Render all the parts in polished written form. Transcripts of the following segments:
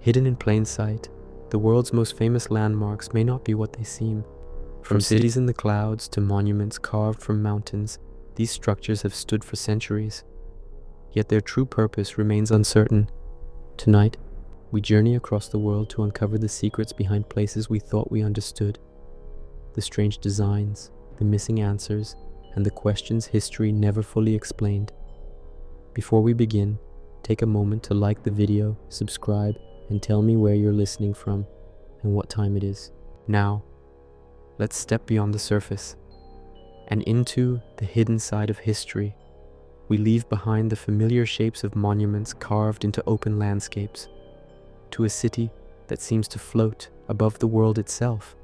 Hidden in plain sight, the world's most famous landmarks may not be what they seem. From cities in the clouds to monuments carved from mountains, these structures have stood for centuries. Yet their true purpose remains uncertain. Tonight, we journey across the world to uncover the secrets behind places we thought we understood. The strange designs, the missing answers, and the questions history never fully explained. Before we begin, take a moment to like the video, subscribe, and tell me where you're listening from and what time it is. Now, let's step beyond the surface and into the hidden side of history. We leave behind the familiar shapes of monuments carved into open landscapes, to a city that seems to float above the world itself.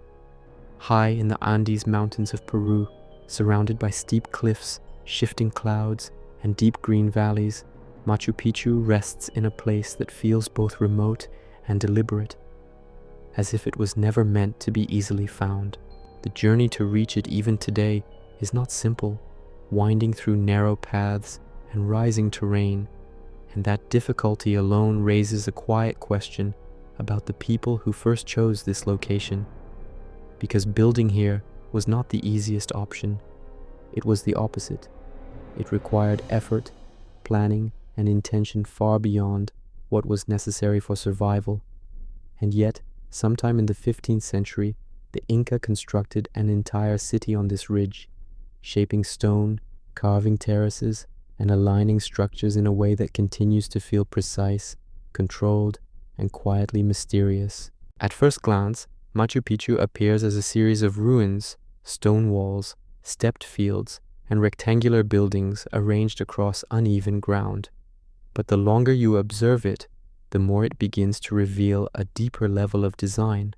High in the Andes Mountains of Peru, surrounded by steep cliffs, shifting clouds, and deep green valleys, Machu Picchu rests in a place that feels both remote and deliberate, as if it was never meant to be easily found. The journey to reach it even today is not simple, winding through narrow paths and rising terrain, and that difficulty alone raises a quiet question about the people who first chose this location. Because building here was not the easiest option, it was the opposite. It required effort, planning, and intention far beyond what was necessary for survival. And yet, sometime in the 15th century, the Inca constructed an entire city on this ridge, shaping stone, carving terraces, and aligning structures in a way that continues to feel precise, controlled, and quietly mysterious. At first glance, Machu Picchu appears as a series of ruins, stone walls, stepped fields, and rectangular buildings arranged across uneven ground. But the longer you observe it, the more it begins to reveal a deeper level of design.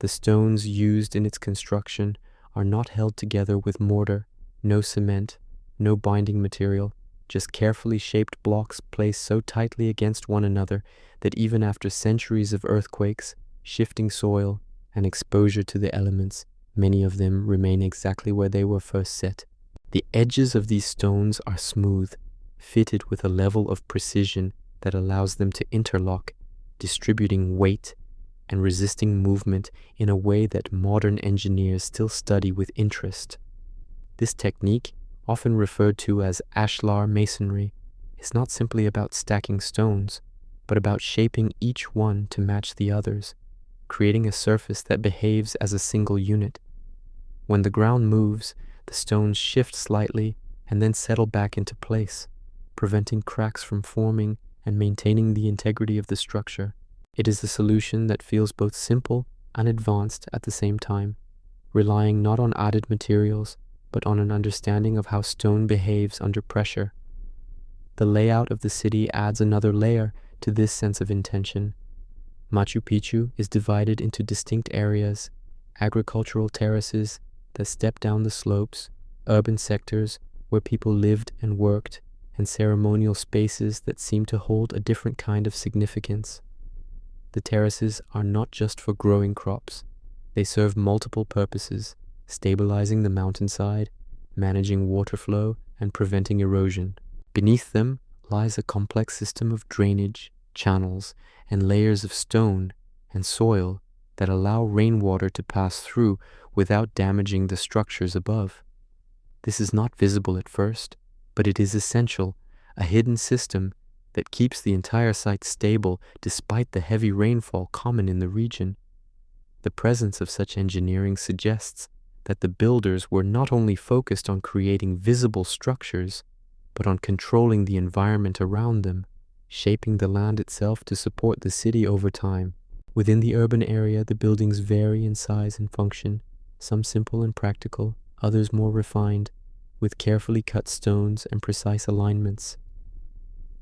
The stones used in its construction are not held together with mortar, no cement, no binding material, just carefully shaped blocks placed so tightly against one another that even after centuries of earthquakes, shifting soil, and exposure to the elements, many of them remain exactly where they were first set. The edges of these stones are smooth, fitted with a level of precision that allows them to interlock, distributing weight and resisting movement in a way that modern engineers still study with interest. This technique, often referred to as ashlar masonry, is not simply about stacking stones, but about shaping each one to match the others, creating a surface that behaves as a single unit. When the ground moves, the stones shift slightly and then settle back into place, preventing cracks from forming and maintaining the integrity of the structure. It is a solution that feels both simple and advanced at the same time, relying not on added materials, but on an understanding of how stone behaves under pressure. The layout of the city adds another layer to this sense of intention. Machu Picchu is divided into distinct areas: agricultural terraces that step down the slopes, urban sectors where people lived and worked, and ceremonial spaces that seem to hold a different kind of significance. The terraces are not just for growing crops. They serve multiple purposes: stabilizing the mountainside, managing water flow, and preventing erosion. Beneath them lies a complex system of drainage, channels, and layers of stone and soil that allow rainwater to pass through without damaging the structures above. This is not visible at first, but it is essential, a hidden system that keeps the entire site stable despite the heavy rainfall common in the region. The presence of such engineering suggests that the builders were not only focused on creating visible structures, but on controlling the environment around them, shaping the land itself to support the city over time. Within the urban area, the buildings vary in size and function, some simple and practical, others more refined, with carefully cut stones and precise alignments.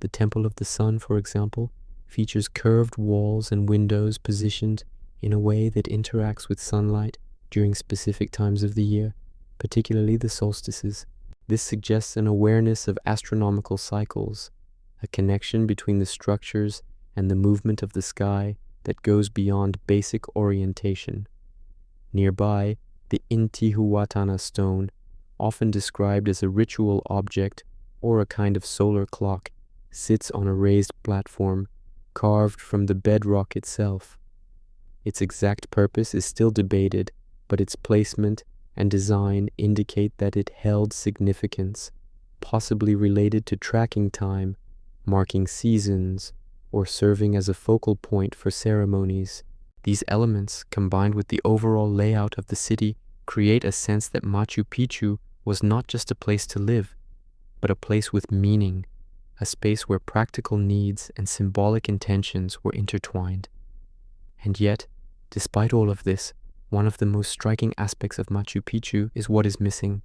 The Temple of the Sun, for example, features curved walls and windows positioned in a way that interacts with sunlight during specific times of the year, particularly the solstices. This suggests an awareness of astronomical cycles, a connection between the structures and the movement of the sky that goes beyond basic orientation. Nearby, the Intihuatana stone, often described as a ritual object or a kind of solar clock, sits on a raised platform, carved from the bedrock itself. Its exact purpose is still debated, but its placement and design indicate that it held significance, possibly related to tracking time, marking seasons, or serving as a focal point for ceremonies. These elements, combined with the overall layout of the city, create a sense that Machu Picchu was not just a place to live, but a place with meaning, a space where practical needs and symbolic intentions were intertwined. And yet, despite all of this, one of the most striking aspects of Machu Picchu is what is missing.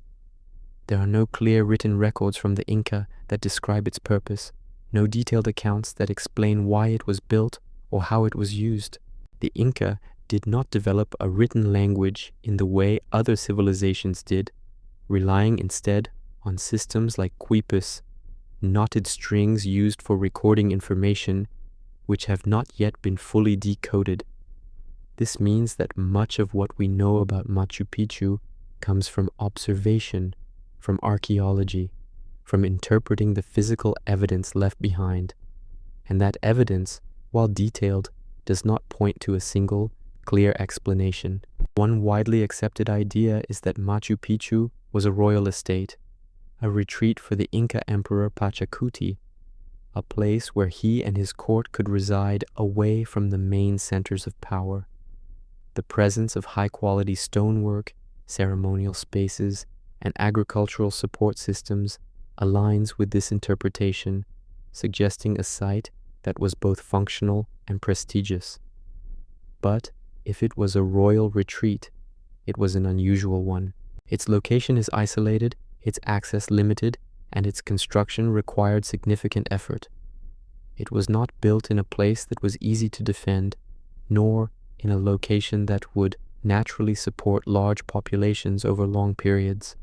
There are no clear written records from the Inca that describe its purpose, no detailed accounts that explain why it was built or how it was used. The Inca did not develop a written language in the way other civilizations did, relying instead on systems like quipus, knotted strings used for recording information, which have not yet been fully decoded. This means that much of what we know about Machu Picchu comes from observation, from archaeology, from interpreting the physical evidence left behind. And that evidence, while detailed, does not point to a single, clear explanation. One widely accepted idea is that Machu Picchu was a royal estate, a retreat for the Inca Emperor Pachacuti, a place where he and his court could reside away from the main centers of power. The presence of high-quality stonework, ceremonial spaces, and agricultural support systems aligns with this interpretation, suggesting a site that was both functional and prestigious. But if it was a royal retreat, it was an unusual one. Its location is isolated, its access limited, and its construction required significant effort. It was not built in a place that was easy to defend, nor in a location that would naturally support large populations over long periods.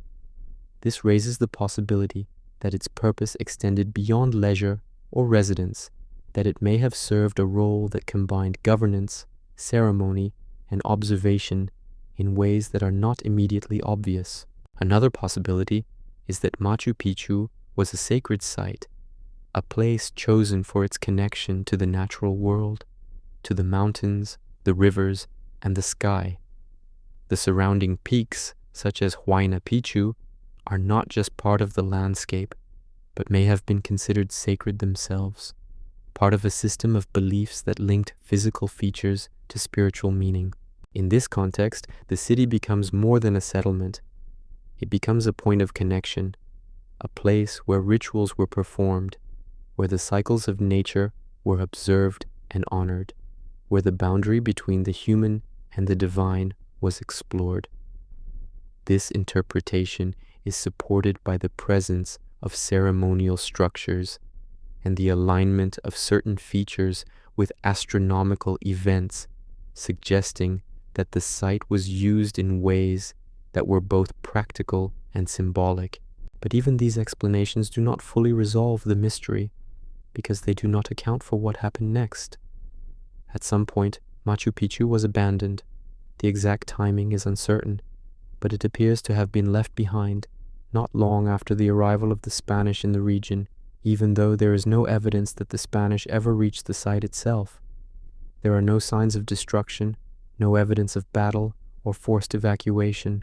This raises the possibility that its purpose extended beyond leisure or residence, that it may have served a role that combined governance, ceremony, and observation in ways that are not immediately obvious. Another possibility is that Machu Picchu was a sacred site, a place chosen for its connection to the natural world, to the mountains, the rivers, and the sky. The surrounding peaks, such as Huayna Picchu, are not just part of the landscape, but may have been considered sacred themselves, part of a system of beliefs that linked physical features to spiritual meaning. In this context, the city becomes more than a settlement. It becomes a point of connection, a place where rituals were performed, where the cycles of nature were observed and honored, where the boundary between the human and the divine was explored. This interpretation is supported by the presence of ceremonial structures and the alignment of certain features with astronomical events, suggesting that the site was used in ways that were both practical and symbolic. But even these explanations do not fully resolve the mystery, because they do not account for what happened next. At some point, Machu Picchu was abandoned. The exact timing is uncertain, but it appears to have been left behind not long after the arrival of the Spanish in the region, even though there is no evidence that the Spanish ever reached the site itself. There are no signs of destruction, no evidence of battle or forced evacuation.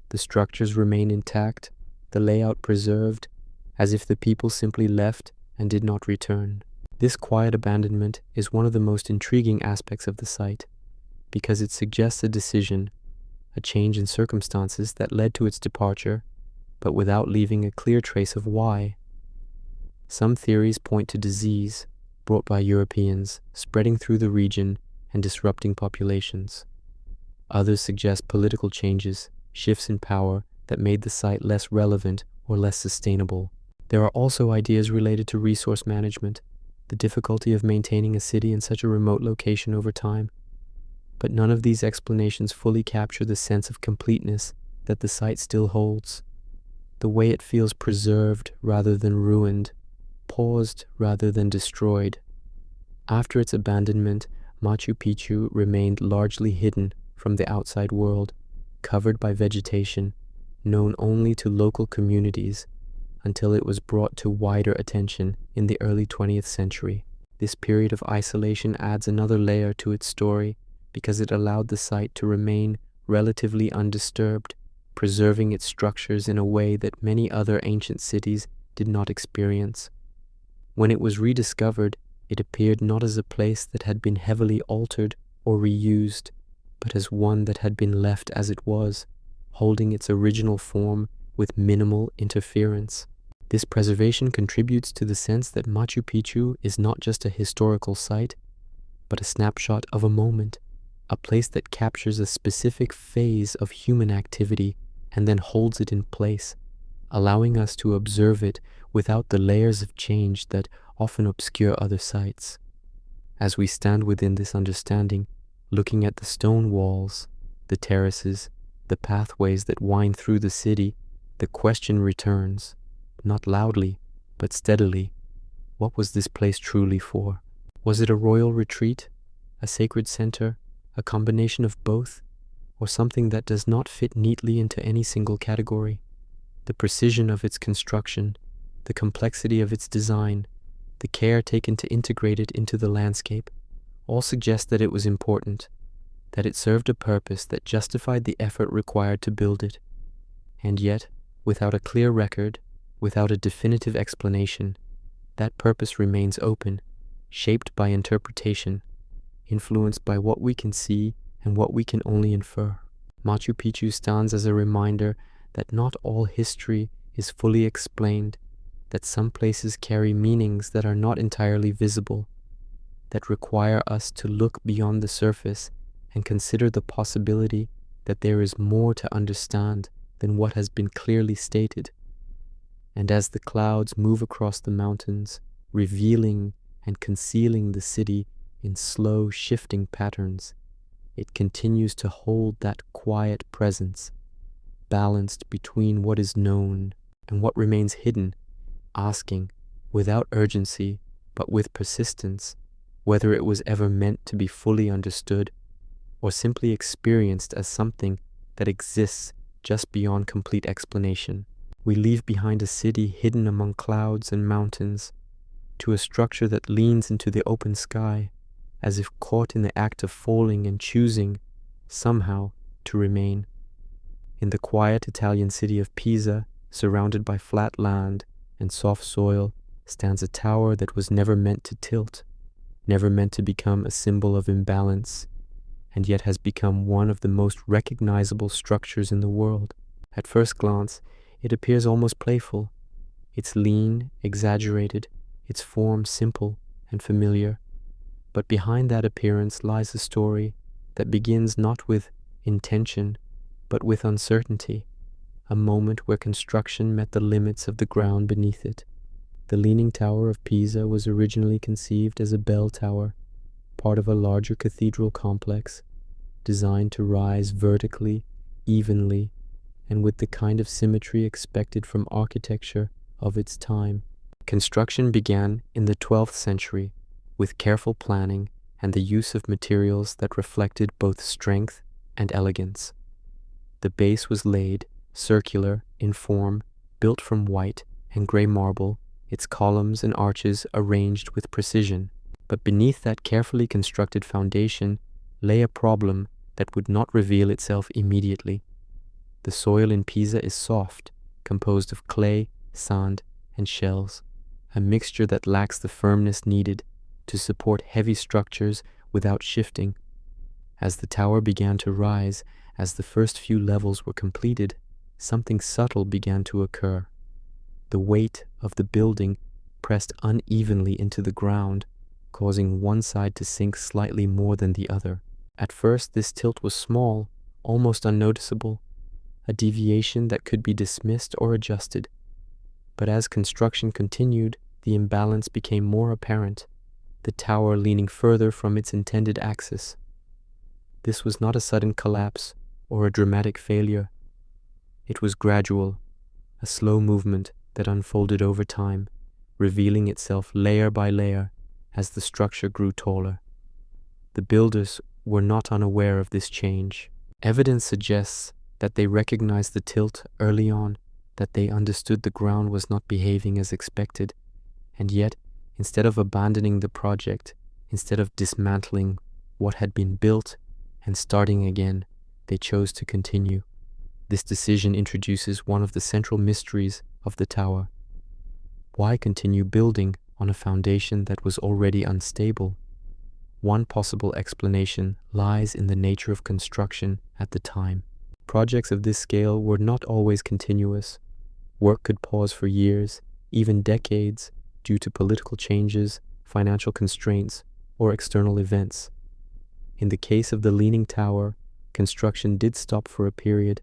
The structures remain intact, the layout preserved, as if the people simply left and did not return. This quiet abandonment is one of the most intriguing aspects of the site, because it suggests a decision, a change in circumstances that led to its departure, but without leaving a clear trace of why. Some theories point to disease brought by Europeans, spreading through the region and disrupting populations. Others suggest political changes, shifts in power that made the site less relevant or less sustainable. There are also ideas related to resource management, the difficulty of maintaining a city in such a remote location over time. But none of these explanations fully capture the sense of completeness that the site still holds. The way it feels preserved rather than ruined, paused rather than destroyed. After its abandonment, Machu Picchu remained largely hidden from the outside world, covered by vegetation, known only to local communities, until it was brought to wider attention in the early 20th century. This period of isolation adds another layer to its story because it allowed the site to remain relatively undisturbed, preserving its structures in a way that many other ancient cities did not experience. When it was rediscovered, it appeared not as a place that had been heavily altered or reused, but as one that had been left as it was, holding its original form with minimal interference. This preservation contributes to the sense that Machu Picchu is not just a historical site, but a snapshot of a moment, a place that captures a specific phase of human activity and then holds it in place, allowing us to observe it without the layers of change that often obscure other sites. As we stand within this understanding, looking at the stone walls, the terraces, the pathways that wind through the city, the question returns, not loudly, but steadily: what was this place truly for? Was it a royal retreat, a sacred center, a combination of both, or something that does not fit neatly into any single category? The precision of its construction, the complexity of its design, the care taken to integrate it into the landscape, all suggest that it was important, that it served a purpose that justified the effort required to build it. And yet, without a clear record, without a definitive explanation, that purpose remains open, shaped by interpretation, influenced by what we can see and what we can only infer. Machu Picchu stands as a reminder that not all history is fully explained, that some places carry meanings that are not entirely visible, that require us to look beyond the surface and consider the possibility that there is more to understand than what has been clearly stated. And as the clouds move across the mountains, revealing and concealing the city in slow, shifting patterns, it continues to hold that quiet presence, balanced between what is known and what remains hidden, asking, without urgency but with persistence, whether it was ever meant to be fully understood or simply experienced as something that exists just beyond complete explanation. We leave behind a city hidden among clouds and mountains, to a structure that leans into the open sky, as if caught in the act of falling and choosing, somehow, to remain. In the quiet Italian city of Pisa, surrounded by flat land and soft soil, stands a tower that was never meant to tilt, never meant to become a symbol of imbalance, and yet has become one of the most recognizable structures in the world. At first glance, it appears almost playful. It's lean, exaggerated, its form simple and familiar. But behind that appearance lies a story that begins not with intention, but with uncertainty, a moment where construction met the limits of the ground beneath it. The Leaning Tower of Pisa was originally conceived as a bell tower, part of a larger cathedral complex, designed to rise vertically, evenly, and with the kind of symmetry expected from architecture of its time. Construction began in the 12th century with careful planning and the use of materials that reflected both strength and elegance. The base was laid, circular in form, built from white and gray marble, its columns and arches arranged with precision. But beneath that carefully constructed foundation lay a problem that would not reveal itself immediately. The soil in Pisa is soft, composed of clay, sand, and shells, a mixture that lacks the firmness needed to support heavy structures without shifting. As the tower began to rise, as the first few levels were completed, something subtle began to occur. The weight of the building pressed unevenly into the ground, causing one side to sink slightly more than the other. At first, this tilt was small, almost unnoticeable, a deviation that could be dismissed or adjusted. But as construction continued, the imbalance became more apparent, the tower leaning further from its intended axis. This was not a sudden collapse or a dramatic failure. It was gradual, a slow movement that unfolded over time, revealing itself layer by layer as the structure grew taller. The builders were not unaware of this change. Evidence suggests that they recognized the tilt early on, that they understood the ground was not behaving as expected, and yet, Instead of abandoning the project, instead of dismantling what had been built and starting again, they chose to continue. This decision introduces one of the central mysteries of the tower. Why continue building on a foundation that was already unstable? One possible explanation lies in the nature of construction at the time. Projects of this scale were not always continuous. Work could pause for years, even decades, due to political changes, financial constraints, or external events. In the case of the Leaning Tower, construction did stop for a period,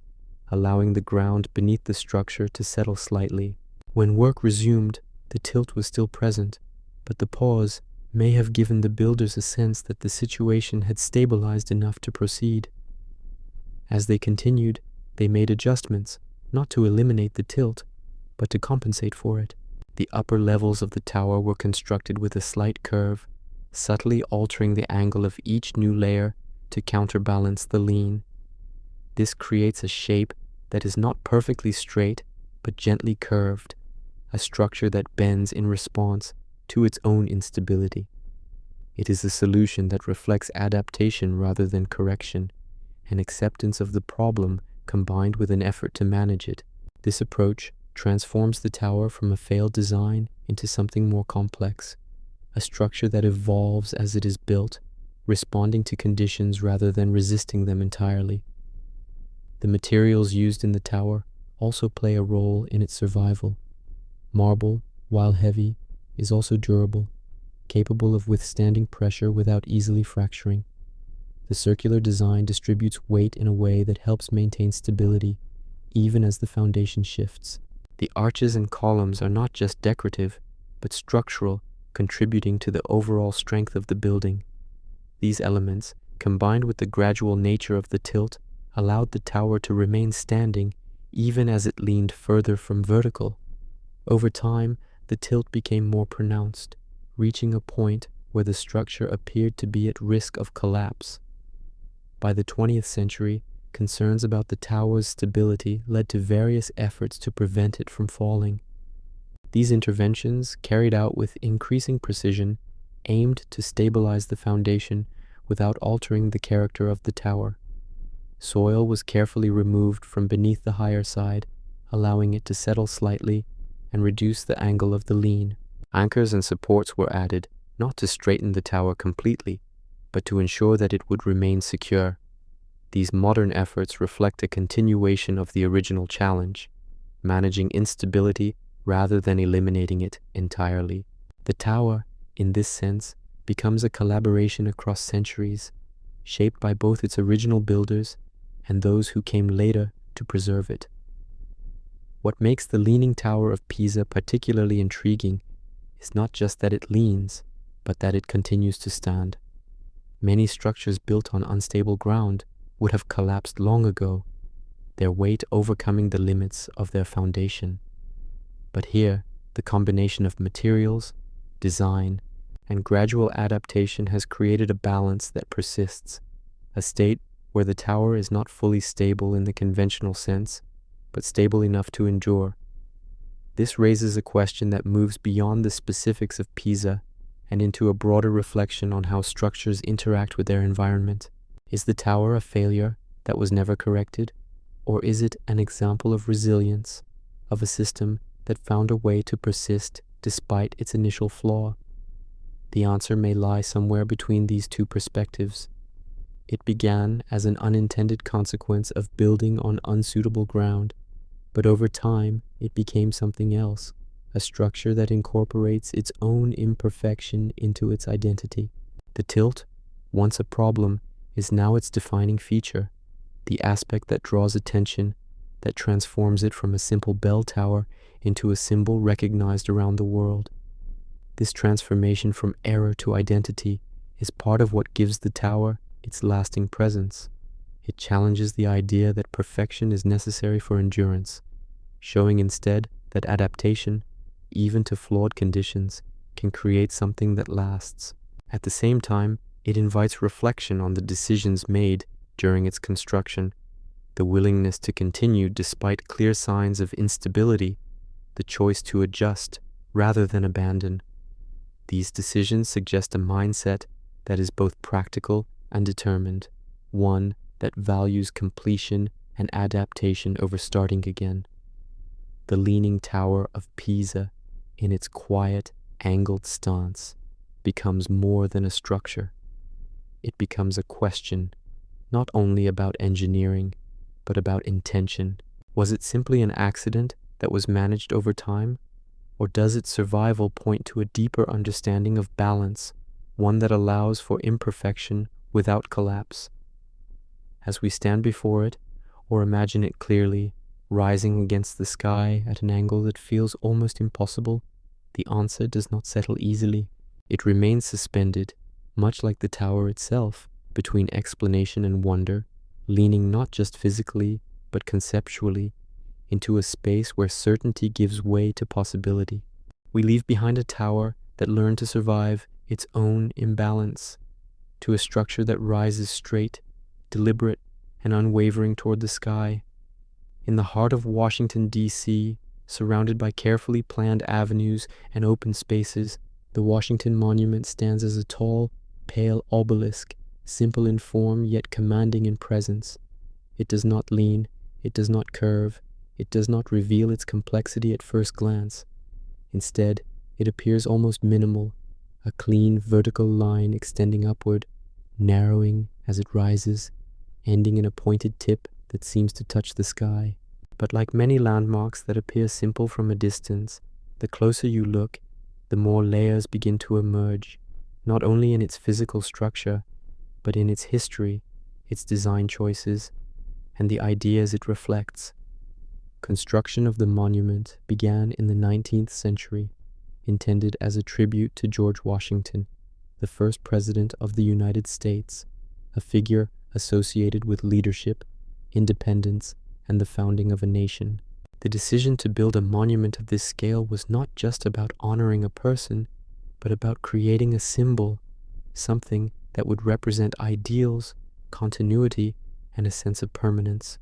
allowing the ground beneath the structure to settle slightly. When work resumed, the tilt was still present, but the pause may have given the builders a sense that the situation had stabilized enough to proceed. As they continued, they made adjustments, not to eliminate the tilt, but to compensate for it. The upper levels of the tower were constructed with a slight curve, subtly altering the angle of each new layer to counterbalance the lean. This creates a shape that is not perfectly straight, but gently curved, a structure that bends in response to its own instability. It is a solution that reflects adaptation rather than correction, an acceptance of the problem combined with an effort to manage it. This approach transforms the tower from a failed design into something more complex, a structure that evolves as it is built, responding to conditions rather than resisting them entirely. The materials used in the tower also play a role in its survival. Marble, while heavy, is also durable, capable of withstanding pressure without easily fracturing. The circular design distributes weight in a way that helps maintain stability, even as the foundation shifts. The arches and columns are not just decorative, but structural, contributing to the overall strength of the building. These elements, combined with the gradual nature of the tilt, allowed the tower to remain standing even as it leaned further from vertical. Over time, the tilt became more pronounced, reaching a point where the structure appeared to be at risk of collapse. By the 20th century, concerns about the tower's stability led to various efforts to prevent it from falling. These interventions, carried out with increasing precision, aimed to stabilize the foundation without altering the character of the tower. Soil was carefully removed from beneath the higher side, allowing it to settle slightly and reduce the angle of the lean. Anchors and supports were added, not to straighten the tower completely, but to ensure that it would remain secure. These modern efforts reflect a continuation of the original challenge, managing instability rather than eliminating it entirely. The tower, in this sense, becomes a collaboration across centuries, shaped by both its original builders and those who came later to preserve it. What makes the Leaning Tower of Pisa particularly intriguing is not just that it leans, but that it continues to stand. Many structures built on unstable ground would have collapsed long ago, their weight overcoming the limits of their foundation. But here, the combination of materials, design, and gradual adaptation has created a balance that persists, a state where the tower is not fully stable in the conventional sense, but stable enough to endure. This raises a question that moves beyond the specifics of Pisa and into a broader reflection on how structures interact with their environment. Is the tower a failure that was never corrected, or is it an example of resilience, of a system that found a way to persist despite its initial flaw? The answer may lie somewhere between these two perspectives. It began as an unintended consequence of building on unsuitable ground, but over time it became something else, a structure that incorporates its own imperfection into its identity. The tilt, once a problem, is now its defining feature, the aspect that draws attention, that transforms it from a simple bell tower into a symbol recognized around the world. This transformation from error to identity is part of what gives the tower its lasting presence. It challenges the idea that perfection is necessary for endurance, showing instead that adaptation, even to flawed conditions, can create something that lasts. At the same time, it invites reflection on the decisions made during its construction, the willingness to continue despite clear signs of instability, the choice to adjust rather than abandon. These decisions suggest a mindset that is both practical and determined, one that values completion and adaptation over starting again. The Leaning Tower of Pisa, in its quiet, angled stance, becomes more than a structure. It becomes a question, not only about engineering, but about intention. Was it simply an accident that was managed over time? Or does its survival point to a deeper understanding of balance, one that allows for imperfection without collapse? As we stand before it, or imagine it clearly, rising against the sky at an angle that feels almost impossible, the answer does not settle easily. It remains suspended, much like the tower itself, between explanation and wonder, leaning not just physically, but conceptually, into a space where certainty gives way to possibility. We leave behind a tower that learned to survive its own imbalance, to a structure that rises straight, deliberate, and unwavering toward the sky. In the heart of Washington, D.C., surrounded by carefully planned avenues and open spaces, the Washington Monument stands as a tall, pale obelisk, simple in form yet commanding in presence. It does not lean, it does not curve, it does not reveal its complexity at first glance. Instead, it appears almost minimal, a clean vertical line extending upward, narrowing as it rises, ending in a pointed tip that seems to touch the sky. But like many landmarks that appear simple from a distance, the closer you look, the more layers begin to emerge, not only in its physical structure, but in its history, its design choices, and the ideas it reflects. Construction of the monument began in the 19th century, intended as a tribute to George Washington, the first president of the United States, a figure associated with leadership, independence, and the founding of a nation. The decision to build a monument of this scale was not just about honoring a person, but about creating a symbol, something that would represent ideals, continuity, and a sense of permanence.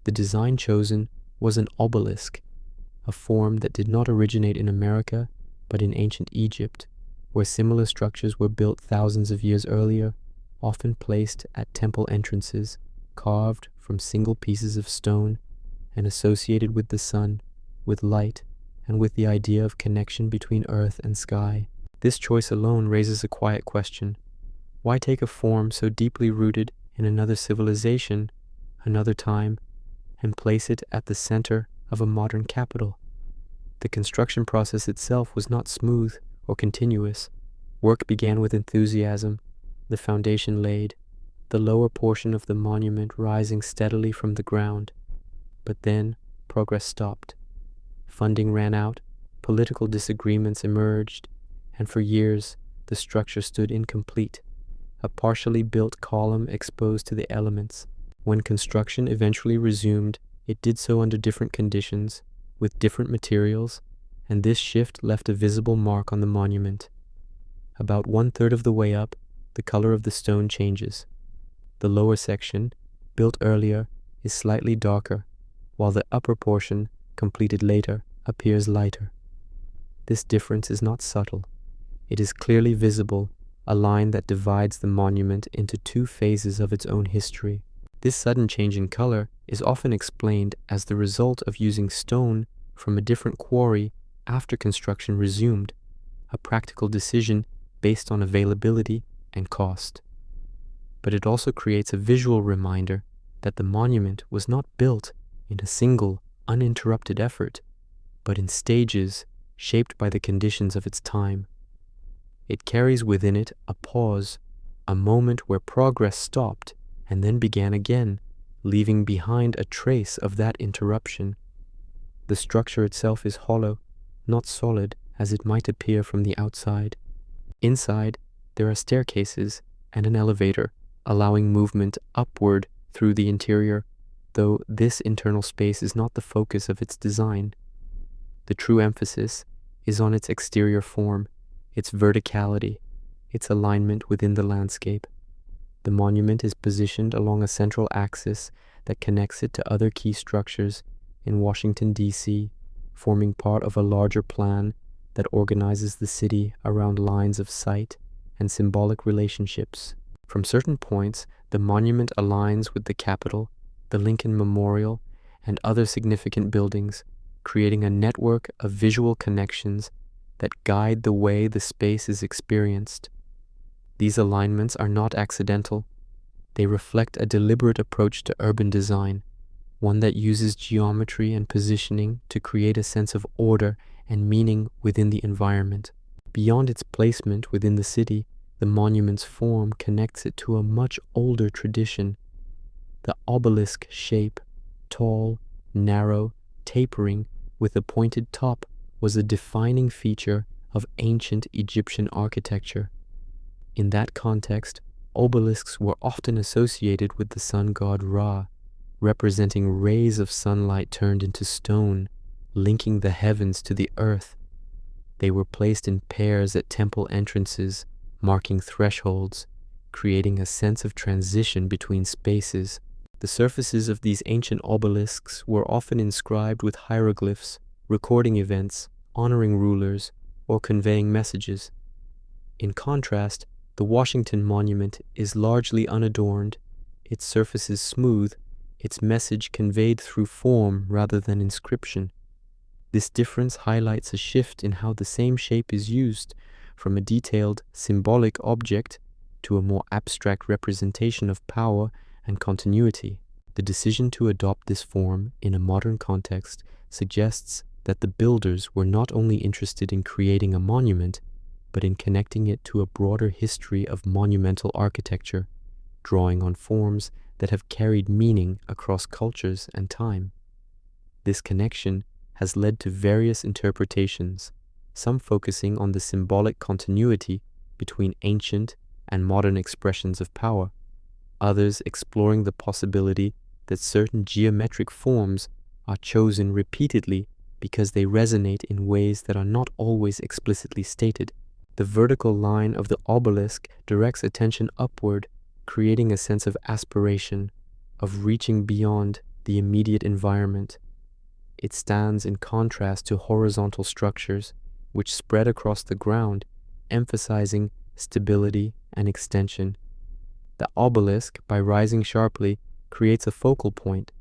The design chosen was an obelisk, a form that did not originate in America, but in ancient Egypt, where similar structures were built thousands of years earlier, often placed at temple entrances, carved from single pieces of stone, and associated with the sun, with light, and with the idea of connection between earth and sky. This choice alone raises a quiet question. Why take a form so deeply rooted in another civilization, another time, and place it at the center of a modern capital? The construction process itself was not smooth or continuous. Work began with enthusiasm, the foundation laid, the lower portion of the monument rising steadily from the ground. But then progress stopped. Funding ran out, political disagreements emerged, and for years the structure stood incomplete, a partially built column exposed to the elements. When construction eventually resumed, it did so under different conditions, with different materials, and this shift left a visible mark on the monument. About 1/3 of the way up, the color of the stone changes. The lower section, built earlier, is slightly darker, while the upper portion, completed later, appears lighter. This difference is not subtle. It is clearly visible, a line that divides the monument into two phases of its own history. This sudden change in color is often explained as the result of using stone from a different quarry after construction resumed, a practical decision based on availability and cost. But it also creates a visual reminder that the monument was not built in a single, uninterrupted effort, but in stages shaped by the conditions of its time. It carries within it a pause, a moment where progress stopped and then began again, leaving behind a trace of that interruption. The structure itself is hollow, not solid as it might appear from the outside. Inside, there are staircases and an elevator, allowing movement upward through the interior, though this internal space is not the focus of its design. The true emphasis is on its exterior form, its verticality, its alignment within the landscape. The monument is positioned along a central axis that connects it to other key structures in Washington, D.C., forming part of a larger plan that organizes the city around lines of sight and symbolic relationships. From certain points, the monument aligns with the Capitol, the Lincoln Memorial, and other significant buildings, creating a network of visual connections that guide the way the space is experienced. These alignments are not accidental. They reflect a deliberate approach to urban design, one that uses geometry and positioning to create a sense of order and meaning within the environment. Beyond its placement within the city, the monument's form connects it to a much older tradition. The obelisk shape, tall, narrow, tapering, with a pointed top, was a defining feature of ancient Egyptian architecture. In that context, obelisks were often associated with the sun god Ra, representing rays of sunlight turned into stone, linking the heavens to the earth. They were placed in pairs at temple entrances, marking thresholds, creating a sense of transition between spaces. The surfaces of these ancient obelisks were often inscribed with hieroglyphs, recording events, honoring rulers, or conveying messages. In contrast, the Washington Monument is largely unadorned, its surface is smooth, its message conveyed through form rather than inscription. This difference highlights a shift in how the same shape is used, from a detailed, symbolic object to a more abstract representation of power and continuity. The decision to adopt this form in a modern context suggests that the builders were not only interested in creating a monument, but in connecting it to a broader history of monumental architecture, drawing on forms that have carried meaning across cultures and time. This connection has led to various interpretations, some focusing on the symbolic continuity between ancient and modern expressions of power, others exploring the possibility that certain geometric forms are chosen repeatedly because they resonate in ways that are not always explicitly stated. The vertical line of the obelisk directs attention upward, creating a sense of aspiration, of reaching beyond the immediate environment. It stands in contrast to horizontal structures, which spread across the ground, emphasizing stability and extension. The obelisk, by rising sharply, creates a focal point,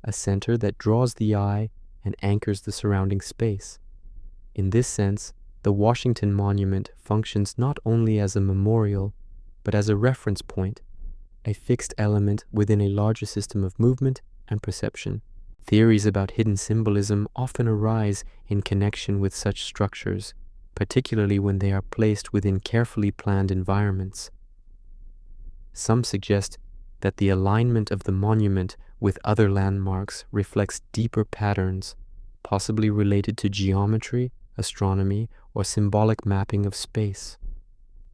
a center that draws the eye and anchors the surrounding space. In this sense, the Washington Monument functions not only as a memorial, but as a reference point, a fixed element within a larger system of movement and perception. Theories about hidden symbolism often arise in connection with such structures, particularly when they are placed within carefully planned environments. Some suggest that the alignment of the monument with other landmarks reflects deeper patterns, possibly related to geometry, astronomy, or symbolic mapping of space.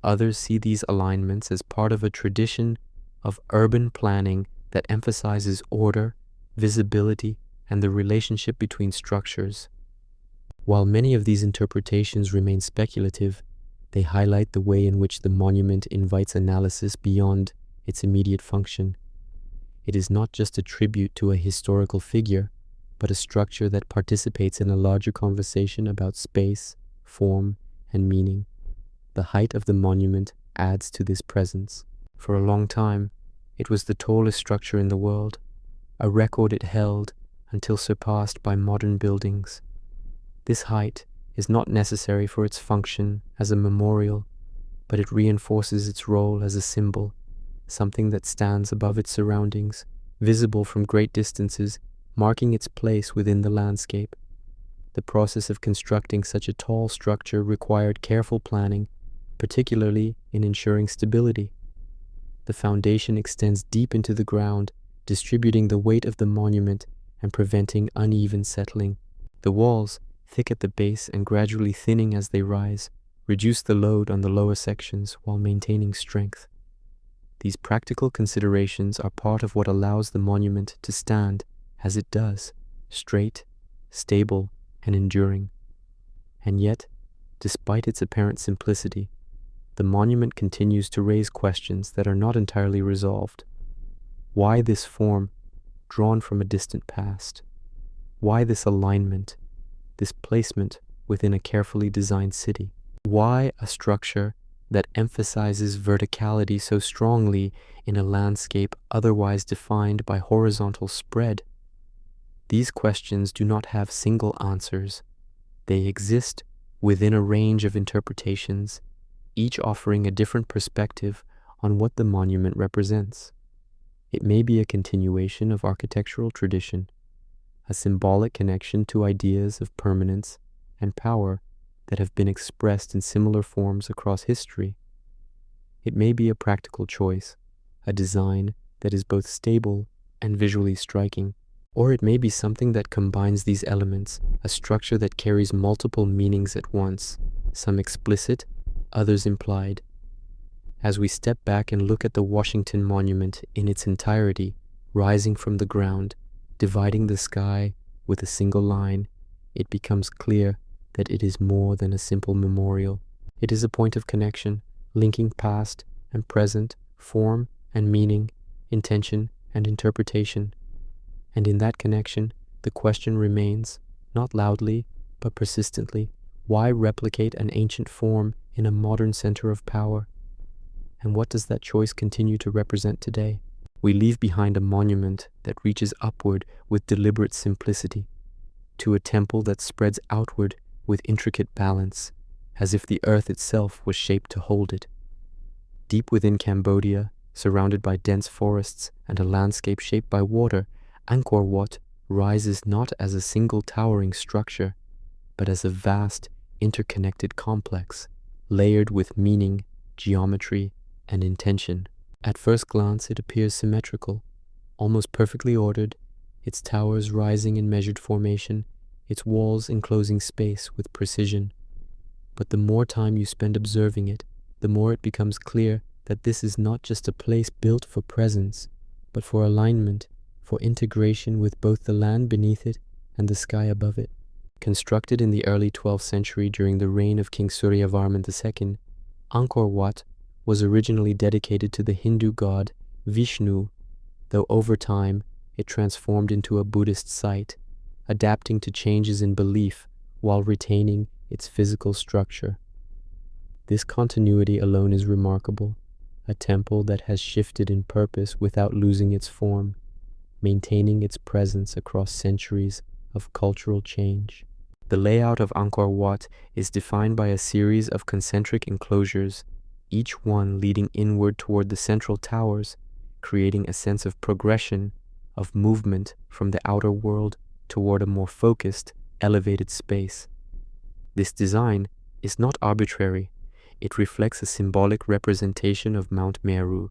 Others see these alignments as part of a tradition of urban planning that emphasizes order, visibility, and the relationship between structures. While many of these interpretations remain speculative, they highlight the way in which the monument invites analysis beyond its immediate function. It is not just a tribute to a historical figure, but a structure that participates in a larger conversation about space, form, and meaning. The height of the monument adds to this presence. For a long time, it was the tallest structure in the world, a record it held until surpassed by modern buildings. This height is not necessary for its function as a memorial, but it reinforces its role as a symbol, something that stands above its surroundings, visible from great distances, marking its place within the landscape. The process of constructing such a tall structure required careful planning, particularly in ensuring stability. The foundation extends deep into the ground, distributing the weight of the monument and preventing uneven settling. The walls, thick at the base and gradually thinning as they rise, reduce the load on the lower sections while maintaining strength. These practical considerations are part of what allows the monument to stand as it does, straight, stable, and enduring. And yet, despite its apparent simplicity, the monument continues to raise questions that are not entirely resolved. Why this form, drawn from a distant past? Why this alignment, this placement within a carefully designed city? Why a structure that emphasizes verticality so strongly in a landscape otherwise defined by horizontal spread? These questions do not have single answers. They exist within a range of interpretations, each offering a different perspective on what the monument represents. It may be a continuation of architectural tradition, a symbolic connection to ideas of permanence and power that have been expressed in similar forms across history. It may be a practical choice, a design that is both stable and visually striking. Or it may be something that combines these elements, a structure that carries multiple meanings at once, some explicit, others implied. As we step back and look at the Washington Monument in its entirety, rising from the ground, dividing the sky with a single line, it becomes clear that it is more than a simple memorial. It is a point of connection, linking past and present, form and meaning, intention and interpretation. And in that connection, the question remains, not loudly, but persistently, why replicate an ancient form in a modern center of power? And what does that choice continue to represent today? We leave behind a monument that reaches upward with deliberate simplicity, to a temple that spreads outward with intricate balance, as if the earth itself was shaped to hold it. Deep within Cambodia, surrounded by dense forests and a landscape shaped by water, Angkor Wat rises not as a single towering structure, but as a vast, interconnected complex, layered with meaning, geometry, and intention. At first glance, it appears symmetrical, almost perfectly ordered, its towers rising in measured formation, its walls enclosing space with precision. But the more time you spend observing it, the more it becomes clear that this is not just a place built for presence, but for alignment, for integration with both the land beneath it and the sky above it. Constructed in the early 12th century during the reign of King Suryavarman II, Angkor Wat was originally dedicated to the Hindu god Vishnu, though over time it transformed into a Buddhist site, adapting to changes in belief while retaining its physical structure. This continuity alone is remarkable, a temple that has shifted in purpose without losing its form, maintaining its presence across centuries of cultural change. The layout of Angkor Wat is defined by a series of concentric enclosures, each one leading inward toward the central towers, creating a sense of progression, of movement from the outer world toward a more focused, elevated space. This design is not arbitrary. It reflects a symbolic representation of Mount Meru,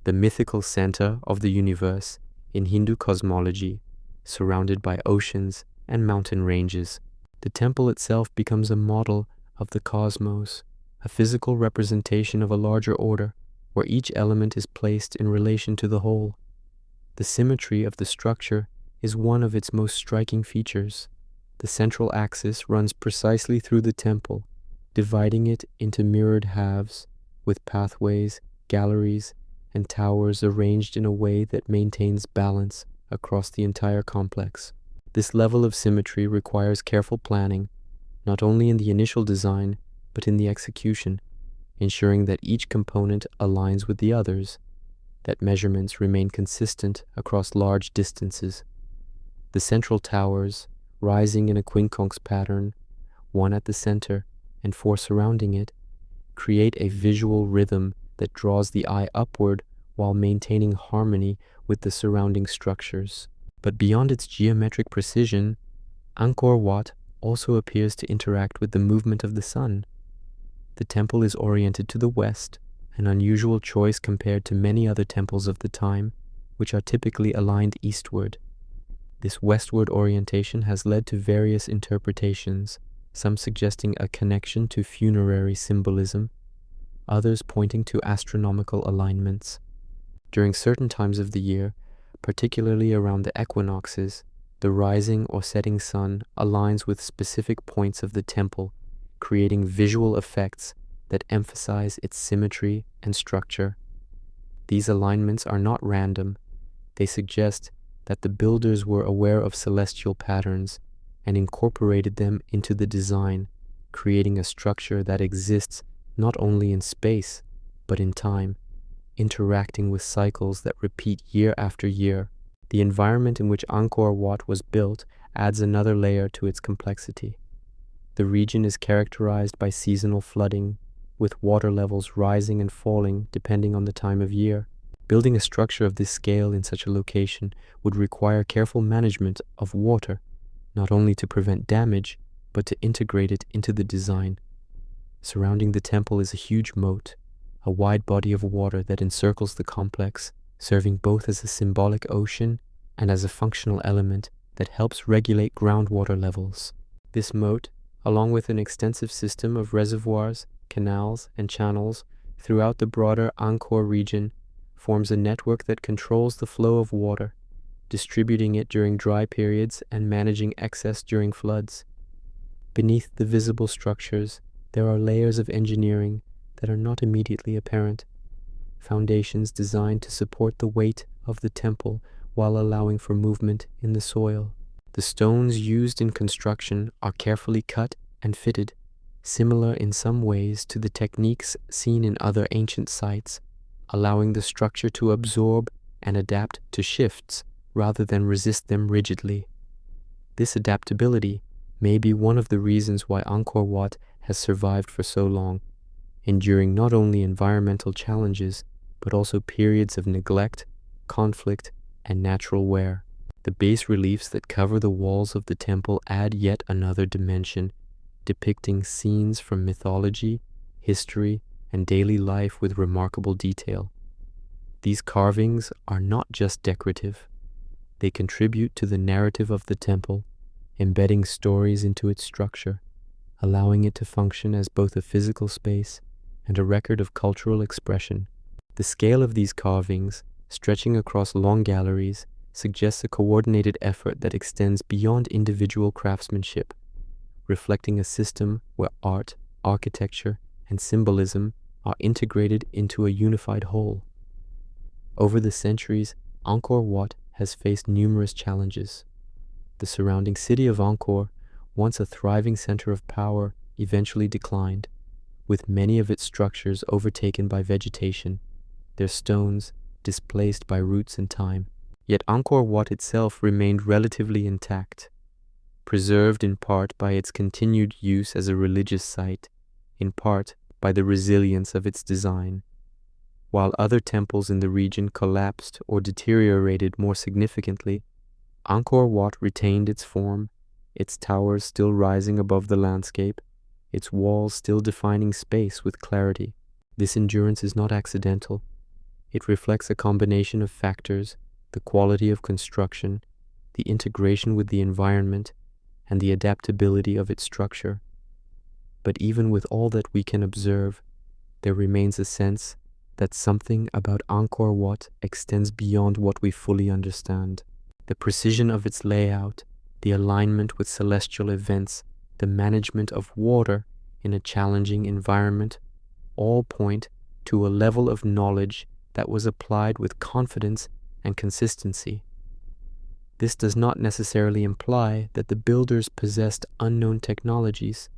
the mythical center of the universe in Hindu cosmology, surrounded by oceans and mountain ranges. The temple itself becomes a model of the cosmos, a physical representation of a larger order, where each element is placed in relation to the whole. The symmetry of the structure is one of its most striking features. The central axis runs precisely through the temple, dividing it into mirrored halves, with pathways, galleries, and towers arranged in a way that maintains balance across the entire complex. This level of symmetry requires careful planning, not only in the initial design, but in the execution, ensuring that each component aligns with the others, that measurements remain consistent across large distances. The central towers, rising in a quincunx pattern, one at the center and four surrounding it, create a visual rhythm that draws the eye upward while maintaining harmony with the surrounding structures. But beyond its geometric precision, Angkor Wat also appears to interact with the movement of the sun. The temple is oriented to the west, an unusual choice compared to many other temples of the time, which are typically aligned eastward. This westward orientation has led to various interpretations, some suggesting a connection to funerary symbolism, others pointing to astronomical alignments. During certain times of the year, particularly around the equinoxes, the rising or setting sun aligns with specific points of the temple, creating visual effects that emphasize its symmetry and structure. These alignments are not random. They suggest that the builders were aware of celestial patterns and incorporated them into the design, creating a structure that exists not only in space, but in time, interacting with cycles that repeat year after year. The environment in which Angkor Wat was built adds another layer to its complexity. The region is characterized by seasonal flooding, with water levels rising and falling depending on the time of year. Building a structure of this scale in such a location would require careful management of water, not only to prevent damage, but to integrate it into the design. Surrounding the temple is a huge moat, a wide body of water that encircles the complex, serving both as a symbolic ocean and as a functional element that helps regulate groundwater levels. This moat, along with an extensive system of reservoirs, canals, and channels throughout the broader Angkor region, forms a network that controls the flow of water, distributing it during dry periods and managing excess during floods. Beneath the visible structures, there are layers of engineering that are not immediately apparent. Foundations designed to support the weight of the temple while allowing for movement in the soil. The stones used in construction are carefully cut and fitted, similar in some ways to the techniques seen in other ancient sites, allowing the structure to absorb and adapt to shifts rather than resist them rigidly. This adaptability may be one of the reasons why Angkor Wat has survived for so long, enduring not only environmental challenges, but also periods of neglect, conflict, and natural wear. The bas reliefs that cover the walls of the temple add yet another dimension, depicting scenes from mythology, history, and daily life with remarkable detail. These carvings are not just decorative. They contribute to the narrative of the temple, embedding stories into its structure, allowing it to function as both a physical space and a record of cultural expression. The scale of these carvings, stretching across long galleries, suggests a coordinated effort that extends beyond individual craftsmanship, reflecting a system where art, architecture, and symbolism are integrated into a unified whole. Over the centuries, Angkor Wat has faced numerous challenges. The surrounding city of Angkor, once a thriving center of power, eventually declined, with many of its structures overtaken by vegetation, their stones displaced by roots and time. Yet Angkor Wat itself remained relatively intact, preserved in part by its continued use as a religious site, in part by the resilience of its design. While other temples in the region collapsed or deteriorated more significantly, Angkor Wat retained its form, its towers still rising above the landscape, its walls still defining space with clarity. This endurance is not accidental. It reflects a combination of factors: the quality of construction, the integration with the environment, and the adaptability of its structure. But even with all that we can observe, there remains a sense that something about Angkor Wat extends beyond what we fully understand. The precision of its layout, the alignment with celestial events, the management of water in a challenging environment, all point to a level of knowledge that was applied with confidence and consistency. This does not necessarily imply that the builders possessed unknown technologies,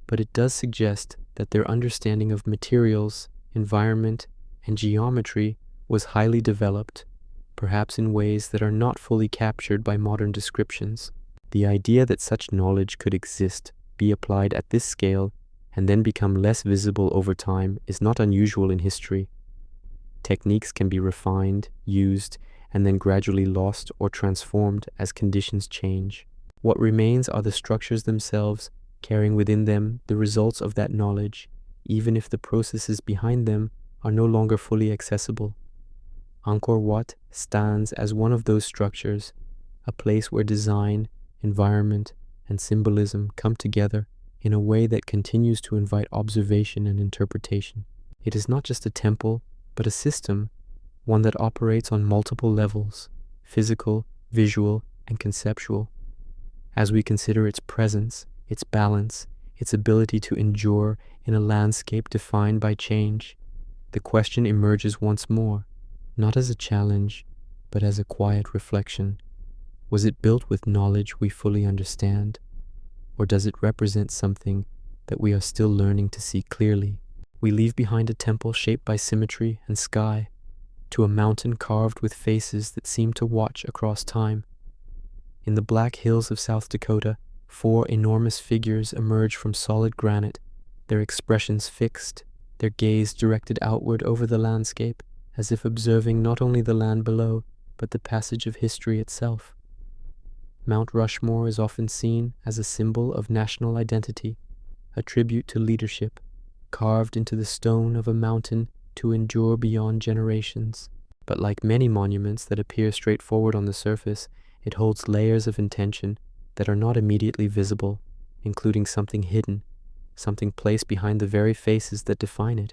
but it does suggest that their understanding of materials, environment, and geometry was highly developed, perhaps in ways that are not fully captured by modern descriptions. The idea that such knowledge could exist, be applied at this scale, and then become less visible over time is not unusual in history. Techniques can be refined, used, and then gradually lost or transformed as conditions change. What remains are the structures themselves, carrying within them the results of that knowledge, even if the processes behind them are no longer fully accessible. Angkor Wat stands as one of those structures, a place where design, environment, and symbolism come together in a way that continues to invite observation and interpretation. It is not just a temple, but a system, one that operates on multiple levels: physical, visual, and conceptual. As we consider its presence, its balance, its ability to endure in a landscape defined by change, the question emerges once more, not as a challenge, but as a quiet reflection. Was it built with knowledge we fully understand, or does it represent something that we are still learning to see clearly. We leave behind a temple shaped by symmetry and sky, to a mountain carved with faces that seem to watch across time. In the Black Hills of South Dakota, 4 enormous figures emerge from solid granite, their expressions fixed, their gaze directed outward over the landscape, as if observing not only the land below, but the passage of history itself. Mount Rushmore is often seen as a symbol of national identity, a tribute to leadership, carved into the stone of a mountain to endure beyond generations. But like many monuments that appear straightforward on the surface, it holds layers of intention that are not immediately visible, including something hidden, something placed behind the very faces that define it.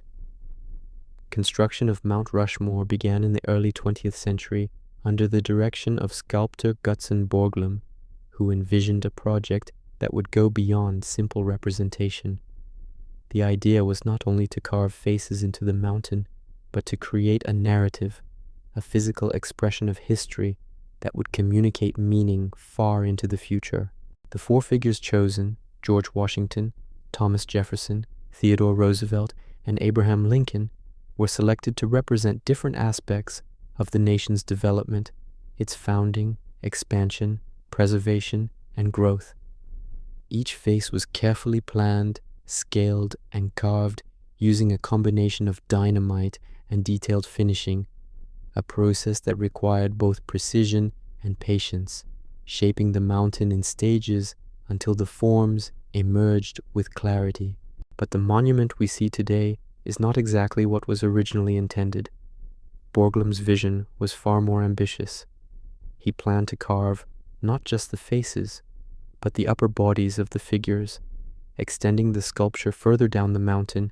Construction of Mount Rushmore began in the early 20th century under the direction of sculptor Gutzon Borglum, who envisioned a project that would go beyond simple representation. The idea was not only to carve faces into the mountain, but to create a narrative, a physical expression of history that would communicate meaning far into the future. The 4 figures chosen, George Washington, Thomas Jefferson, Theodore Roosevelt, and Abraham Lincoln, were selected to represent different aspects of the nation's development, its founding, expansion, preservation, and growth. Each face was carefully planned, scaled, and carved using a combination of dynamite and detailed finishing, a process that required both precision and patience, shaping the mountain in stages until the forms emerged with clarity. But the monument we see today is not exactly what was originally intended. Borglum's vision was far more ambitious. He planned to carve not just the faces, but the upper bodies of the figures, extending the sculpture further down the mountain,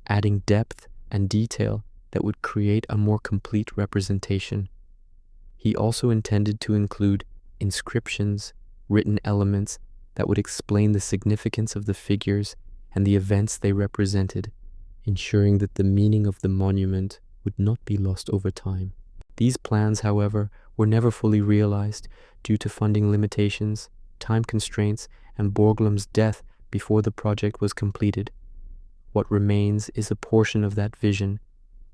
adding depth and detail that would create a more complete representation. He also intended to include inscriptions, written elements that would explain the significance of the figures and the events they represented, ensuring that the meaning of the monument would not be lost over time. These plans, however, were never fully realized due to funding limitations, time constraints, and Borglum's death before the project was completed. What remains is a portion of that vision,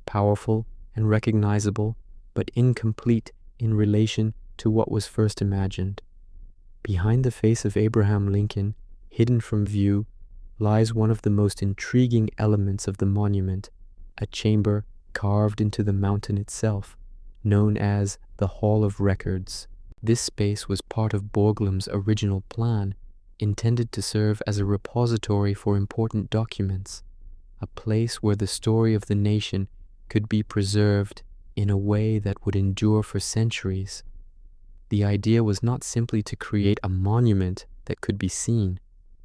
powerful and recognizable, but incomplete in relation to what was first imagined. Behind the face of Abraham Lincoln, hidden from view, lies one of the most intriguing elements of the monument, a chamber carved into the mountain itself, known as the Hall of Records. This space was part of Borglum's original plan, intended to serve as a repository for important documents, a place where the story of the nation could be preserved in a way that would endure for centuries. The idea was not simply to create a monument that could be seen,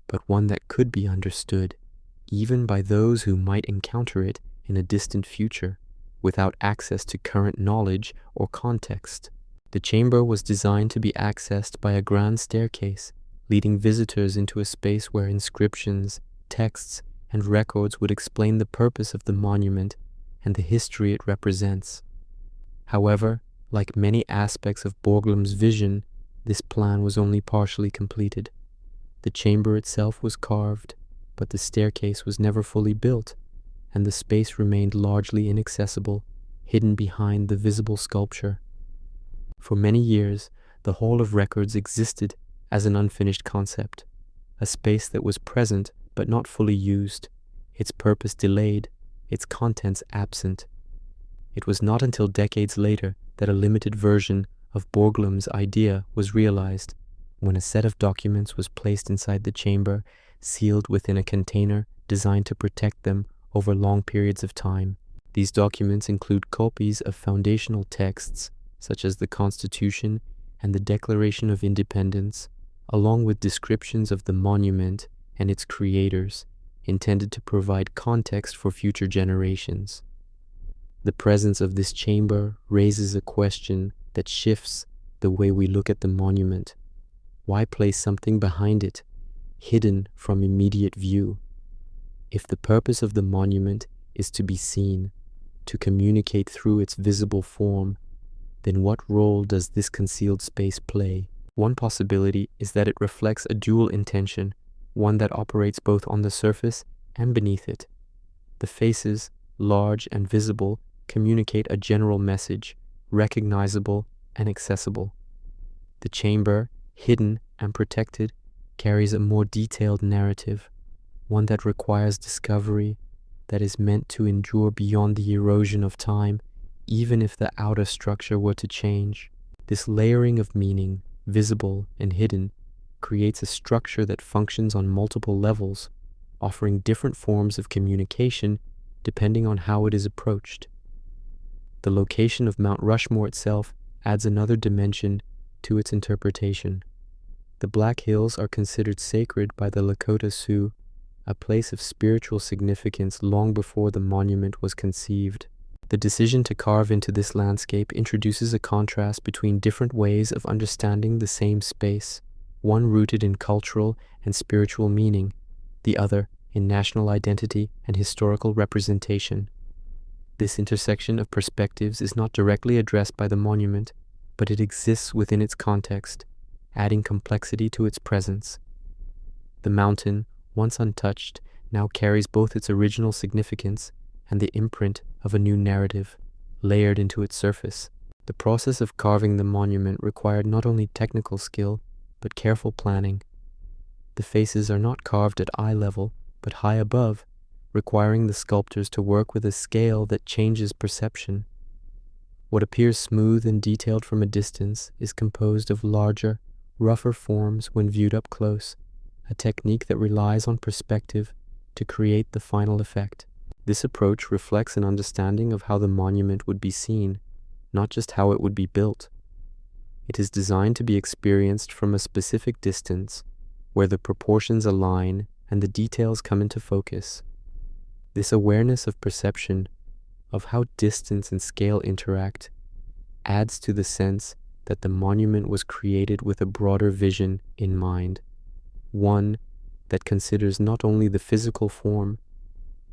but one that could be understood, even by those who might encounter it in a distant future, without access to current knowledge or context. The chamber was designed to be accessed by a grand staircase, leading visitors into a space where inscriptions, texts, and records would explain the purpose of the monument and the history it represents. However, like many aspects of Borglum's vision, this plan was only partially completed. The chamber itself was carved, but the staircase was never fully built, and the space remained largely inaccessible, hidden behind the visible sculpture. For many years, the Hall of Records existed as an unfinished concept, a space that was present but not fully used, its purpose delayed, its contents absent. It was not until decades later that a limited version of Borglum's idea was realized, when a set of documents was placed inside the chamber, sealed within a container designed to protect them over long periods of time. These documents include copies of foundational texts, such as the Constitution and the Declaration of Independence, along with descriptions of the monument and its creators, intended to provide context for future generations. The presence of this chamber raises a question that shifts the way we look at the monument. Why place something behind it, hidden from immediate view? If the purpose of the monument is to be seen, to communicate through its visible form, then what role does this concealed space play? One possibility is that it reflects a dual intention, one that operates both on the surface and beneath it. The faces, large and visible, communicate a general message, recognizable and accessible. The chamber, hidden and protected, carries a more detailed narrative, one that requires discovery, that is meant to endure beyond the erosion of time, even if the outer structure were to change. This layering of meaning, visible and hidden, creates a structure that functions on multiple levels, offering different forms of communication depending on how it is approached. The location of Mount Rushmore itself adds another dimension to its interpretation. The Black Hills are considered sacred by the Lakota Sioux, a place of spiritual significance long before the monument was conceived. The decision to carve into this landscape introduces a contrast between different ways of understanding the same space, one rooted in cultural and spiritual meaning, the other in national identity and historical representation. This intersection of perspectives is not directly addressed by the monument, but it exists within its context, adding complexity to its presence. The mountain, once untouched, now carries both its original significance and the imprint of a new narrative, layered into its surface. The process of carving the monument required not only technical skill, but careful planning. The faces are not carved at eye level, but high above, requiring the sculptors to work with a scale that changes perception. What appears smooth and detailed from a distance is composed of larger, rougher forms when viewed up close, a technique that relies on perspective to create the final effect. This approach reflects an understanding of how the monument would be seen, not just how it would be built. It is designed to be experienced from a specific distance, where the proportions align and the details come into focus. This awareness of perception, of how distance and scale interact, adds to the sense that the monument was created with a broader vision in mind, one that considers not only the physical form,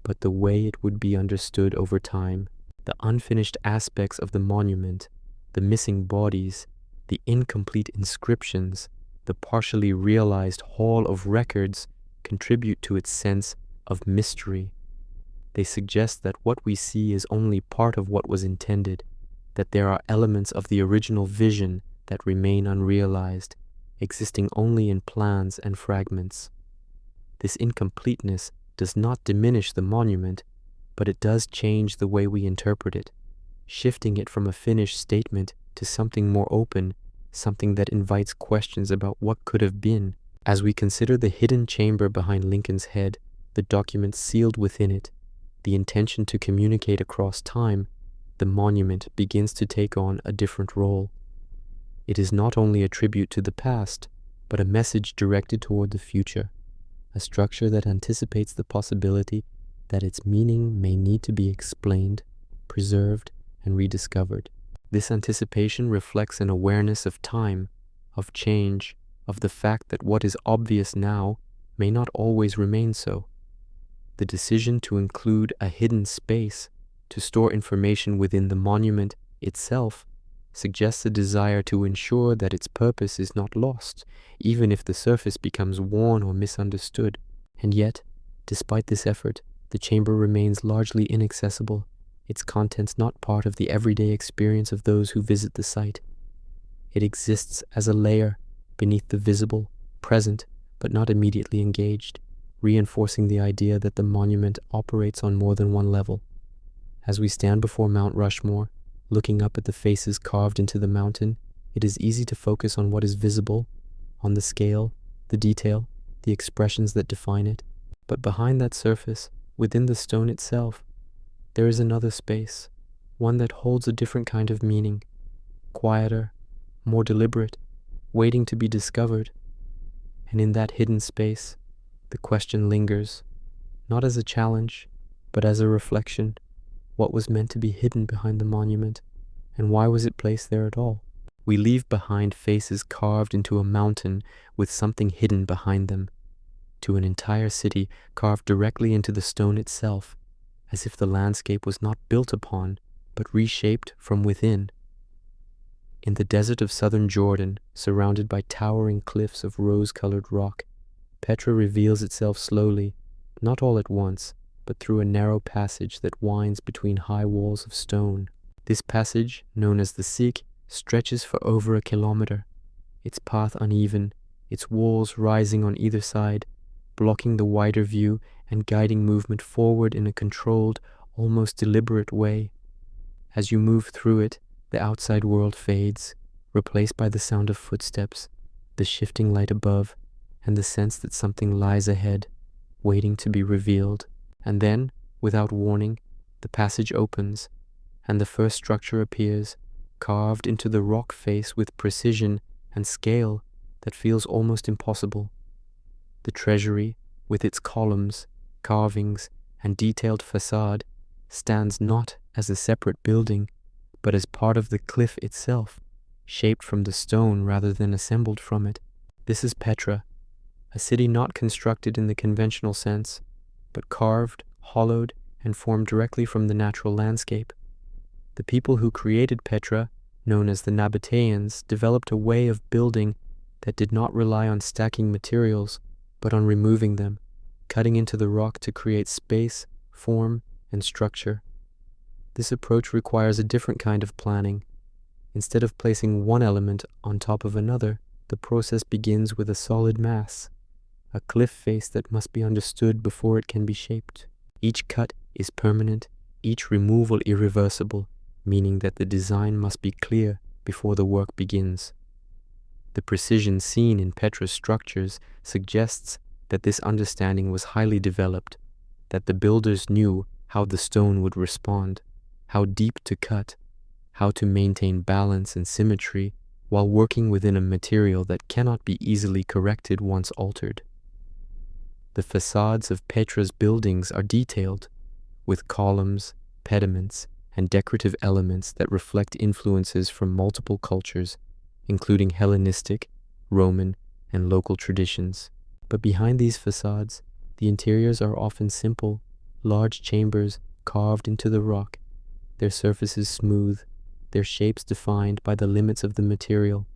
but the way it would be understood over time. The unfinished aspects of the monument, the missing bodies, the incomplete inscriptions, the partially realized hall of records contribute to its sense of mystery. They suggest that what we see is only part of what was intended, that there are elements of the original vision that remain unrealized, existing only in plans and fragments. This incompleteness does not diminish the monument, but it does change the way we interpret it, shifting it from a finished statement to something more open, something that invites questions about what could have been. As we consider the hidden chamber behind Lincoln's head, the documents sealed within it, the intention to communicate across time, the monument begins to take on a different role. It is not only a tribute to the past, but a message directed toward the future, a structure that anticipates the possibility that its meaning may need to be explained, preserved, and rediscovered. This anticipation reflects an awareness of time, of change, of the fact that what is obvious now may not always remain so. The decision to include a hidden space, to store information within the monument itself, suggests a desire to ensure that its purpose is not lost, even if the surface becomes worn or misunderstood. And yet, despite this effort, the chamber remains largely inaccessible, its contents not part of the everyday experience of those who visit the site. It exists as a layer beneath the visible, present, but not immediately engaged, reinforcing the idea that the monument operates on more than one level. As we stand before Mount Rushmore, looking up at the faces carved into the mountain, it is easy to focus on what is visible, on the scale, the detail, the expressions that define it. But behind that surface, within the stone itself, there is another space, one that holds a different kind of meaning, quieter, more deliberate, waiting to be discovered. And in that hidden space, the question lingers, not as a challenge, but as a reflection. What was meant to be hidden behind the monument, and why was it placed there at all? We leave behind faces carved into a mountain with something hidden behind them, to an entire city carved directly into the stone itself, as if the landscape was not built upon, but reshaped from within. In the desert of southern Jordan, surrounded by towering cliffs of rose-colored rock, Petra reveals itself slowly, not all at once, but through a narrow passage that winds between high walls of stone. This passage, known as the Sikh, stretches for over a kilometer, its path uneven, its walls rising on either side, blocking the wider view and guiding movement forward in a controlled, almost deliberate way. As you move through it, the outside world fades, replaced by the sound of footsteps, the shifting light above, and the sense that something lies ahead, waiting to be revealed. And then, without warning, the passage opens, and the first structure appears, carved into the rock face with precision and scale that feels almost impossible. The treasury, with its columns, carvings, and detailed facade, stands not as a separate building, but as part of the cliff itself, shaped from the stone rather than assembled from it. This is Petra, a city not constructed in the conventional sense, but carved, hollowed, and formed directly from the natural landscape. The people who created Petra, known as the Nabateans, developed a way of building that did not rely on stacking materials, but on removing them, cutting into the rock to create space, form, and structure. This approach requires a different kind of planning. Instead of placing one element on top of another, the process begins with a solid mass, a cliff face that must be understood before it can be shaped. Each cut is permanent, each removal irreversible, meaning that the design must be clear before the work begins. The precision seen in Petra's structures suggests that this understanding was highly developed, that the builders knew how the stone would respond, how deep to cut, how to maintain balance and symmetry while working within a material that cannot be easily corrected once altered. The facades of Petra's buildings are detailed, with columns, pediments, and decorative elements that reflect influences from multiple cultures, including Hellenistic, Roman, and local traditions. But behind these facades, the interiors are often simple, large chambers carved into the rock, their surfaces smooth, their shapes defined by the limits of the material.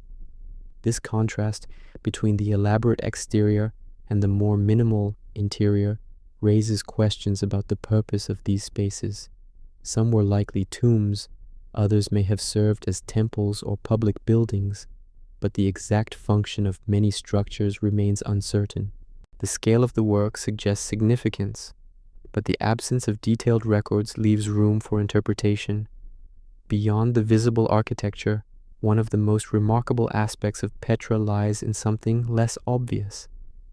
This contrast between the elaborate exterior and the more minimal interior raises questions about the purpose of these spaces. Some were likely tombs, others may have served as temples or public buildings, but the exact function of many structures remains uncertain. The scale of the work suggests significance, but the absence of detailed records leaves room for interpretation. Beyond the visible architecture, one of the most remarkable aspects of Petra lies in something less obvious: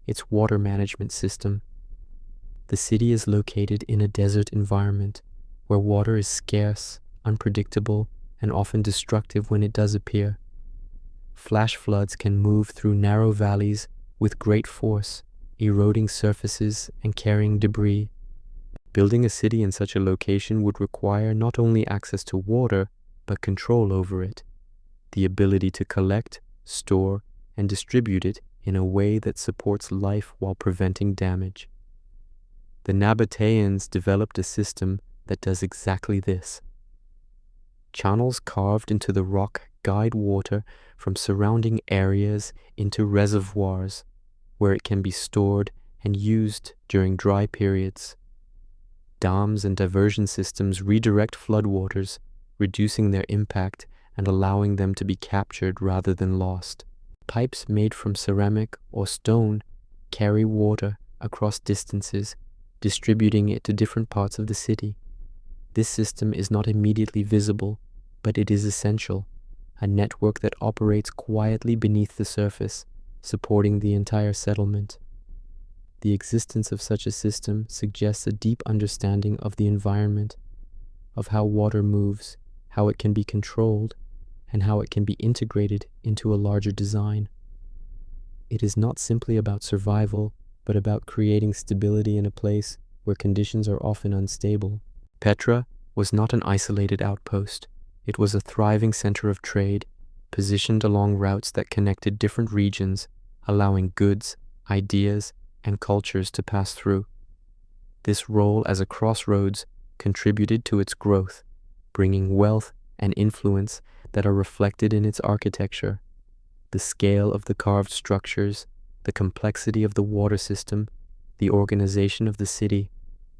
its water management system. The city is located in a desert environment, where water is scarce, unpredictable, and often destructive when it does appear. Flash floods can move through narrow valleys with great force, eroding surfaces and carrying debris. Building a city in such a location would require not only access to water, but control over it, the ability to collect, store, and distribute it in a way that supports life while preventing damage. The Nabateans developed a system that does exactly this. Channels carved into the rock guide water from surrounding areas into reservoirs, where it can be stored and used during dry periods. Dams and diversion systems redirect floodwaters, reducing their impact and allowing them to be captured rather than lost. Pipes made from ceramic or stone carry water across distances, distributing it to different parts of the city. This system is not immediately visible, but it is essential, a network that operates quietly beneath the surface, supporting the entire settlement. The existence of such a system suggests a deep understanding of the environment, of how water moves, how it can be controlled, and how it can be integrated into a larger design. It is not simply about survival, but about creating stability in a place where conditions are often unstable. Petra was not an isolated outpost. It was a thriving center of trade, positioned along routes that connected different regions, allowing goods, ideas, and cultures to pass through. This role as a crossroads contributed to its growth, bringing wealth and influence that are reflected in its architecture. The scale of the carved structures, the complexity of the water system, the organization of the city,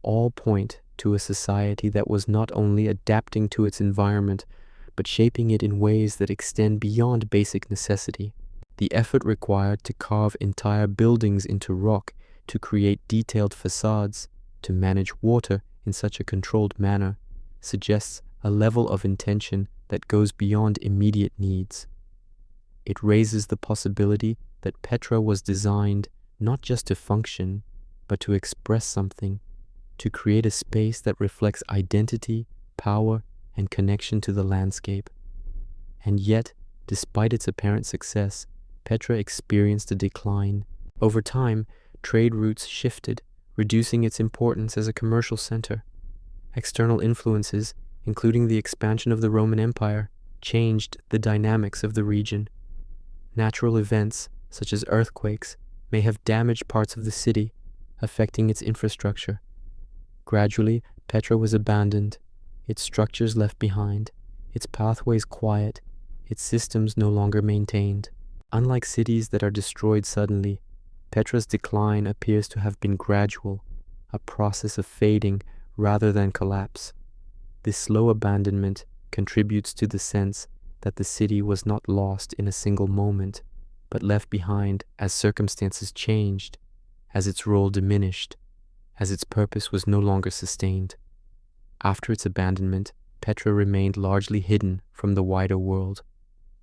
all point to a society that was not only adapting to its environment, but shaping it in ways that extend beyond basic necessity. The effort required to carve entire buildings into rock, to create detailed facades, to manage water in such a controlled manner, suggests a level of intention that goes beyond immediate needs. It raises the possibility that Petra was designed not just to function, but to express something, to create a space that reflects identity, power, and connection to the landscape. And yet, despite its apparent success, Petra experienced a decline. Over time, trade routes shifted, reducing its importance as a commercial center. External influences, including the expansion of the Roman Empire, changed the dynamics of the region. Natural events, such as earthquakes, may have damaged parts of the city, affecting its infrastructure. Gradually, Petra was abandoned, its structures left behind, its pathways quiet, its systems no longer maintained. Unlike cities that are destroyed suddenly, Petra's decline appears to have been gradual, a process of fading rather than collapse. This slow abandonment contributes to the sense that the city was not lost in a single moment, but left behind as circumstances changed, as its role diminished, as its purpose was no longer sustained. After its abandonment, Petra remained largely hidden from the wider world,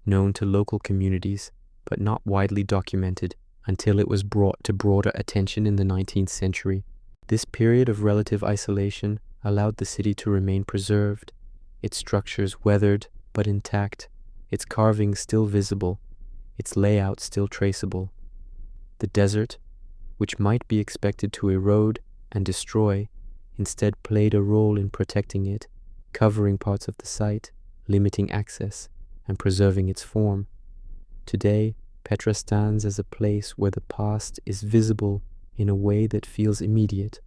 known to local communities, but not widely documented until it was brought to broader attention in the 19th century. This period of relative isolation allowed the city to remain preserved, its structures weathered but intact, its carvings still visible, its layout still traceable. The desert, which might be expected to erode and destroy, instead played a role in protecting it, covering parts of the site, limiting access, and preserving its form. Today, Petra stands as a place where the past is visible in a way that feels immediate,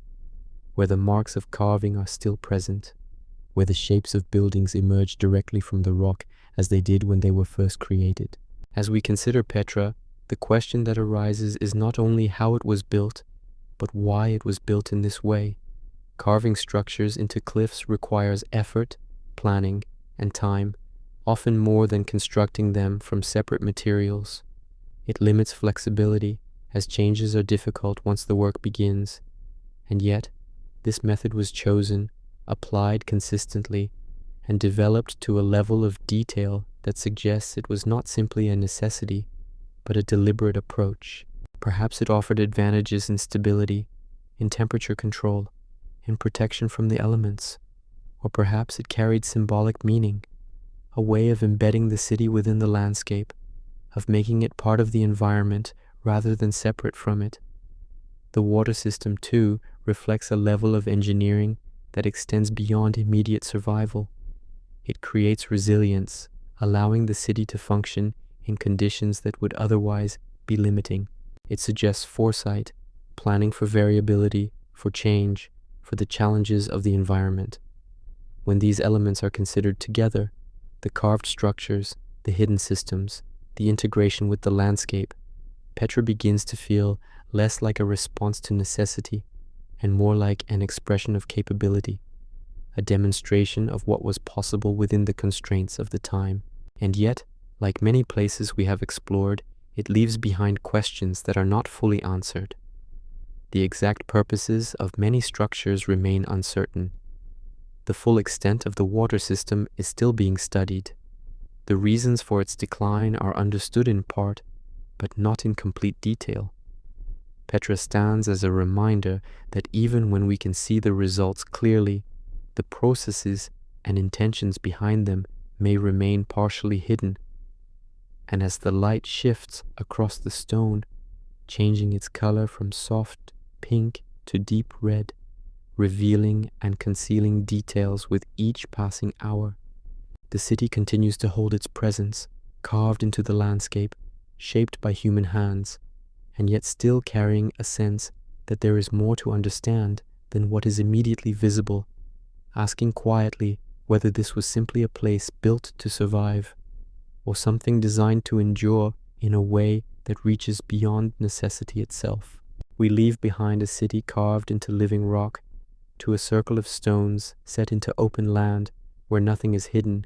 where the marks of carving are still present, where the shapes of buildings emerge directly from the rock as they did when they were first created. As we consider Petra, the question that arises is not only how it was built, but why it was built in this way. Carving structures into cliffs requires effort, planning, and time, often more than constructing them from separate materials. It limits flexibility, as changes are difficult once the work begins. And yet, this method was chosen, applied consistently, and developed to a level of detail that suggests it was not simply a necessity, but a deliberate approach. Perhaps it offered advantages in stability, in temperature control, in protection from the elements, or perhaps it carried symbolic meaning, a way of embedding the city within the landscape, of making it part of the environment rather than separate from it. The water system, too, reflects a level of engineering that extends beyond immediate survival. It creates resilience, allowing the city to function in conditions that would otherwise be limiting. It suggests foresight, planning for variability, for change, for the challenges of the environment. When these elements are considered together, the carved structures, the hidden systems, the integration with the landscape, Petra begins to feel less like a response to necessity and more like an expression of capability, a demonstration of what was possible within the constraints of the time. And yet, like many places we have explored, it leaves behind questions that are not fully answered. The exact purposes of many structures remain uncertain. The full extent of the water system is still being studied. The reasons for its decline are understood in part, but not in complete detail. Petra stands as a reminder that even when we can see the results clearly, the processes and intentions behind them may remain partially hidden. And as the light shifts across the stone, changing its color from soft pink to deep red, revealing and concealing details with each passing hour, the city continues to hold its presence, carved into the landscape, shaped by human hands, and yet still carrying a sense that there is more to understand than what is immediately visible, asking quietly whether this was simply a place built to survive, or something designed to endure in a way that reaches beyond necessity itself. We leave behind a city carved into living rock, to a circle of stones set into open land where nothing is hidden,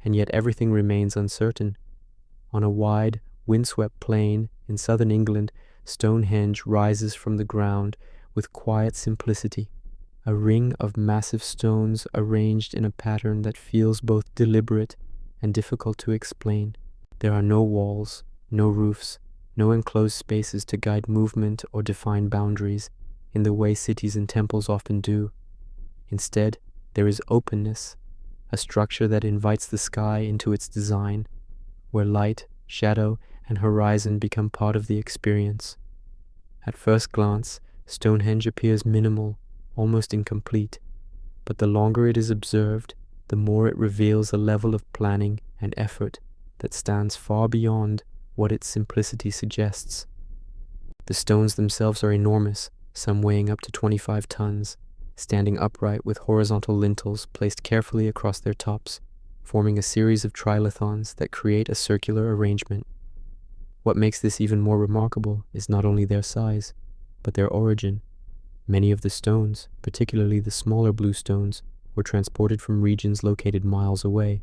and yet everything remains uncertain. On a wide, windswept plain in southern England, Stonehenge rises from the ground with quiet simplicity, a ring of massive stones arranged in a pattern that feels both deliberate and difficult to explain. There are no walls, no roofs, no enclosed spaces to guide movement or define boundaries in the way cities and temples often do. Instead, there is openness, a structure that invites the sky into its design, where light, shadow, and horizon become part of the experience. At first glance, Stonehenge appears minimal, almost incomplete, but the longer it is observed, the more it reveals a level of planning and effort that stands far beyond what its simplicity suggests. The stones themselves are enormous, some weighing up to 25 tons, standing upright with horizontal lintels placed carefully across their tops, forming a series of trilithons that create a circular arrangement. What makes this even more remarkable is not only their size, but their origin. Many of the stones, particularly the smaller blue stones, were transported from regions located miles away,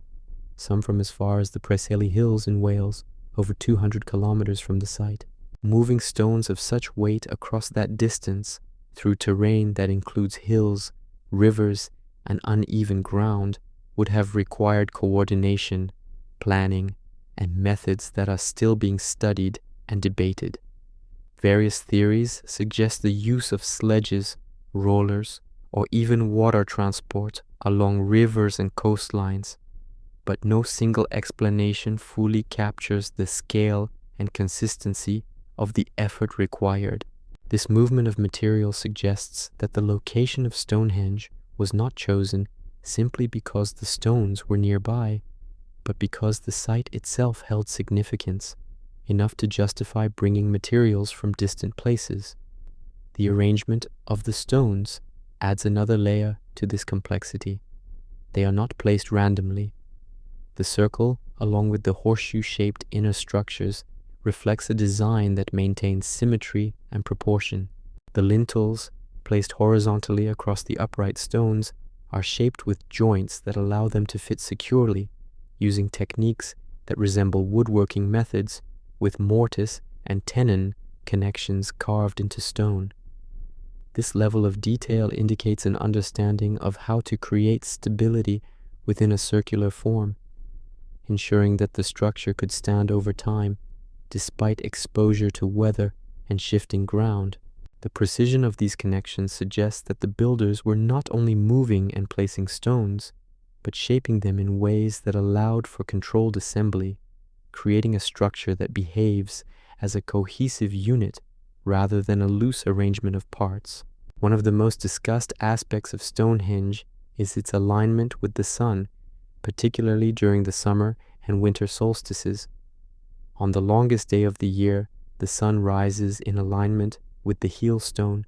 some from as far as the Preseli Hills in Wales, over 200 kilometers from the site. Moving stones of such weight across that distance through terrain that includes hills, rivers, and uneven ground would have required coordination, planning, and methods that are still being studied and debated. Various theories suggest the use of sledges, rollers, or even water transport along rivers and coastlines, but no single explanation fully captures the scale and consistency of the effort required. This movement of material suggests that the location of Stonehenge was not chosen simply because the stones were nearby, but because the site itself held significance, enough to justify bringing materials from distant places. The arrangement of the stones adds another layer to this complexity. They are not placed randomly. The circle, along with the horseshoe-shaped inner structures, reflects a design that maintains symmetry and proportion. The lintels, placed horizontally across the upright stones, are shaped with joints that allow them to fit securely, using techniques that resemble woodworking methods with mortise and tenon connections carved into stone. This level of detail indicates an understanding of how to create stability within a circular form, ensuring that the structure could stand over time despite exposure to weather and shifting ground. The precision of these connections suggests that the builders were not only moving and placing stones, but shaping them in ways that allowed for controlled assembly, creating a structure that behaves as a cohesive unit rather than a loose arrangement of parts. One of the most discussed aspects of Stonehenge is its alignment with the sun, particularly during the summer and winter solstices. On the longest day of the year, the sun rises in alignment with the heel stone,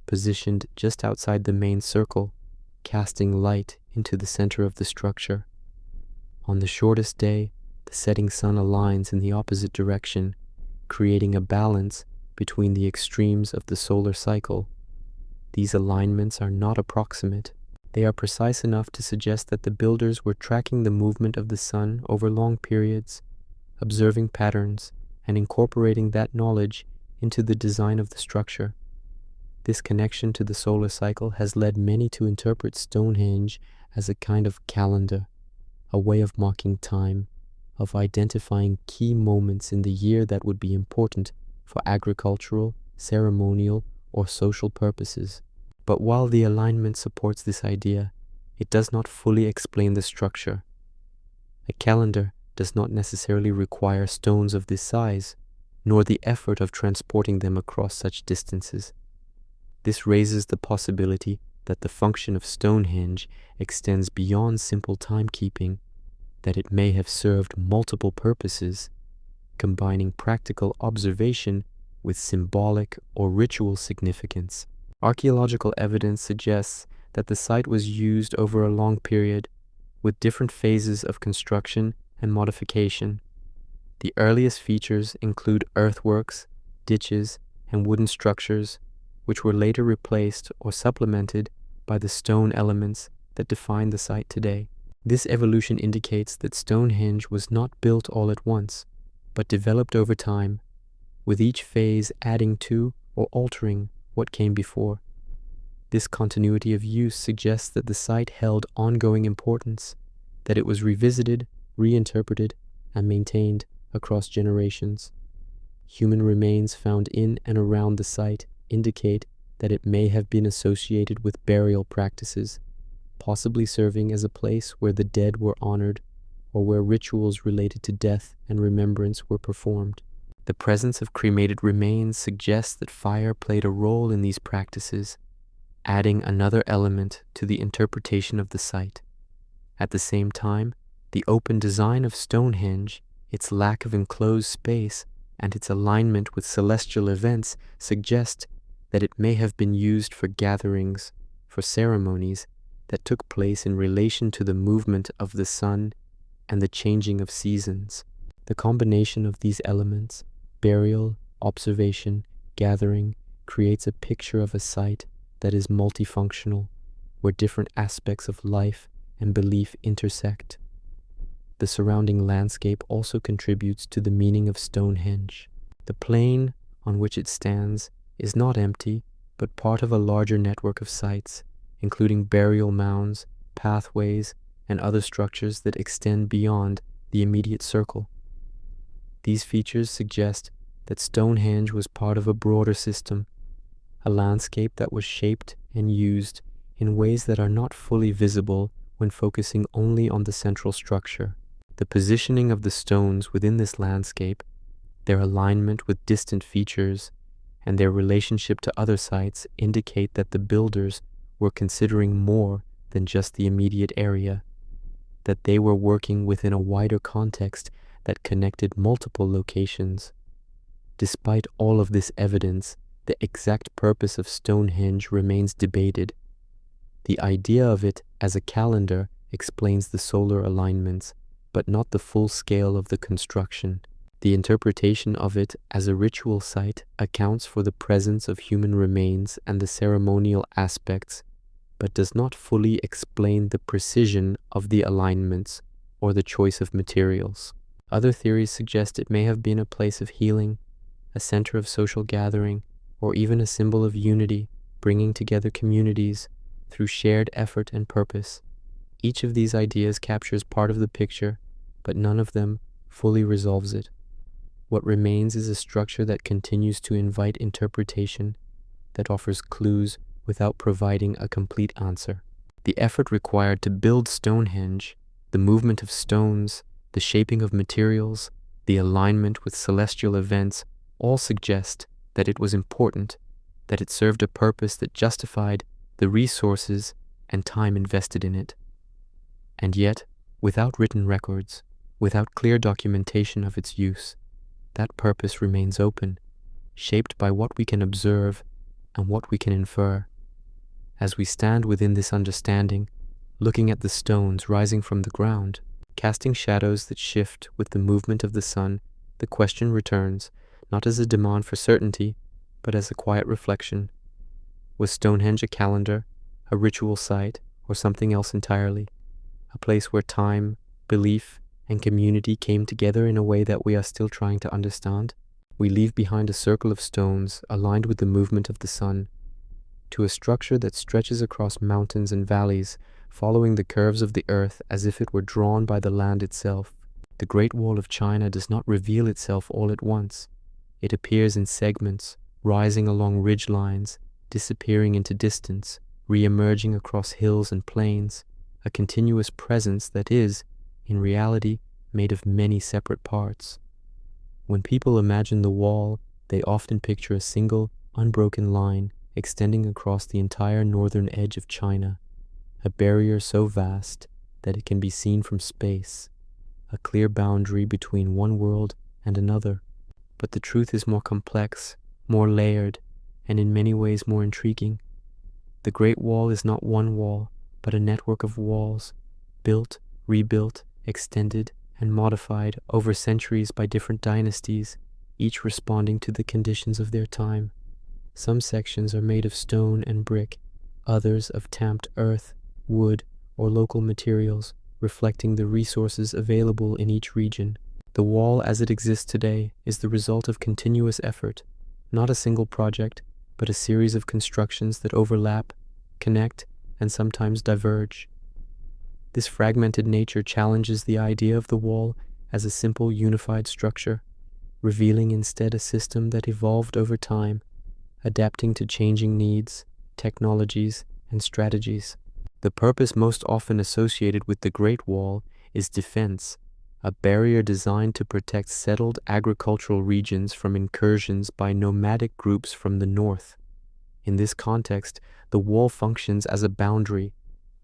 positioned just outside the main circle, casting light into the center of the structure. On the shortest day, the setting sun aligns in the opposite direction, creating a balance between the extremes of the solar cycle. These alignments are not approximate. They are precise enough to suggest that the builders were tracking the movement of the sun over long periods, observing patterns, and incorporating that knowledge into the design of the structure. This connection to the solar cycle has led many to interpret Stonehenge as a kind of calendar, a way of marking time, of identifying key moments in the year that would be important for agricultural, ceremonial, or social purposes. But while the alignment supports this idea, it does not fully explain the structure. A calendar does not necessarily require stones of this size, nor the effort of transporting them across such distances. This raises the possibility that the function of Stonehenge extends beyond simple timekeeping, that it may have served multiple purposes, combining practical observation with symbolic or ritual significance. Archaeological evidence suggests that the site was used over a long period, with different phases of construction and modification. The earliest features include earthworks, ditches, and wooden structures, which were later replaced or supplemented by the stone elements that define the site today. This evolution indicates that Stonehenge was not built all at once, but developed over time, with each phase adding to or altering what came before. This continuity of use suggests that the site held ongoing importance, that it was revisited, reinterpreted, and maintained across generations. Human remains found in and around the site indicate that it may have been associated with burial practices, possibly serving as a place where the dead were honored or where rituals related to death and remembrance were performed. The presence of cremated remains suggests that fire played a role in these practices, adding another element to the interpretation of the site. At the same time, the open design of Stonehenge, its lack of enclosed space, and its alignment with celestial events suggest that it may have been used for gatherings, for ceremonies that took place in relation to the movement of the sun and the changing of seasons. The combination of these elements, burial, observation, gathering, creates a picture of a site that is multifunctional, where different aspects of life and belief intersect. The surrounding landscape also contributes to the meaning of Stonehenge. The plain on which it stands is not empty, but part of a larger network of sites, including burial mounds, pathways, and other structures that extend beyond the immediate circle. These features suggest that Stonehenge was part of a broader system, a landscape that was shaped and used in ways that are not fully visible when focusing only on the central structure. The positioning of the stones within this landscape, their alignment with distant features, and their relationship to other sites indicate that the builders were considering more than just the immediate area, that they were working within a wider context that connected multiple locations. Despite all of this evidence, the exact purpose of Stonehenge remains debated. The idea of it as a calendar explains the solar alignments, but not the full scale of the construction. The interpretation of it as a ritual site accounts for the presence of human remains and the ceremonial aspects, but does not fully explain the precision of the alignments or the choice of materials. Other theories suggest it may have been a place of healing, a center of social gathering, or even a symbol of unity, bringing together communities through shared effort and purpose. Each of these ideas captures part of the picture, but none of them fully resolves it. What remains is a structure that continues to invite interpretation, that offers clues without providing a complete answer. The effort required to build Stonehenge, the movement of stones, the shaping of materials, the alignment with celestial events, all suggest that it was important, that it served a purpose that justified the resources and time invested in it. And yet, without written records, without clear documentation of its use, that purpose remains open, shaped by what we can observe and what we can infer. As we stand within this understanding, looking at the stones rising from the ground, casting shadows that shift with the movement of the sun, the question returns, not as a demand for certainty, but as a quiet reflection. Was Stonehenge a calendar, a ritual site, or something else entirely? A place where time, belief, and community came together in a way that we are still trying to understand? We leave behind a circle of stones aligned with the movement of the sun, to a structure that stretches across mountains and valleys, following the curves of the earth as if it were drawn by the land itself. The Great Wall of China does not reveal itself all at once. It appears in segments, rising along ridge lines, disappearing into distance, re-emerging across hills and plains, a continuous presence that is, in reality, made of many separate parts. When people imagine the wall, they often picture a single, unbroken line extending across the entire northern edge of China, a barrier so vast that it can be seen from space, a clear boundary between one world and another. But the truth is more complex, more layered, and in many ways more intriguing. The Great Wall is not one wall, but a network of walls, built, rebuilt, extended, and modified over centuries by different dynasties, each responding to the conditions of their time. Some sections are made of stone and brick, others of tamped earth, wood, or local materials, reflecting the resources available in each region. The wall as it exists today is the result of continuous effort, not a single project, but a series of constructions that overlap, connect, and sometimes diverge. This fragmented nature challenges the idea of the wall as a simple unified structure, revealing instead a system that evolved over time, adapting to changing needs, technologies, and strategies. The purpose most often associated with the Great Wall is defense, a barrier designed to protect settled agricultural regions from incursions by nomadic groups from the north. In this context, the wall functions as a boundary,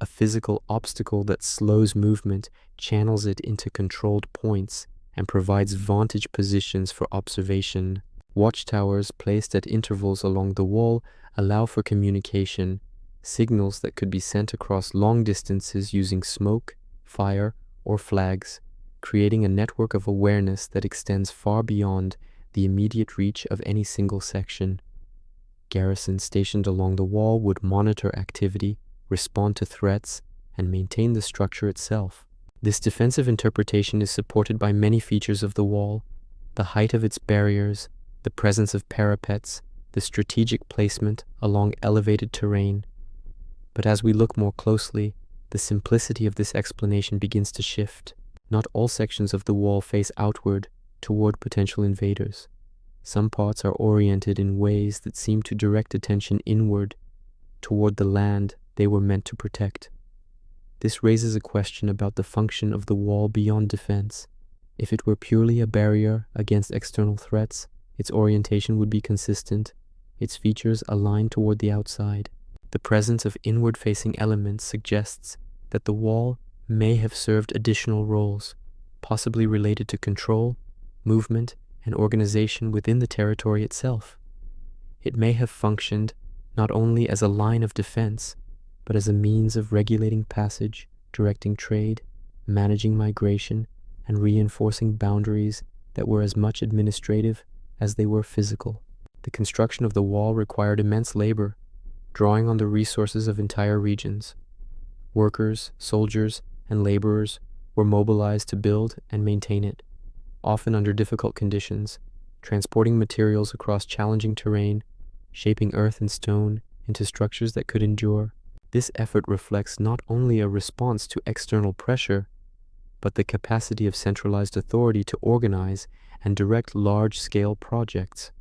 a physical obstacle that slows movement, channels it into controlled points, and provides vantage positions for observation. Watchtowers placed at intervals along the wall allow for communication, signals that could be sent across long distances using smoke, fire, or flags, creating a network of awareness that extends far beyond the immediate reach of any single section. Garrisons stationed along the wall would monitor activity, respond to threats, and maintain the structure itself. This defensive interpretation is supported by many features of the wall: the height of its barriers, the presence of parapets, the strategic placement along elevated terrain. But as we look more closely, the simplicity of this explanation begins to shift. Not all sections of the wall face outward toward potential invaders. Some parts are oriented in ways that seem to direct attention inward, toward the land they were meant to protect. This raises a question about the function of the wall beyond defense. If it were purely a barrier against external threats, its orientation would be consistent, its features aligned toward the outside. The presence of inward-facing elements suggests that the wall may have served additional roles, possibly related to control, movement, and organization within the territory itself. It may have functioned not only as a line of defense, but as a means of regulating passage, directing trade, managing migration, and reinforcing boundaries that were as much administrative as they were physical. The construction of the wall required immense labor, drawing on the resources of entire regions. Workers, soldiers, and laborers were mobilized to build and maintain it, often under difficult conditions, transporting materials across challenging terrain, shaping earth and stone into structures that could endure. This effort reflects not only a response to external pressure, but the capacity of centralized authority to organize and direct large-scale projects.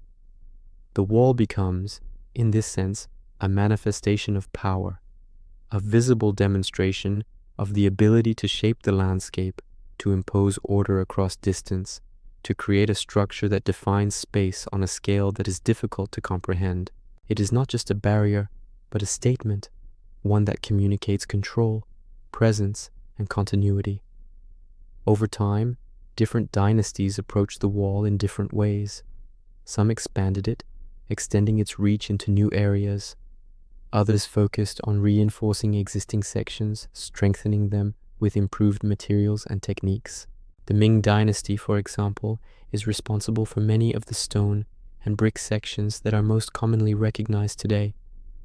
The wall becomes, in this sense, a manifestation of power, a visible demonstration of the ability to shape the landscape, to impose order across distance, to create a structure that defines space on a scale that is difficult to comprehend. It is not just a barrier, but a statement, one that communicates control, presence, and continuity. Over time, different dynasties approached the wall in different ways. Some expanded it, extending its reach into new areas. Others focused on reinforcing existing sections, strengthening them with improved materials and techniques. The Ming Dynasty, for example, is responsible for many of the stone and brick sections that are most commonly recognized today,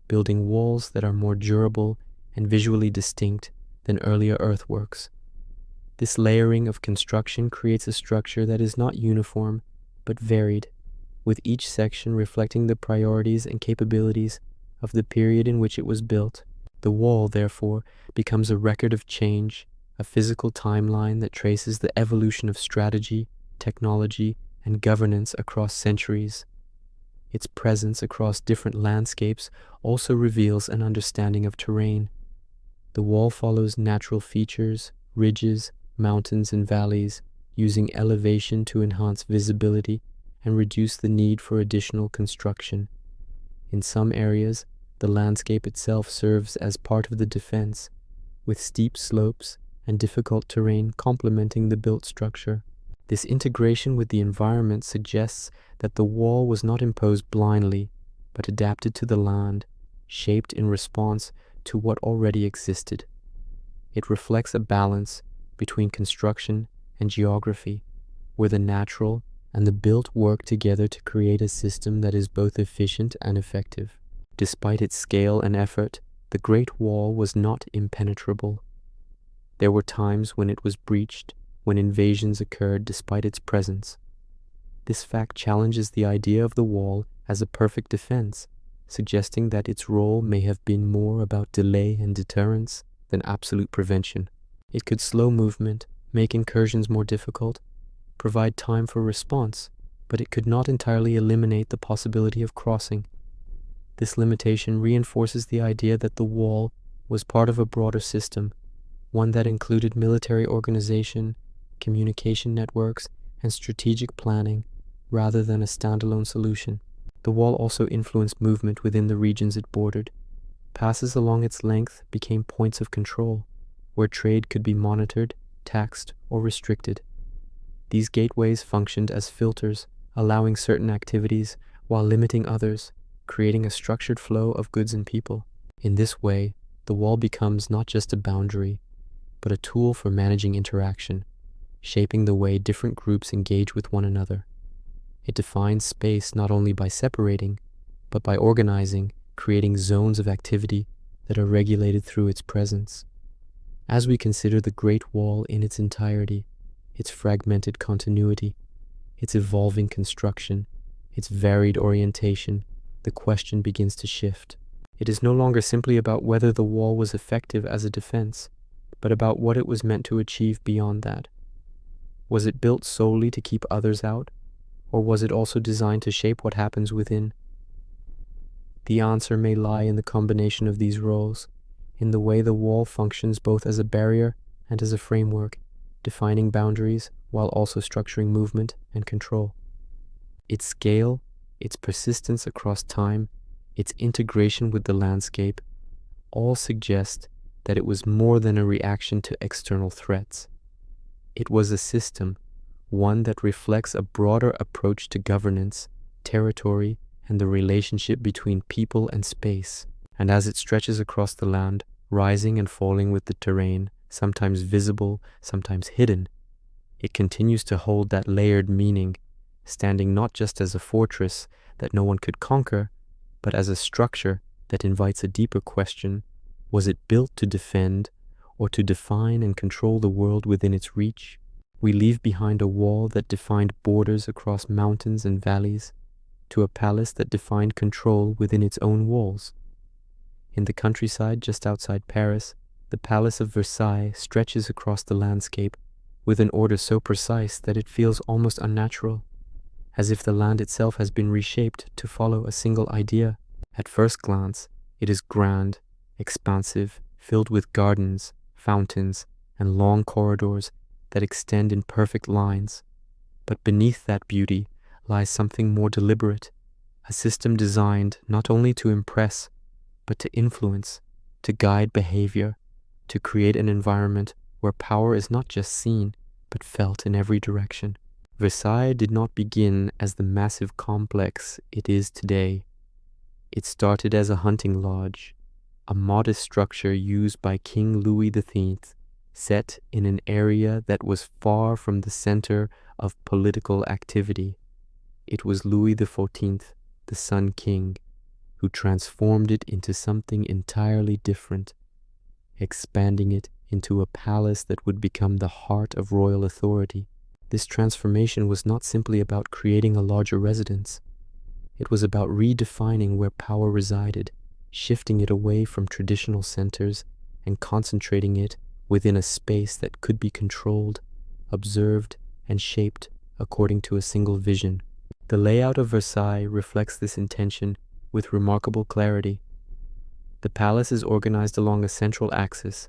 building walls that are more durable and visually distinct than earlier earthworks. This layering of construction creates a structure that is not uniform, but varied, with each section reflecting the priorities and capabilities of the period in which it was built. The wall, therefore, becomes a record of change, a physical timeline that traces the evolution of strategy, technology, and governance across centuries. Its presence across different landscapes also reveals an understanding of terrain. The wall follows natural features, ridges, mountains, and valleys, using elevation to enhance visibility and reduce the need for additional construction. In some areas, the landscape itself serves as part of the defense, with steep slopes and difficult terrain complementing the built structure. This integration with the environment suggests that the wall was not imposed blindly, but adapted to the land, shaped in response to what already existed. It reflects a balance between construction and geography, where the natural and the built work together to create a system that is both efficient and effective. Despite its scale and effort, the Great Wall was not impenetrable. There were times when it was breached, when invasions occurred despite its presence. This fact challenges the idea of the wall as a perfect defense, suggesting that its role may have been more about delay and deterrence than absolute prevention. It could slow movement, make incursions more difficult, provide time for response, but it could not entirely eliminate the possibility of crossing. This limitation reinforces the idea that the wall was part of a broader system, one that included military organization, communication networks, and strategic planning, rather than a standalone solution. The wall also influenced movement within the regions it bordered. Passes along its length became points of control, where trade could be monitored, taxed, or restricted. These gateways functioned as filters, allowing certain activities while limiting others, creating a structured flow of goods and people. In this way, the wall becomes not just a boundary, but a tool for managing interaction, shaping the way different groups engage with one another. It defines space not only by separating, but by organizing, creating zones of activity that are regulated through its presence. As we consider the Great Wall in its entirety, its fragmented continuity, its evolving construction, its varied orientation, the question begins to shift. It is no longer simply about whether the wall was effective as a defense, but about what it was meant to achieve beyond that. Was it built solely to keep others out, or was it also designed to shape what happens within? The answer may lie in the combination of these roles, in the way the wall functions both as a barrier and as a framework, defining boundaries while also structuring movement and control. Its scale, its persistence across time, its integration with the landscape, all suggest that it was more than a reaction to external threats. It was a system, one that reflects a broader approach to governance, territory, and the relationship between people and space. And as it stretches across the land, rising and falling with the terrain, sometimes visible, sometimes hidden, it continues to hold that layered meaning, standing not just as a fortress that no one could conquer, but as a structure that invites a deeper question: was it built to defend or to define and control the world within its reach? We leave behind a wall that defined borders across mountains and valleys, to a palace that defined control within its own walls. In the countryside just outside Paris, the Palace of Versailles stretches across the landscape with an order so precise that it feels almost unnatural, as if the land itself has been reshaped to follow a single idea. At first glance, it is grand, expansive, filled with gardens, fountains, and long corridors that extend in perfect lines. But beneath that beauty lies something more deliberate, a system designed not only to impress, but to influence, to guide behavior, to create an environment where power is not just seen, but felt in every direction. Versailles did not begin as the massive complex it is today. It started as a hunting lodge, a modest structure used by King Louis XIII, set in an area that was far from the center of political activity. It was Louis XIV, the Sun King, who transformed it into something entirely different, expanding it into a palace that would become the heart of royal authority. This transformation was not simply about creating a larger residence. It was about redefining where power resided, shifting it away from traditional centers and concentrating it within a space that could be controlled, observed, and shaped according to a single vision. The layout of Versailles reflects this intention with remarkable clarity. The palace is organized along a central axis,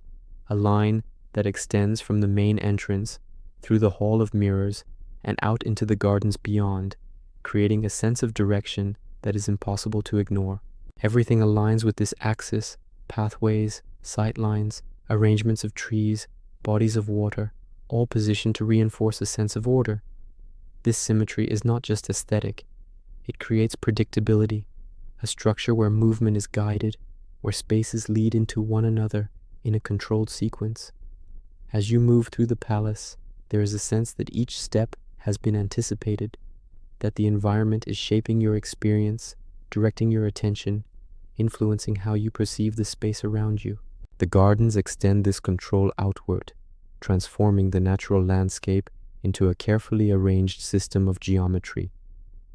a line that extends from the main entrance through the Hall of Mirrors and out into the gardens beyond, creating a sense of direction that is impossible to ignore. Everything aligns with this axis: pathways, sightlines, arrangements of trees, bodies of water, all positioned to reinforce a sense of order. This symmetry is not just aesthetic. It creates predictability, a structure where movement is guided, where spaces lead into one another in a controlled sequence. As you move through the palace, There is a sense that each step has been anticipated, that the environment is shaping your experience, directing your attention, influencing how you perceive the space around you. The gardens extend this control outward, transforming the natural landscape into a carefully arranged system of geometry.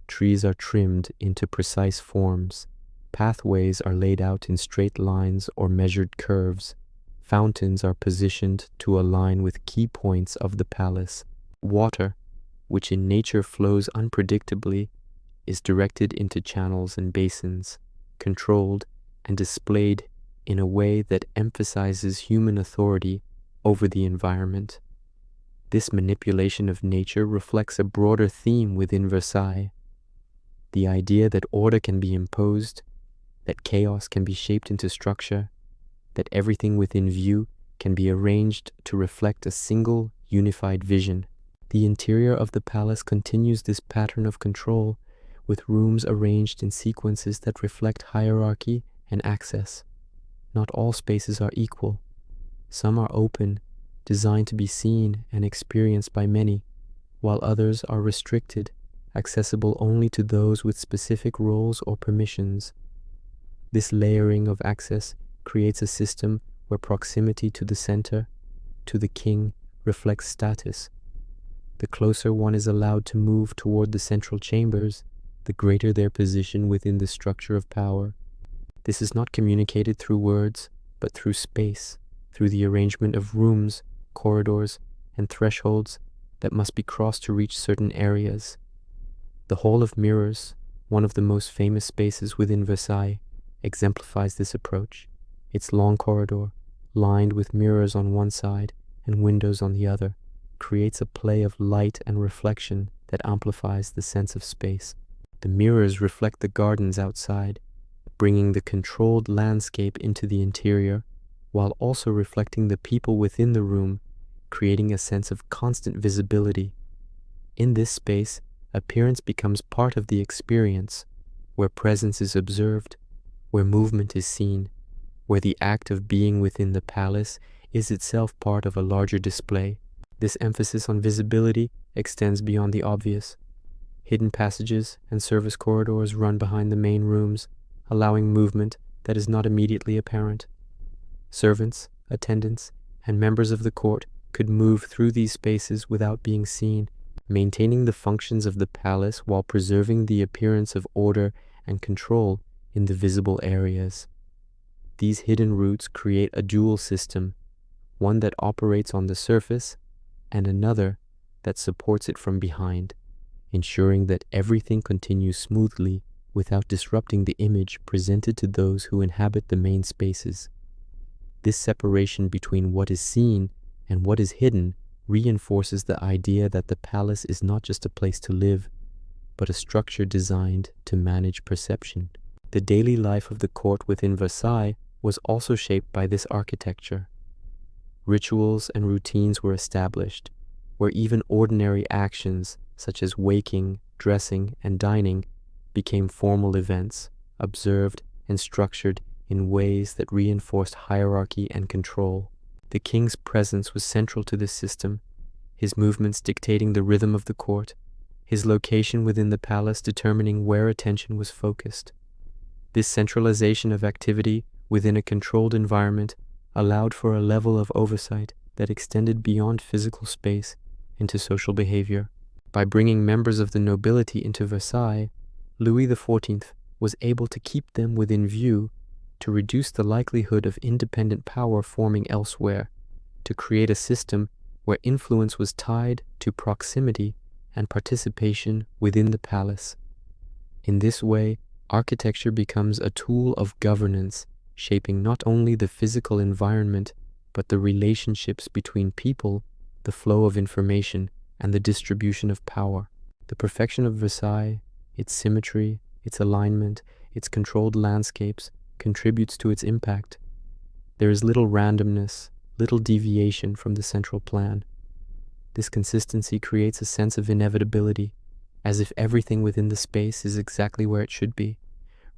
Trees are trimmed into precise forms. Pathways are laid out in straight lines or measured curves. Fountains are positioned to align with key points of the palace. Water, which in nature flows unpredictably, is directed into channels and basins, controlled and displayed in a way that emphasizes human authority over the environment. This manipulation of nature reflects a broader theme within Versailles: the idea that order can be imposed, that chaos can be shaped into structure, that everything within view can be arranged to reflect a single, unified vision. The interior of the palace continues this pattern of control, with rooms arranged in sequences that reflect hierarchy and access. Not all spaces are equal. Some are open, designed to be seen and experienced by many, while others are restricted, accessible only to those with specific roles or permissions. This layering of access creates a system where proximity to the center, to the king, reflects status. The closer one is allowed to move toward the central chambers, the greater their position within the structure of power. This is not communicated through words, but through space, through the arrangement of rooms, corridors, and thresholds that must be crossed to reach certain areas. The Hall of Mirrors, one of the most famous spaces within Versailles, exemplifies this approach. Its long corridor, lined with mirrors on one side and windows on the other, creates a play of light and reflection that amplifies the sense of space. The mirrors reflect the gardens outside, bringing the controlled landscape into the interior, while also reflecting the people within the room, creating a sense of constant visibility. In this space, appearance becomes part of the experience, where presence is observed, where movement is seen, where the act of being within the palace is itself part of a larger display. This emphasis on visibility extends beyond the obvious. Hidden passages and service corridors run behind the main rooms, allowing movement that is not immediately apparent. Servants, attendants, and members of the court could move through these spaces without being seen, maintaining the functions of the palace while preserving the appearance of order and control in the visible areas. These hidden routes create a dual system, one that operates on the surface and another that supports it from behind, ensuring that everything continues smoothly without disrupting the image presented to those who inhabit the main spaces. This separation between what is seen and what is hidden reinforces the idea that the palace is not just a place to live, but a structure designed to manage perception. The daily life of the court within Versailles was also shaped by this architecture. Rituals and routines were established, where even ordinary actions such as waking, dressing, and dining became formal events, observed and structured in ways that reinforced hierarchy and control. The king's presence was central to this system, his movements dictating the rhythm of the court, his location within the palace determining where attention was focused. This centralization of activity within a controlled environment allowed for a level of oversight that extended beyond physical space into social behavior. By bringing members of the nobility into Versailles, Louis XIV was able to keep them within view, to reduce the likelihood of independent power forming elsewhere, to create a system where influence was tied to proximity and participation within the palace. In this way, architecture becomes a tool of governance, shaping not only the physical environment, but the relationships between people, the flow of information, and the distribution of power. The perfection of Versailles, its symmetry, its alignment, its controlled landscapes, contributes to its impact. There is little randomness, little deviation from the central plan. This consistency creates a sense of inevitability, as if everything within the space is exactly where it should be,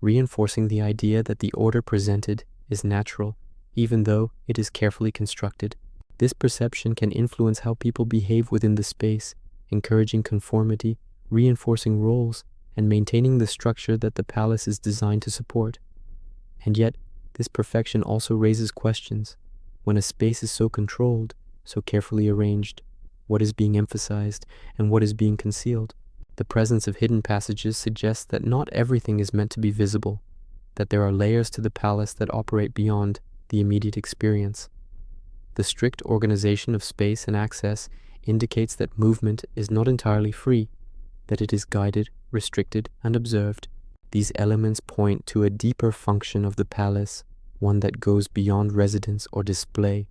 reinforcing the idea that the order presented is natural, even though it is carefully constructed. This perception can influence how people behave within the space, encouraging conformity, reinforcing roles, and maintaining the structure that the palace is designed to support. And yet, this perfection also raises questions. When a space is so controlled, so carefully arranged, what is being emphasized and what is being concealed? The presence of hidden passages suggests that not everything is meant to be visible, that there are layers to the palace that operate beyond the immediate experience. The strict organization of space and access indicates that movement is not entirely free, that it is guided, restricted, and observed. These elements point to a deeper function of the palace, one that goes beyond residence or display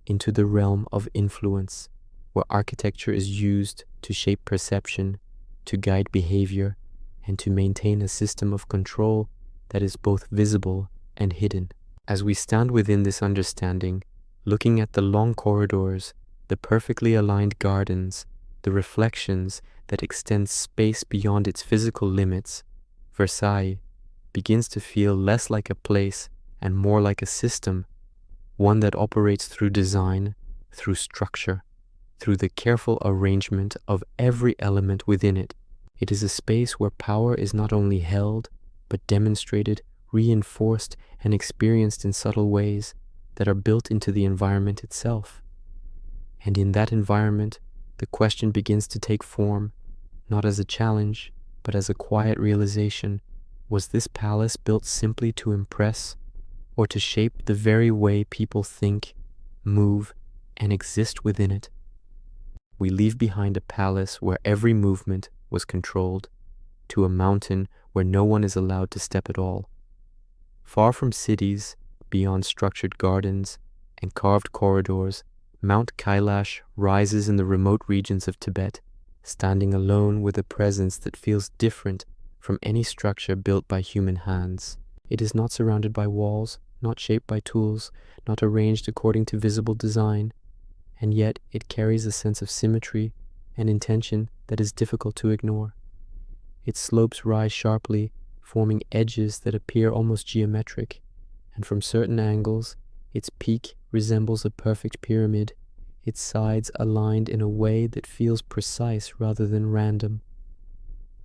into the realm of influence, where architecture is used to shape perception, to guide behavior, and to maintain a system of control that is both visible and hidden. As we stand within this understanding, looking at the long corridors, the perfectly aligned gardens, the reflections that extend space beyond its physical limits, Versailles begins to feel less like a place and more like a system, one that operates through design, through structure, through the careful arrangement of every element within it. It is a space where power is not only held, but demonstrated, reinforced, and experienced in subtle ways that are built into the environment itself. And in that environment, the question begins to take form, not as a challenge, but as a quiet realization. Was this palace built simply to impress, or to shape the very way people think, move, and exist within it? We leave behind a palace where every movement was controlled, to a mountain where no one is allowed to step at all. Far from cities, beyond structured gardens and carved corridors, Mount Kailash rises in the remote regions of Tibet, standing alone with a presence that feels different from any structure built by human hands. It is not surrounded by walls, not shaped by tools, not arranged according to visible design, and yet it carries a sense of symmetry and intention that is difficult to ignore. Its slopes rise sharply, forming edges that appear almost geometric, and from certain angles, its peak resembles a perfect pyramid, its sides aligned in a way that feels precise rather than random.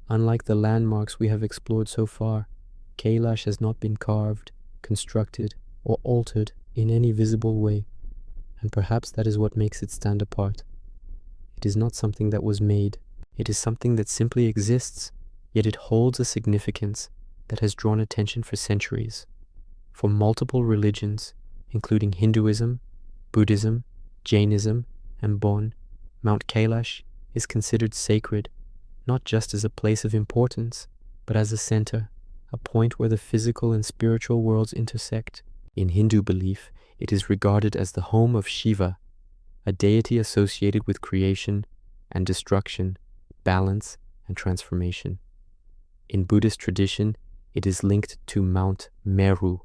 Unlike the landmarks we have explored so far, Kailash has not been carved, constructed, or altered in any visible way, and perhaps that is what makes it stand apart. It is not something that was made, it is something that simply exists, yet it holds a significance that has drawn attention for centuries. For multiple religions, including Hinduism, Buddhism, Jainism, and Bon, Mount Kailash is considered sacred, not just as a place of importance, but as a center, a point where the physical and spiritual worlds intersect. In Hindu belief, it is regarded as the home of Shiva, a deity associated with creation and destruction, balance and transformation. In Buddhist tradition, it is linked to Mount Meru,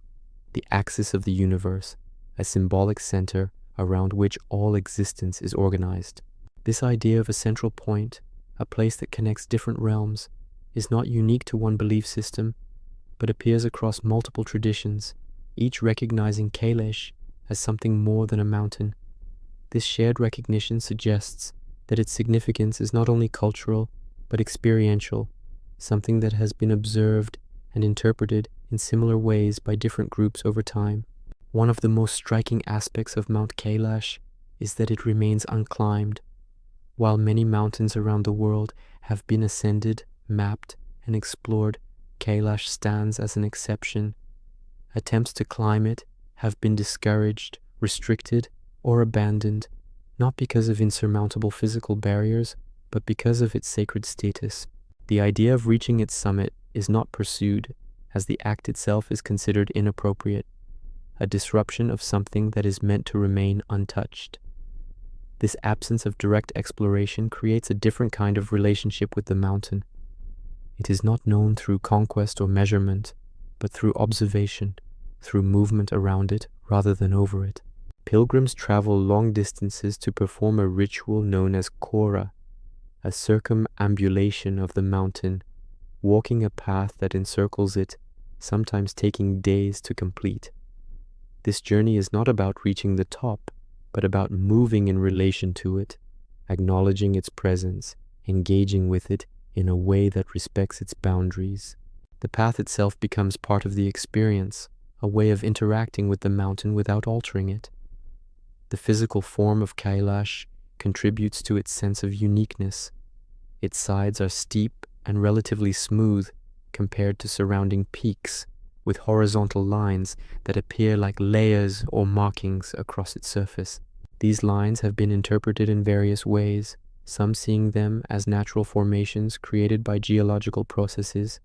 the axis of the universe, a symbolic center around which all existence is organized. This idea of a central point, a place that connects different realms, is not unique to one belief system, but appears across multiple traditions, each recognizing Kailash as something more than a mountain. This shared recognition suggests that its significance is not only cultural, but experiential, something that has been observed and interpreted in similar ways by different groups over time. One of the most striking aspects of Mount Kailash is that it remains unclimbed. While many mountains around the world have been ascended, mapped, and explored, Kailash stands as an exception. Attempts to climb it have been discouraged, restricted, or abandoned, not because of insurmountable physical barriers, but because of its sacred status. The idea of reaching its summit is not pursued, as the act itself is considered inappropriate, a disruption of something that is meant to remain untouched. This absence of direct exploration creates a different kind of relationship with the mountain. It is not known through conquest or measurement, but through observation, through movement around it rather than over it. Pilgrims travel long distances to perform a ritual known as Kora, a circumambulation of the mountain, walking a path that encircles it, sometimes taking days to complete. This journey is not about reaching the top, but about moving in relation to it, acknowledging its presence, engaging with it in a way that respects its boundaries. The path itself becomes part of the experience, a way of interacting with the mountain without altering it. The physical form of Kailash contributes to its sense of uniqueness. Its sides are steep and relatively smooth compared to surrounding peaks, with horizontal lines that appear like layers or markings across its surface. These lines have been interpreted in various ways, some seeing them as natural formations created by geological processes,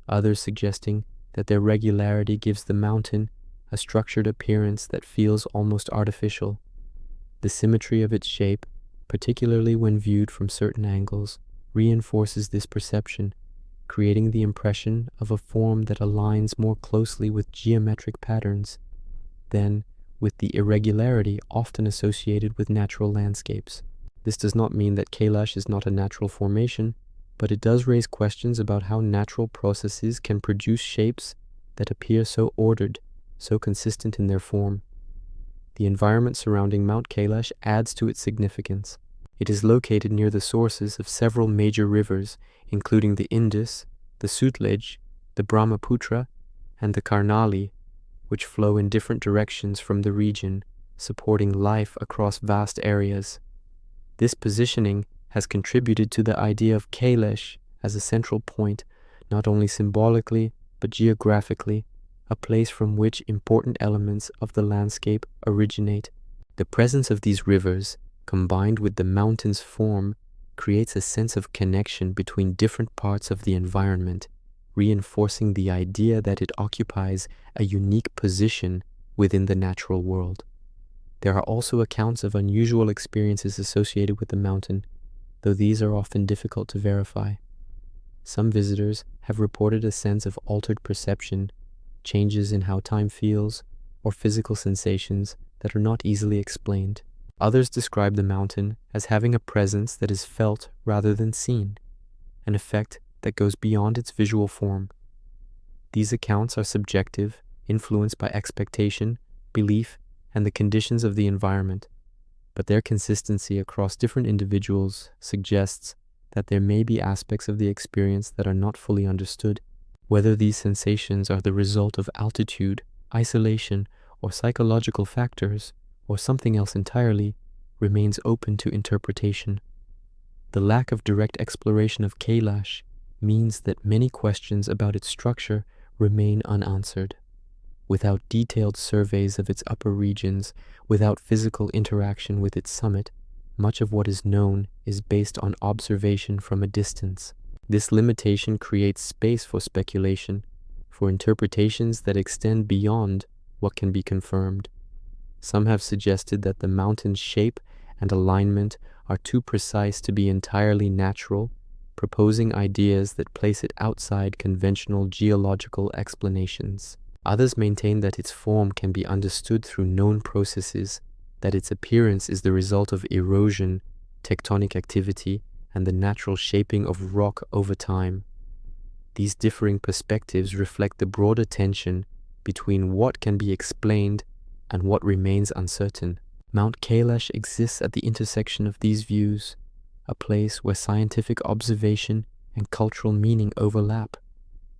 others suggesting that their regularity gives the mountain a structured appearance that feels almost artificial. The symmetry of its shape, particularly when viewed from certain angles, reinforces this perception, creating the impression of a form that aligns more closely with geometric patterns than with the irregularity often associated with natural landscapes. This does not mean that Kailash is not a natural formation, but it does raise questions about how natural processes can produce shapes that appear so ordered, so consistent in their form. The environment surrounding Mount Kailash adds to its significance. It is located near the sources of several major rivers, including the Indus, the Sutlej, the Brahmaputra, and the Karnali, which flow in different directions from the region, supporting life across vast areas. This positioning has contributed to the idea of Kailash as a central point, not only symbolically, but geographically, a place from which important elements of the landscape originate. The presence of these rivers, combined with the mountain's form, creates a sense of connection between different parts of the environment, reinforcing the idea that it occupies a unique position within the natural world. There are also accounts of unusual experiences associated with the mountain, though these are often difficult to verify. Some visitors have reported a sense of altered perception, changes in how time feels, or physical sensations that are not easily explained. Others describe the mountain as having a presence that is felt rather than seen, an effect that goes beyond its visual form. These accounts are subjective, influenced by expectation, belief, and the conditions of the environment, but their consistency across different individuals suggests that there may be aspects of the experience that are not fully understood. Whether these sensations are the result of altitude, isolation, or psychological factors, or something else entirely, remains open to interpretation. The lack of direct exploration of Kailash means that many questions about its structure remain unanswered. Without detailed surveys of its upper regions, without physical interaction with its summit, much of what is known is based on observation from a distance. This limitation creates space for speculation, for interpretations that extend beyond what can be confirmed. Some have suggested that the mountain's shape and alignment are too precise to be entirely natural, proposing ideas that place it outside conventional geological explanations. Others maintain that its form can be understood through known processes, that its appearance is the result of erosion, tectonic activity, and the natural shaping of rock over time. These differing perspectives reflect the broader tension between what can be explained and what remains uncertain. Mount Kailash exists at the intersection of these views, a place where scientific observation and cultural meaning overlap,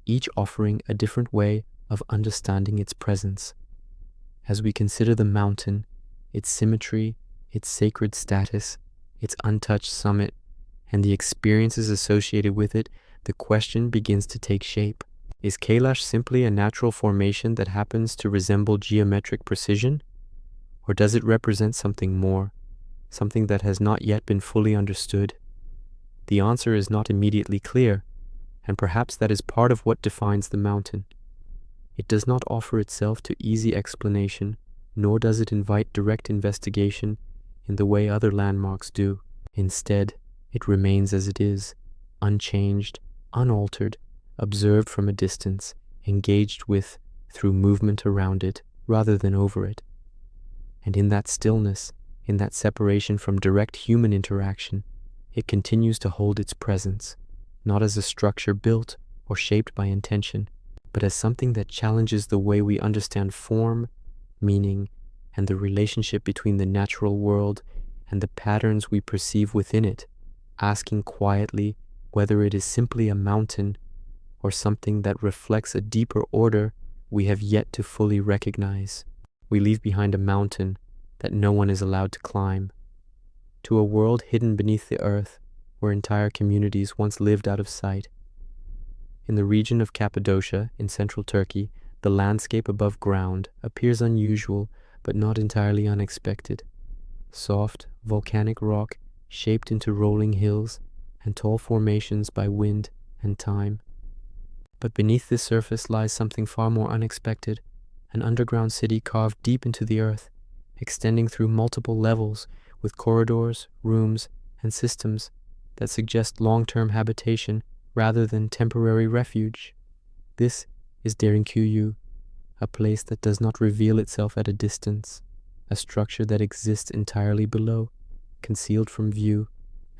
each offering a different way of understanding its presence. As we consider the mountain, its symmetry, its sacred status, its untouched summit, and the experiences associated with it, the question begins to take shape. Is Kailash simply a natural formation that happens to resemble geometric precision? Or does it represent something more, something that has not yet been fully understood? The answer is not immediately clear, and perhaps that is part of what defines the mountain. It does not offer itself to easy explanation, nor does it invite direct investigation in the way other landmarks do. Instead, it remains as it is, unchanged, unaltered, observed from a distance, engaged with through movement around it rather than over it. And in that stillness, in that separation from direct human interaction, it continues to hold its presence, not as a structure built or shaped by intention, but as something that challenges the way we understand form, meaning, and the relationship between the natural world and the patterns we perceive within it, asking quietly whether it is simply a mountain or something that reflects a deeper order we have yet to fully recognize. We leave behind a mountain that no one is allowed to climb, to a world hidden beneath the earth where entire communities once lived out of sight. In the region of Cappadocia in central Turkey, the landscape above ground appears unusual but not entirely unexpected. Soft, volcanic rock shaped into rolling hills and tall formations by wind and time. But beneath this surface lies something far more unexpected, an underground city carved deep into the earth, extending through multiple levels with corridors, rooms, and systems that suggest long-term habitation rather than temporary refuge. This is Derinkuyu, a place that does not reveal itself at a distance, a structure that exists entirely below, concealed from view,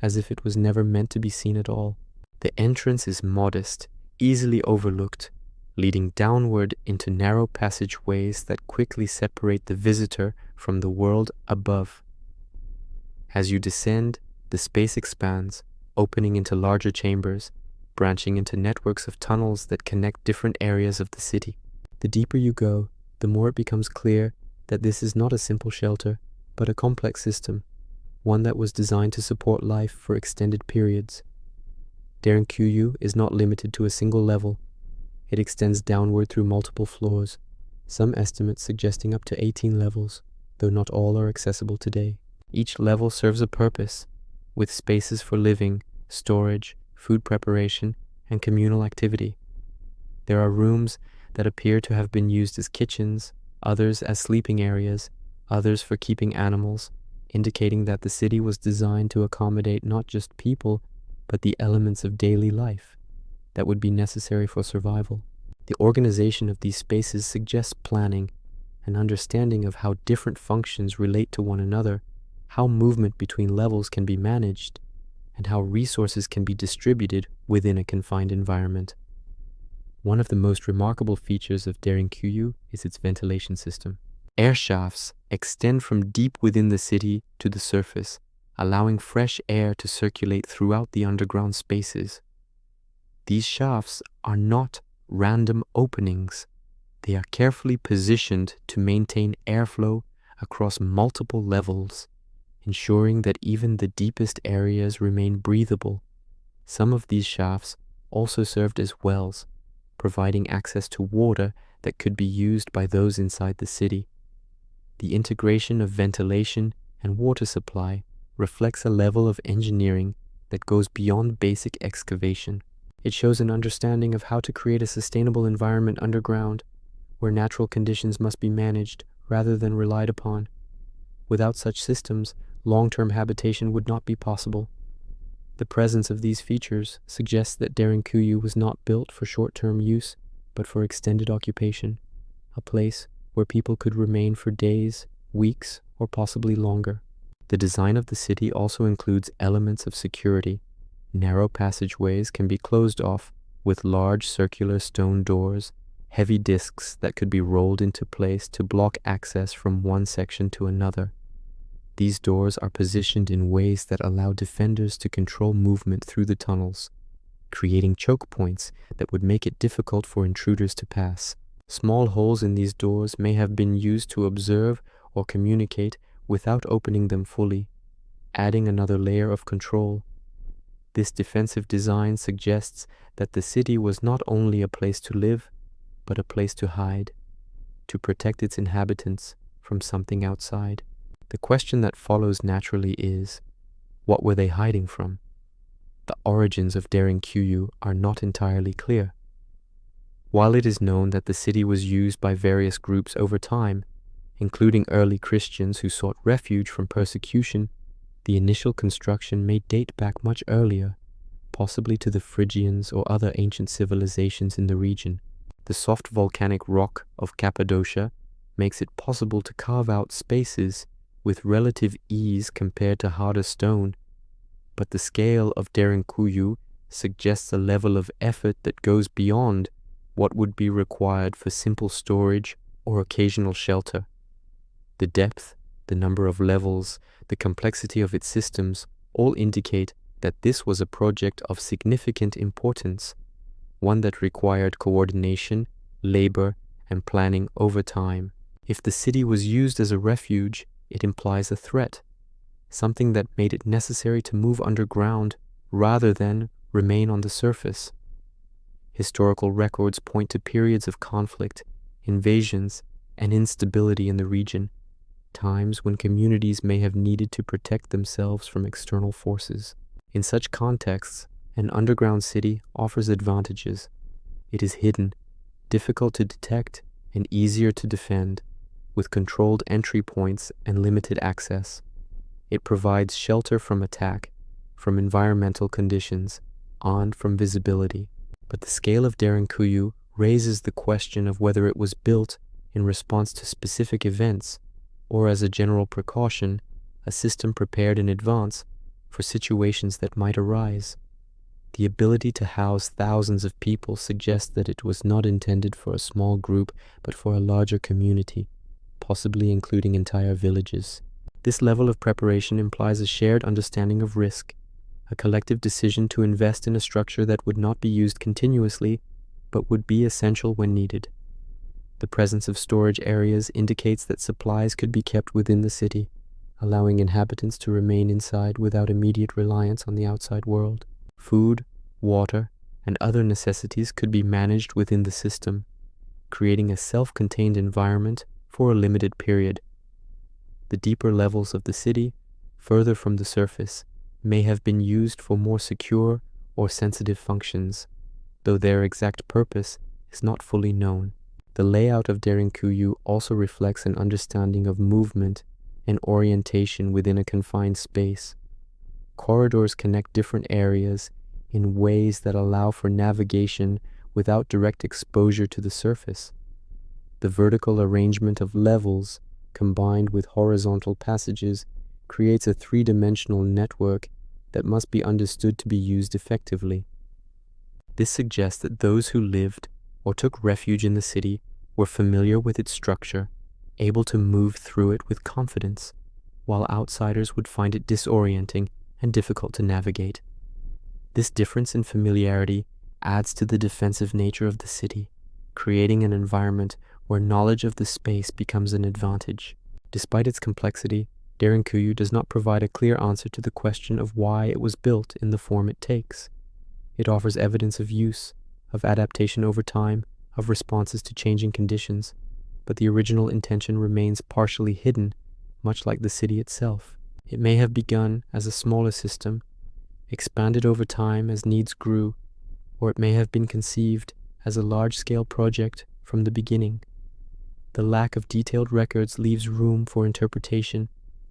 as if it was never meant to be seen at all. The entrance is modest, easily overlooked, leading downward into narrow passageways that quickly separate the visitor from the world above. As you descend, the space expands, opening into larger chambers, branching into networks of tunnels that connect different areas of the city. The deeper you go, the more it becomes clear that this is not a simple shelter, but a complex system, one that was designed to support life for extended periods. Derinkuyu is not limited to a single level. It extends downward through multiple floors, some estimates suggesting up to 18 levels, though not all are accessible today. Each level serves a purpose, with spaces for living, storage, food preparation, and communal activity. There are rooms that appear to have been used as kitchens, others as sleeping areas, others for keeping animals, indicating that the city was designed to accommodate not just people, but the elements of daily life that would be necessary for survival. The organization of these spaces suggests planning, an understanding of how different functions relate to one another, how movement between levels can be managed, and how resources can be distributed within a confined environment. One of the most remarkable features of Derinkuyu is its ventilation system. Air shafts extend from deep within the city to the surface, allowing fresh air to circulate throughout the underground spaces. These shafts are not random openings. They are carefully positioned to maintain airflow across multiple levels, ensuring that even the deepest areas remain breathable. Some of these shafts also served as wells, providing access to water that could be used by those inside the city. The integration of ventilation and water supply reflects a level of engineering that goes beyond basic excavation. It shows an understanding of how to create a sustainable environment underground, where natural conditions must be managed rather than relied upon. Without such systems, long-term habitation would not be possible. The presence of these features suggests that Derinkuyu was not built for short-term use, but for extended occupation, a place where people could remain for days, weeks, or possibly longer. The design of the city also includes elements of security. Narrow passageways can be closed off with large circular stone doors, heavy discs that could be rolled into place to block access from one section to another. These doors are positioned in ways that allow defenders to control movement through the tunnels, creating choke points that would make it difficult for intruders to pass. Small holes in these doors may have been used to observe or communicate without opening them fully, adding another layer of control. This defensive design suggests that the city was not only a place to live, but a place to hide, to protect its inhabitants from something outside. The question that follows naturally is, what were they hiding from? The origins of Derinkuyu are not entirely clear. While it is known that the city was used by various groups over time, including early Christians who sought refuge from persecution, the initial construction may date back much earlier, possibly to the Phrygians or other ancient civilizations in the region. The soft volcanic rock of Cappadocia makes it possible to carve out spaces with relative ease compared to harder stone, but the scale of Derinkuyu suggests a level of effort that goes beyond what would be required for simple storage or occasional shelter. The depth, the number of levels, the complexity of its systems all indicate that this was a project of significant importance, one that required coordination, labor, and planning over time. If the city was used as a refuge, it implies a threat, something that made it necessary to move underground rather than remain on the surface. Historical records point to periods of conflict, invasions, and instability in the region, times when communities may have needed to protect themselves from external forces. In such contexts, an underground city offers advantages. It is hidden, difficult to detect, and easier to defend, with controlled entry points and limited access. It provides shelter from attack, from environmental conditions, and from visibility. But the scale of Derinkuyu raises the question of whether it was built in response to specific events, or as a general precaution, a system prepared in advance for situations that might arise. The ability to house thousands of people suggests that it was not intended for a small group, but for a larger community, possibly including entire villages. This level of preparation implies a shared understanding of risk, a collective decision to invest in a structure that would not be used continuously, but would be essential when needed. The presence of storage areas indicates that supplies could be kept within the city, allowing inhabitants to remain inside without immediate reliance on the outside world. Food, water, and other necessities could be managed within the system, creating a self-contained environment for a limited period. The deeper levels of the city, further from the surface, may have been used for more secure or sensitive functions, though their exact purpose is not fully known. The layout of Derinkuyu also reflects an understanding of movement and orientation within a confined space. Corridors connect different areas in ways that allow for navigation without direct exposure to the surface. The vertical arrangement of levels, combined with horizontal passages, creates a three-dimensional network that must be understood to be used effectively. This suggests that those who lived or took refuge in the city were familiar with its structure, able to move through it with confidence, while outsiders would find it disorienting and difficult to navigate. This difference in familiarity adds to the defensive nature of the city, creating an environment where knowledge of the space becomes an advantage. Despite its complexity, Derinkuyu does not provide a clear answer to the question of why it was built in the form it takes. It offers evidence of use, of adaptation over time, of responses to changing conditions, but the original intention remains partially hidden, much like the city itself. It may have begun as a smaller system, expanded over time as needs grew, or it may have been conceived as a large-scale project from the beginning. The lack of detailed records leaves room for interpretation,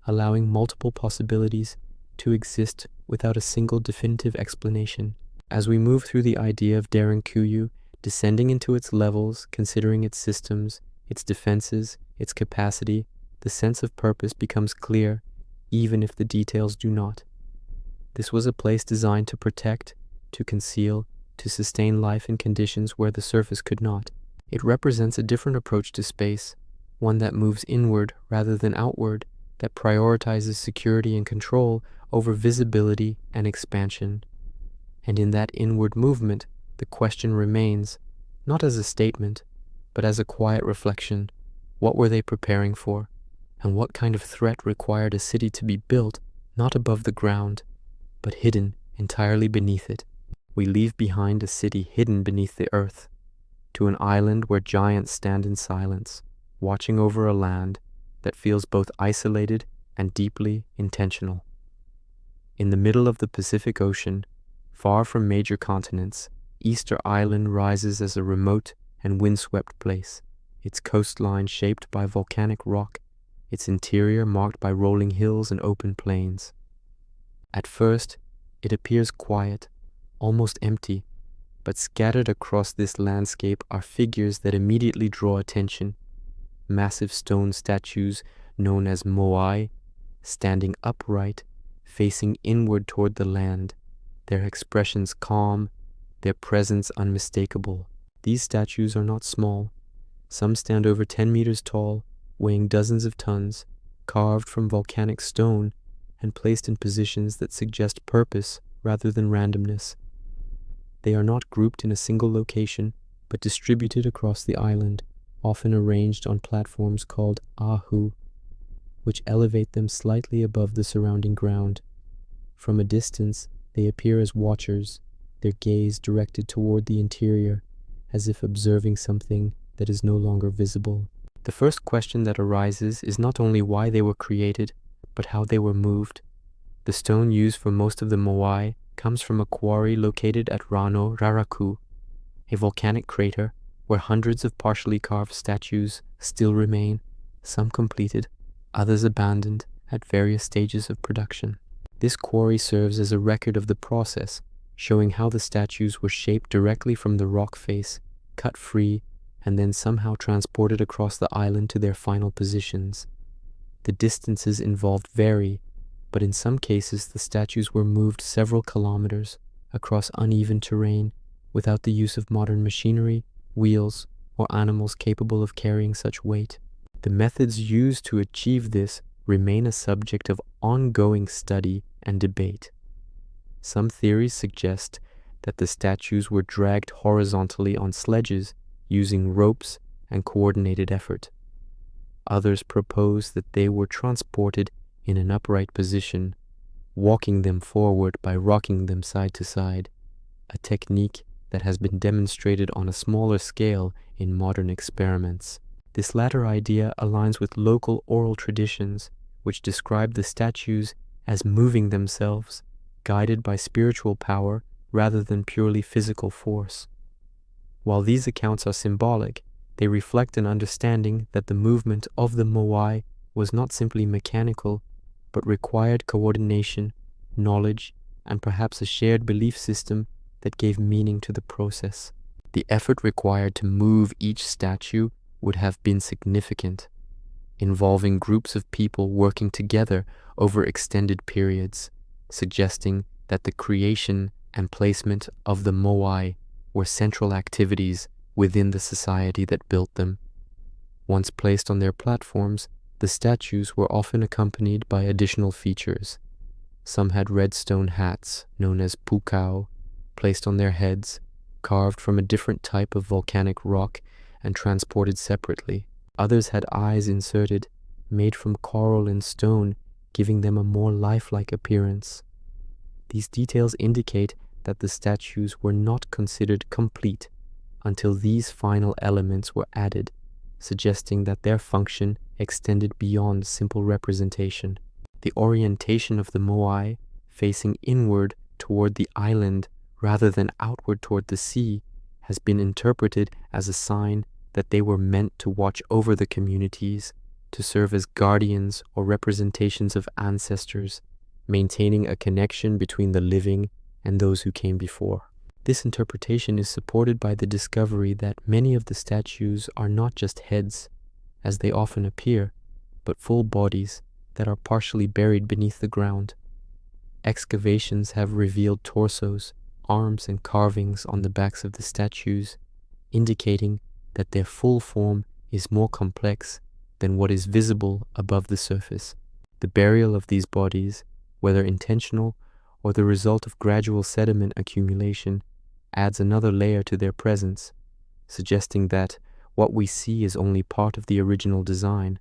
allowing multiple possibilities to exist without a single definitive explanation. As we move through the idea of Derinkuyu, descending into its levels, considering its systems, its defenses, its capacity, the sense of purpose becomes clear, even if the details do not. This was a place designed to protect, to conceal, to sustain life in conditions where the surface could not. It represents a different approach to space, one that moves inward rather than outward, that prioritizes security and control over visibility and expansion. And in that inward movement, the question remains, not as a statement, but as a quiet reflection. What were they preparing for? And what kind of threat required a city to be built, not above the ground, but hidden entirely beneath it? We leave behind a city hidden beneath the earth, to an island where giants stand in silence, watching over a land that feels both isolated and deeply intentional. In the middle of the Pacific Ocean, far from major continents, Easter Island rises as a remote and windswept place, its coastline shaped by volcanic rock, its interior marked by rolling hills and open plains. At first, it appears quiet, almost empty, but scattered across this landscape are figures that immediately draw attention. Massive stone statues known as moai, standing upright, facing inward toward the land, their expressions calm, their presence unmistakable. These statues are not small. Some stand over 10 meters tall, weighing dozens of tons, carved from volcanic stone and placed in positions that suggest purpose rather than randomness. They are not grouped in a single location, but distributed across the island, often arranged on platforms called ahu, which elevate them slightly above the surrounding ground. From a distance, they appear as watchers, their gaze directed toward the interior, as if observing something that is no longer visible. The first question that arises is not only why they were created, but how they were moved. The stone used for most of the moai comes from a quarry located at Rano Raraku, a volcanic crater where hundreds of partially carved statues still remain, some completed, others abandoned at various stages of production. This quarry serves as a record of the process, showing how the statues were shaped directly from the rock face, cut free, and then somehow transported across the island to their final positions. The distances involved vary, but in some cases the statues were moved several kilometers across uneven terrain without the use of modern machinery, wheels, or animals capable of carrying such weight. The methods used to achieve this remain a subject of ongoing study and debate. Some theories suggest that the statues were dragged horizontally on sledges using ropes and coordinated effort. Others propose that they were transported in an upright position, walking them forward by rocking them side to side, a technique that has been demonstrated on a smaller scale in modern experiments. This latter idea aligns with local oral traditions, which describe the statues as moving themselves, guided by spiritual power rather than purely physical force. While these accounts are symbolic, they reflect an understanding that the movement of the moai was not simply mechanical, but required coordination, knowledge, and perhaps a shared belief system that gave meaning to the process. The effort required to move each statue would have been significant, involving groups of people working together over extended periods, suggesting that the creation and placement of the moai were central activities within the society that built them. Once placed on their platforms, the statues were often accompanied by additional features. Some had red stone hats, known as pukao, placed on their heads, carved from a different type of volcanic rock and transported separately. Others had eyes inserted, made from coral and stone, giving them a more lifelike appearance. These details indicate that the statues were not considered complete until these final elements were added, suggesting that their function extended beyond simple representation. The orientation of the moai, facing inward toward the island rather than outward toward the sea, has been interpreted as a sign that they were meant to watch over the communities, to serve as guardians or representations of ancestors, maintaining a connection between the living and those who came before. This interpretation is supported by the discovery that many of the statues are not just heads, as they often appear, but full bodies that are partially buried beneath the ground. Excavations have revealed torsos, arms, and carvings on the backs of the statues, indicating that their full form is more complex than what is visible above the surface. The burial of these bodies, whether intentional or the result of gradual sediment accumulation, adds another layer to their presence, suggesting that what we see is only part of the original design.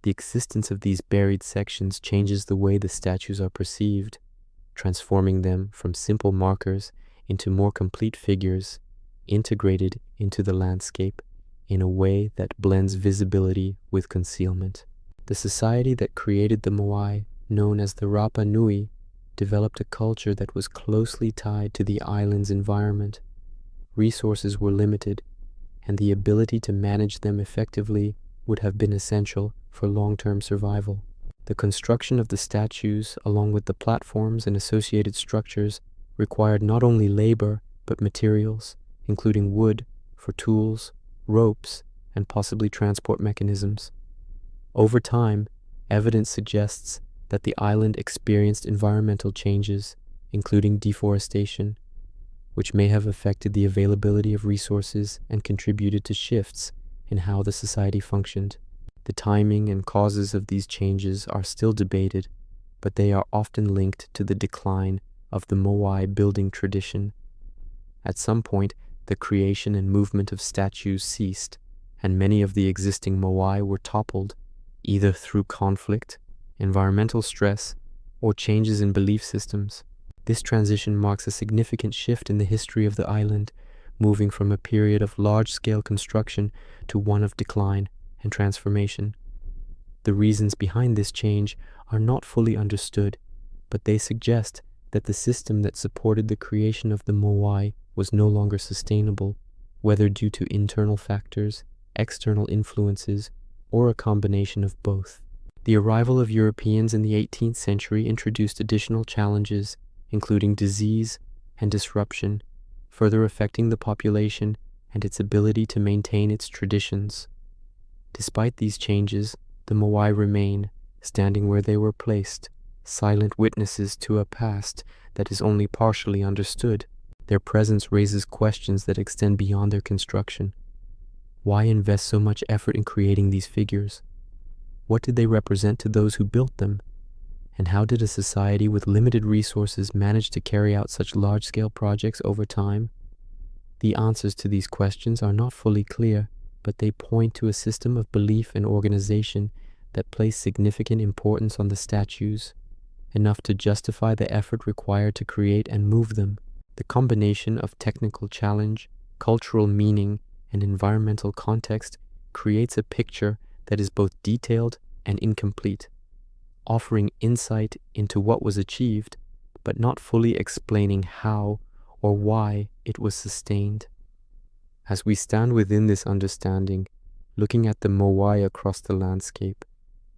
The existence of these buried sections changes the way the statues are perceived, transforming them from simple markers into more complete figures, integrated into the landscape in a way that blends visibility with concealment. The society that created the moai, known as the Rapa Nui, developed a culture that was closely tied to the island's environment. Resources were limited, and the ability to manage them effectively would have been essential for long-term survival. The construction of the statues, along with the platforms and associated structures, required not only labor, but materials, including wood for tools, ropes, and possibly transport mechanisms. Over time, evidence suggests that the island experienced environmental changes, including deforestation, which may have affected the availability of resources and contributed to shifts in how the society functioned. The timing and causes of these changes are still debated, but they are often linked to the decline of the Moai building tradition. At some point, the creation and movement of statues ceased, and many of the existing Moai were toppled, either through conflict, environmental stress, or changes in belief systems. This transition marks a significant shift in the history of the island, moving from a period of large-scale construction to one of decline and transformation. The reasons behind this change are not fully understood, but they suggest that the system that supported the creation of the Moai was no longer sustainable, whether due to internal factors, external influences, or a combination of both. The arrival of Europeans in the 18th century introduced additional challenges, including disease and disruption, further affecting the population and its ability to maintain its traditions. Despite these changes, the Moai remain, standing where they were placed, silent witnesses to a past that is only partially understood. Their presence raises questions that extend beyond their construction. Why invest so much effort in creating these figures? What did they represent to those who built them? And how did a society with limited resources manage to carry out such large-scale projects over time? The answers to these questions are not fully clear, but they point to a system of belief and organization that place significant importance on the statues, enough to justify the effort required to create and move them. The combination of technical challenge, cultural meaning, and environmental context creates a picture that is both detailed and incomplete, offering insight into what was achieved, but not fully explaining how or why it was sustained. As we stand within this understanding, looking at the Moai across the landscape,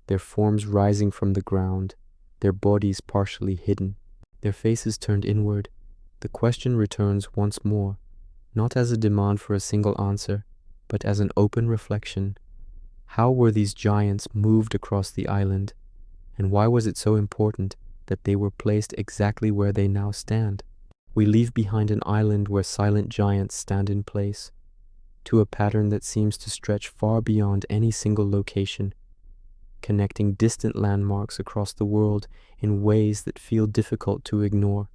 their forms rising from the ground, their bodies partially hidden, their faces turned inward, the question returns once more, not as a demand for a single answer, but as an open reflection. How were these giants moved across the island, and why was it so important that they were placed exactly where they now stand? We leave behind an island where silent giants stand in place, to a pattern that seems to stretch far beyond any single location, connecting distant landmarks across the world in ways that feel difficult to ignore.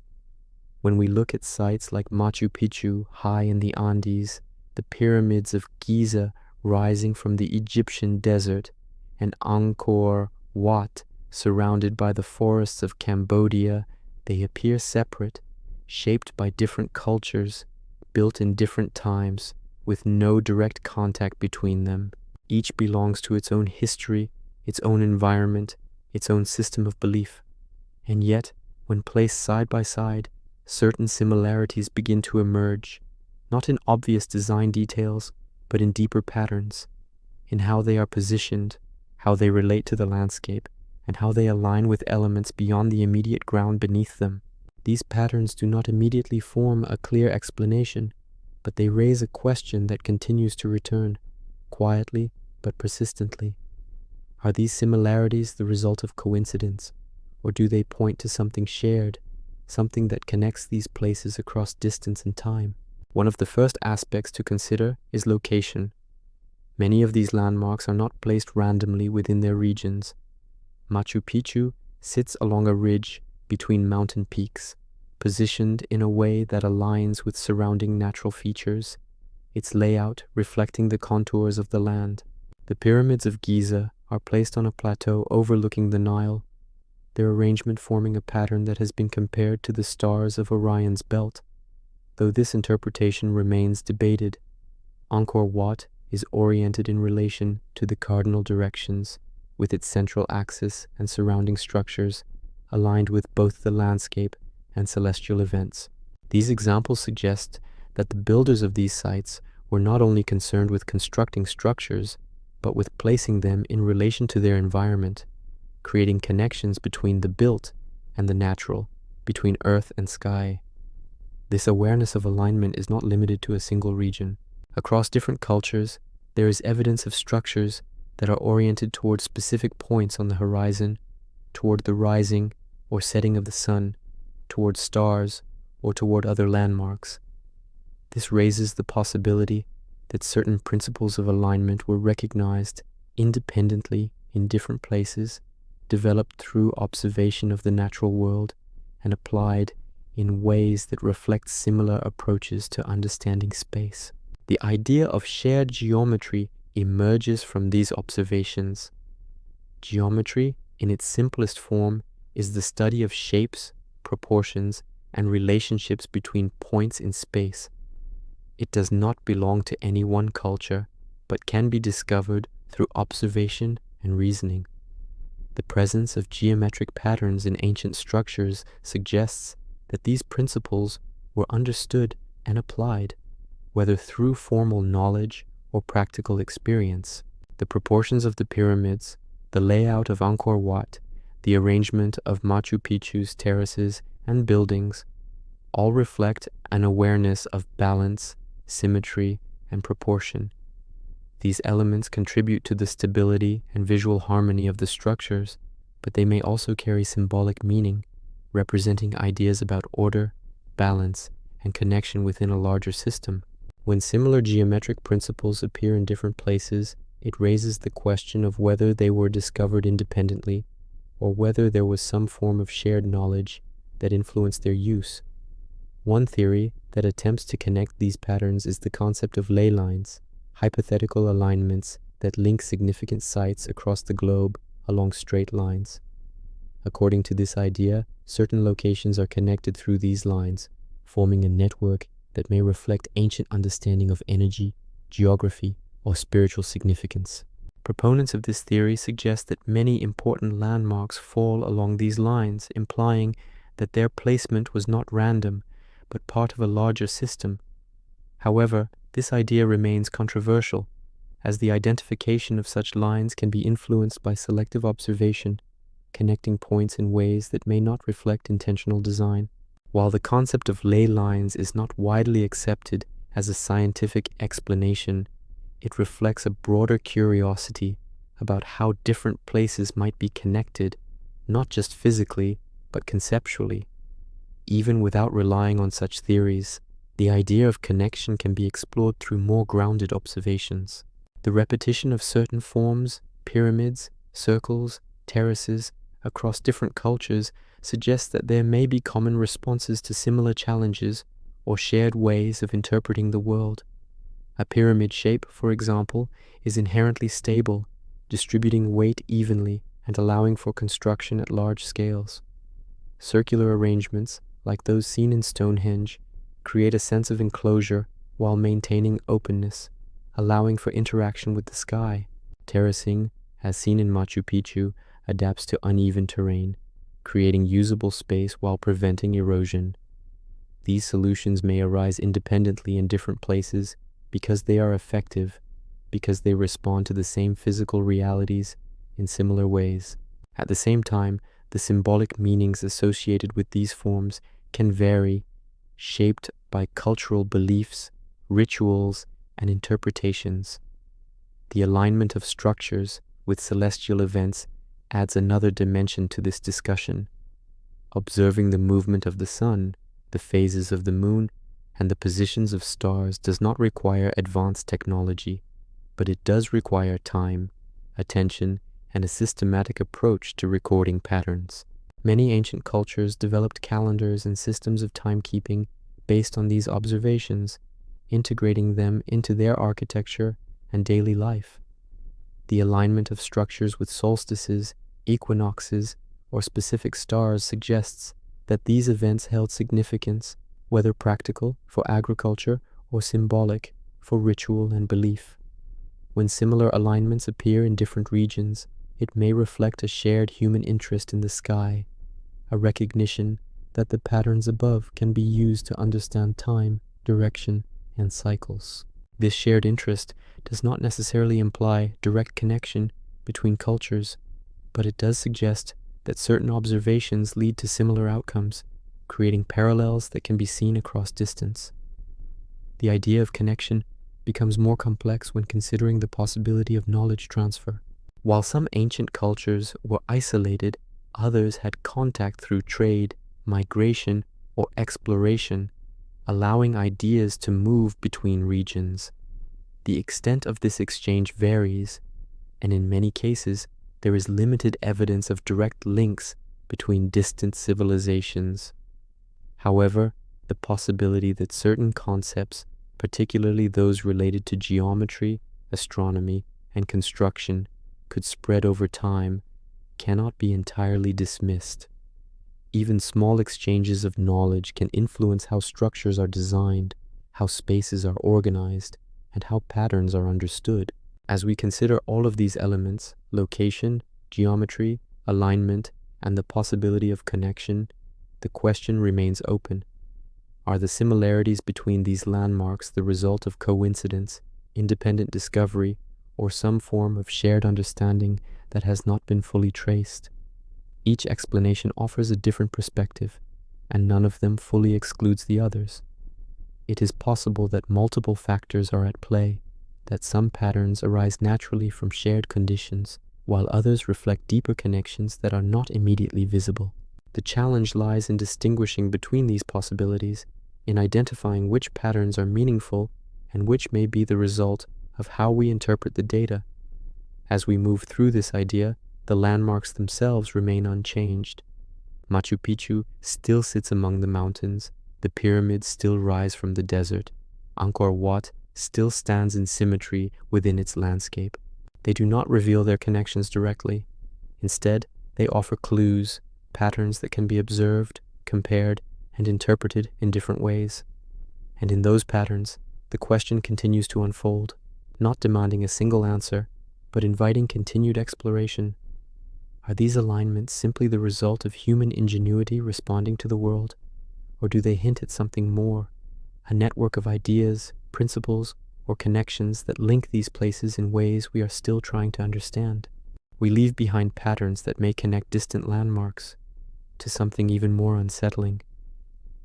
When we look at sites like Machu Picchu high in the Andes, the pyramids of Giza rising from the Egyptian desert, and Angkor Wat surrounded by the forests of Cambodia, they appear separate, shaped by different cultures, built in different times, with no direct contact between them. Each belongs to its own history, its own environment, its own system of belief. And yet, when placed side by side, certain similarities begin to emerge, not in obvious design details, but in deeper patterns, in how they are positioned, how they relate to the landscape, and how they align with elements beyond the immediate ground beneath them. These patterns do not immediately form a clear explanation, but they raise a question that continues to return, quietly but persistently. Are these similarities the result of coincidence, or do they point to something shared, something that connects these places across distance and time? One of the first aspects to consider is location. Many of these landmarks are not placed randomly within their regions. Machu Picchu sits along a ridge between mountain peaks, positioned in a way that aligns with surrounding natural features, its layout reflecting the contours of the land. The pyramids of Giza are placed on a plateau overlooking the Nile, their arrangement forming a pattern that has been compared to the stars of Orion's belt. Though this interpretation remains debated, Angkor Wat is oriented in relation to the cardinal directions, with its central axis and surrounding structures aligned with both the landscape and celestial events. These examples suggest that the builders of these sites were not only concerned with constructing structures, but with placing them in relation to their environment, creating connections between the built and the natural, between earth and sky. This awareness of alignment is not limited to a single region. Across different cultures, there is evidence of structures that are oriented toward specific points on the horizon, toward the rising or setting of the sun, toward stars, or toward other landmarks. This raises the possibility that certain principles of alignment were recognized independently in different places, developed through observation of the natural world, and applied in ways that reflect similar approaches to understanding space. The idea of shared geometry emerges from these observations. Geometry, in its simplest form, is the study of shapes, proportions, and relationships between points in space. It does not belong to any one culture, but can be discovered through observation and reasoning. The presence of geometric patterns in ancient structures suggests that these principles were understood and applied, whether through formal knowledge or practical experience. The proportions of the pyramids, the layout of Angkor Wat, the arrangement of Machu Picchu's terraces and buildings, all reflect an awareness of balance, symmetry, and proportion. These elements contribute to the stability and visual harmony of the structures, but they may also carry symbolic meaning, representing ideas about order, balance, and connection within a larger system. When similar geometric principles appear in different places, it raises the question of whether they were discovered independently, or whether there was some form of shared knowledge that influenced their use. One theory that attempts to connect these patterns is the concept of ley lines, hypothetical alignments that link significant sites across the globe along straight lines. According to this idea, certain locations are connected through these lines, forming a network that may reflect ancient understanding of energy, geography, or spiritual significance. Proponents of this theory suggest that many important landmarks fall along these lines, implying that their placement was not random, but part of a larger system. However, this idea remains controversial, as the identification of such lines can be influenced by selective observation, connecting points in ways that may not reflect intentional design. While the concept of ley lines is not widely accepted as a scientific explanation, it reflects a broader curiosity about how different places might be connected, not just physically, but conceptually. Even without relying on such theories, the idea of connection can be explored through more grounded observations. The repetition of certain forms, pyramids, circles, terraces, across different cultures suggests that there may be common responses to similar challenges or shared ways of interpreting the world. A pyramid shape, for example, is inherently stable, distributing weight evenly and allowing for construction at large scales. Circular arrangements, like those seen in Stonehenge, create a sense of enclosure while maintaining openness, allowing for interaction with the sky. Terracing, as seen in Machu Picchu, adapts to uneven terrain, creating usable space while preventing erosion. These solutions may arise independently in different places because they are effective, because they respond to the same physical realities in similar ways. At the same time, the symbolic meanings associated with these forms can vary, shaped by cultural beliefs, rituals, and interpretations. The alignment of structures with celestial events adds another dimension to this discussion. Observing the movement of the sun, the phases of the moon, and the positions of stars does not require advanced technology, but it does require time, attention, and a systematic approach to recording patterns. Many ancient cultures developed calendars and systems of timekeeping based on these observations, integrating them into their architecture and daily life. The alignment of structures with solstices, equinoxes, or specific stars suggests that these events held significance, whether practical for agriculture or symbolic for ritual and belief. When similar alignments appear in different regions, it may reflect a shared human interest in the sky, a recognition that the patterns above can be used to understand time, direction, and cycles. This shared interest does not necessarily imply direct connection between cultures, but it does suggest that certain observations lead to similar outcomes, creating parallels that can be seen across distance. The idea of connection becomes more complex when considering the possibility of knowledge transfer. While some ancient cultures were isolated, others had contact through trade, migration, or exploration, allowing ideas to move between regions. The extent of this exchange varies, and in many cases, there is limited evidence of direct links between distant civilizations. However, the possibility that certain concepts, particularly those related to geometry, astronomy, and construction, could spread over time cannot be entirely dismissed. Even small exchanges of knowledge can influence how structures are designed, how spaces are organized, and how patterns are understood. As we consider all of these elements, location, geometry, alignment, and the possibility of connection, the question remains open. Are the similarities between these landmarks the result of coincidence, independent discovery, or some form of shared understanding that has not been fully traced? Each explanation offers a different perspective, and none of them fully excludes the others. It is possible that multiple factors are at play, that some patterns arise naturally from shared conditions, while others reflect deeper connections that are not immediately visible. The challenge lies in distinguishing between these possibilities, in identifying which patterns are meaningful and which may be the result of how we interpret the data. As we move through this idea, the landmarks themselves remain unchanged. Machu Picchu still sits among the mountains, the pyramids still rise from the desert, Angkor Wat still stands in symmetry within its landscape. They do not reveal their connections directly. Instead, they offer clues, patterns that can be observed, compared, and interpreted in different ways. And in those patterns, the question continues to unfold, not demanding a single answer, but inviting continued exploration. Are these alignments simply the result of human ingenuity responding to the world, or do they hint at something more, a network of ideas, principles, or connections that link these places in ways we are still trying to understand? We leave behind patterns that may connect distant landmarks to something even more unsettling,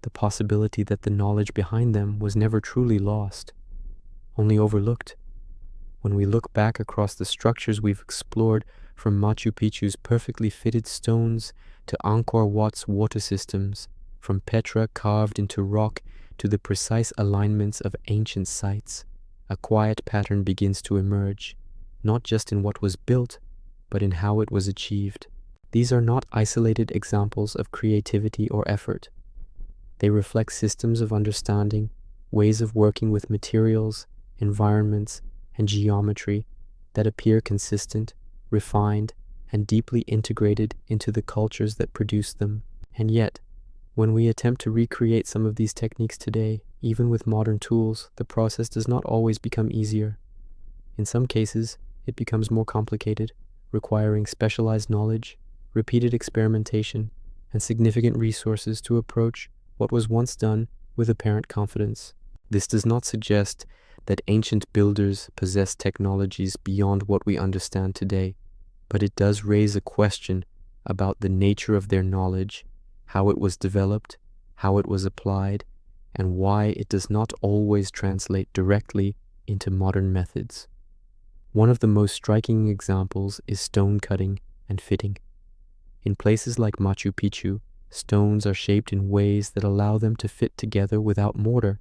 the possibility that the knowledge behind them was never truly lost, only overlooked. When we look back across the structures we've explored, from Machu Picchu's perfectly fitted stones to Angkor Wat's water systems, from Petra carved into rock to the precise alignments of ancient sites, a quiet pattern begins to emerge, not just in what was built, but in how it was achieved. These are not isolated examples of creativity or effort. They reflect systems of understanding, ways of working with materials, environments, and geometry that appear consistent, refined, and deeply integrated into the cultures that produce them. And yet, when we attempt to recreate some of these techniques today, even with modern tools, the process does not always become easier. In some cases, it becomes more complicated, requiring specialized knowledge, repeated experimentation, and significant resources to approach what was once done with apparent confidence. This does not suggest that ancient builders possessed technologies beyond what we understand today, but it does raise a question about the nature of their knowledge, how it was developed, how it was applied, and why it does not always translate directly into modern methods. One of the most striking examples is stone cutting and fitting. In places like Machu Picchu, stones are shaped in ways that allow them to fit together without mortar,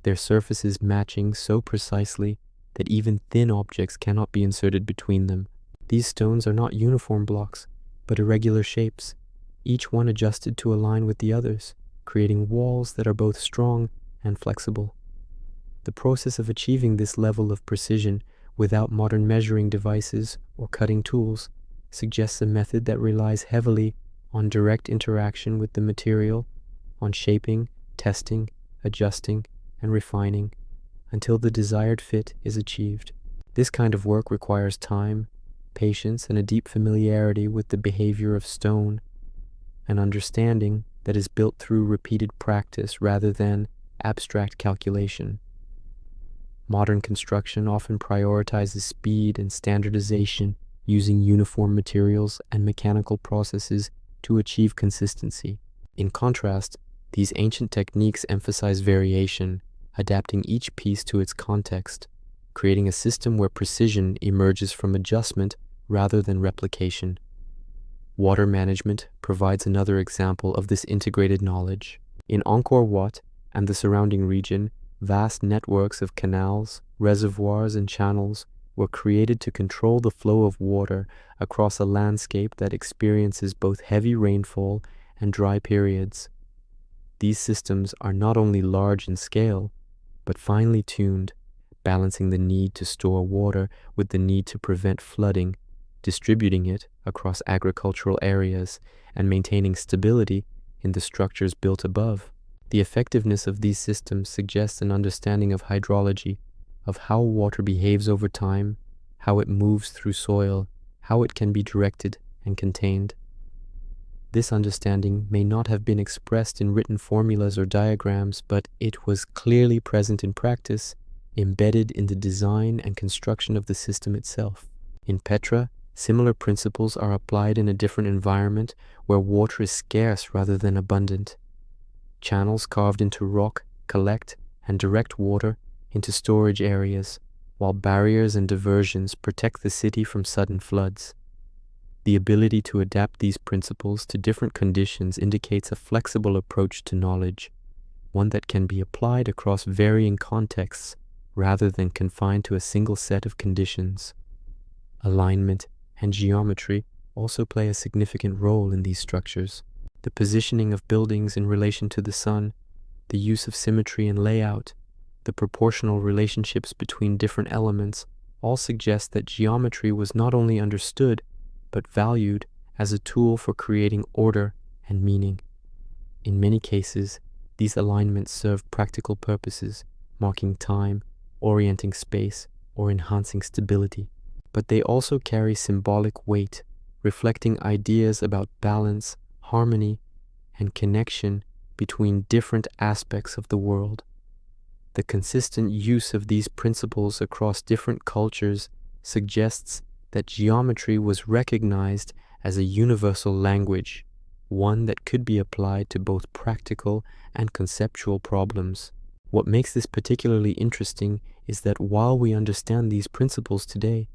their surfaces matching so precisely that even thin objects cannot be inserted between them. These stones are not uniform blocks, but irregular shapes, each one adjusted to align with the others, creating walls that are both strong and flexible. The process of achieving this level of precision without modern measuring devices or cutting tools suggests a method that relies heavily on direct interaction with the material, on shaping, testing, adjusting, and refining until the desired fit is achieved. This kind of work requires time, patience, and a deep familiarity with the behavior of stone, an understanding that is built through repeated practice rather than abstract calculation. Modern construction often prioritizes speed and standardization, using uniform materials and mechanical processes to achieve consistency. In contrast, these ancient techniques emphasize variation, adapting each piece to its context, creating a system where precision emerges from adjustment rather than replication. Water management provides another example of this integrated knowledge. In Angkor Wat and the surrounding region, vast networks of canals, reservoirs, and channels were created to control the flow of water across a landscape that experiences both heavy rainfall and dry periods. These systems are not only large in scale, but finely tuned, balancing the need to store water with the need to prevent flooding, distributing it across agricultural areas, and maintaining stability in the structures built above. The effectiveness of these systems suggests an understanding of hydrology, of how water behaves over time, how it moves through soil, how it can be directed and contained. This understanding may not have been expressed in written formulas or diagrams, but it was clearly present in practice, embedded in the design and construction of the system itself. In Petra, similar principles are applied in a different environment where water is scarce rather than abundant. Channels carved into rock collect and direct water into storage areas, while barriers and diversions protect the city from sudden floods. The ability to adapt these principles to different conditions indicates a flexible approach to knowledge, one that can be applied across varying contexts rather than confined to a single set of conditions. Alignment and geometry also play a significant role in these structures. The positioning of buildings in relation to the sun, the use of symmetry and layout, the proportional relationships between different elements all suggest that geometry was not only understood, but valued as a tool for creating order and meaning. In many cases, these alignments serve practical purposes, marking time, orienting space, or enhancing stability. But they also carry symbolic weight, reflecting ideas about balance, harmony, and connection between different aspects of the world. The consistent use of these principles across different cultures suggests that geometry was recognized as a universal language, one that could be applied to both practical and conceptual problems. What makes this particularly interesting is that while we understand these principles today,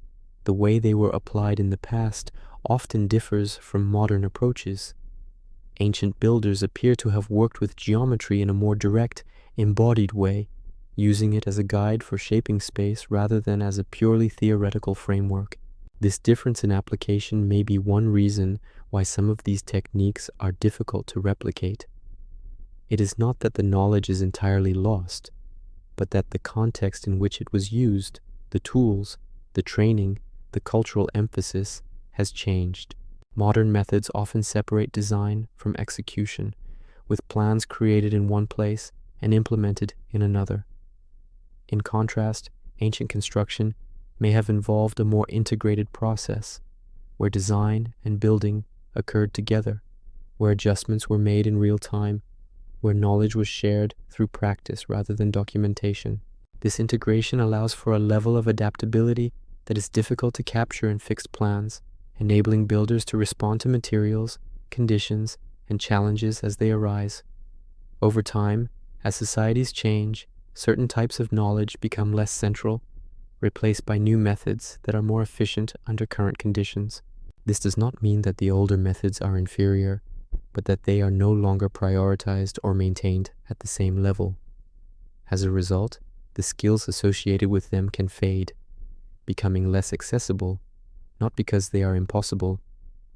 the way they were applied in the past often differs from modern approaches. Ancient builders appear to have worked with geometry in a more direct, embodied way, using it as a guide for shaping space rather than as a purely theoretical framework. This difference in application may be one reason why some of these techniques are difficult to replicate. It is not that the knowledge is entirely lost, but that the context in which it was used, the tools, the training, the cultural emphasis has changed. Modern methods often separate design from execution, with plans created in one place and implemented in another. In contrast, ancient construction may have involved a more integrated process, where design and building occurred together, where adjustments were made in real time, where knowledge was shared through practice rather than documentation. This integration allows for a level of adaptability that is difficult to capture in fixed plans, enabling builders to respond to materials, conditions, and challenges as they arise. Over time, as societies change, certain types of knowledge become less central, replaced by new methods that are more efficient under current conditions. This does not mean that the older methods are inferior, but that they are no longer prioritized or maintained at the same level. As a result, the skills associated with them can fade, becoming less accessible, not because they are impossible,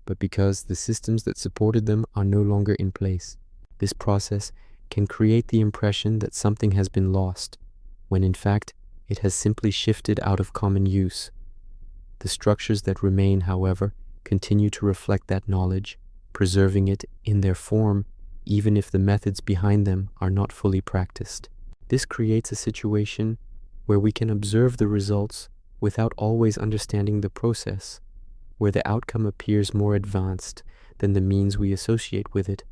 but because the systems that supported them are no longer in place. This process can create the impression that something has been lost, when in fact it has simply shifted out of common use. The structures that remain, however, continue to reflect that knowledge, preserving it in their form, even if the methods behind them are not fully practiced. This creates a situation where we can observe the results without always understanding the process, where the outcome appears more advanced than the means we associate with it.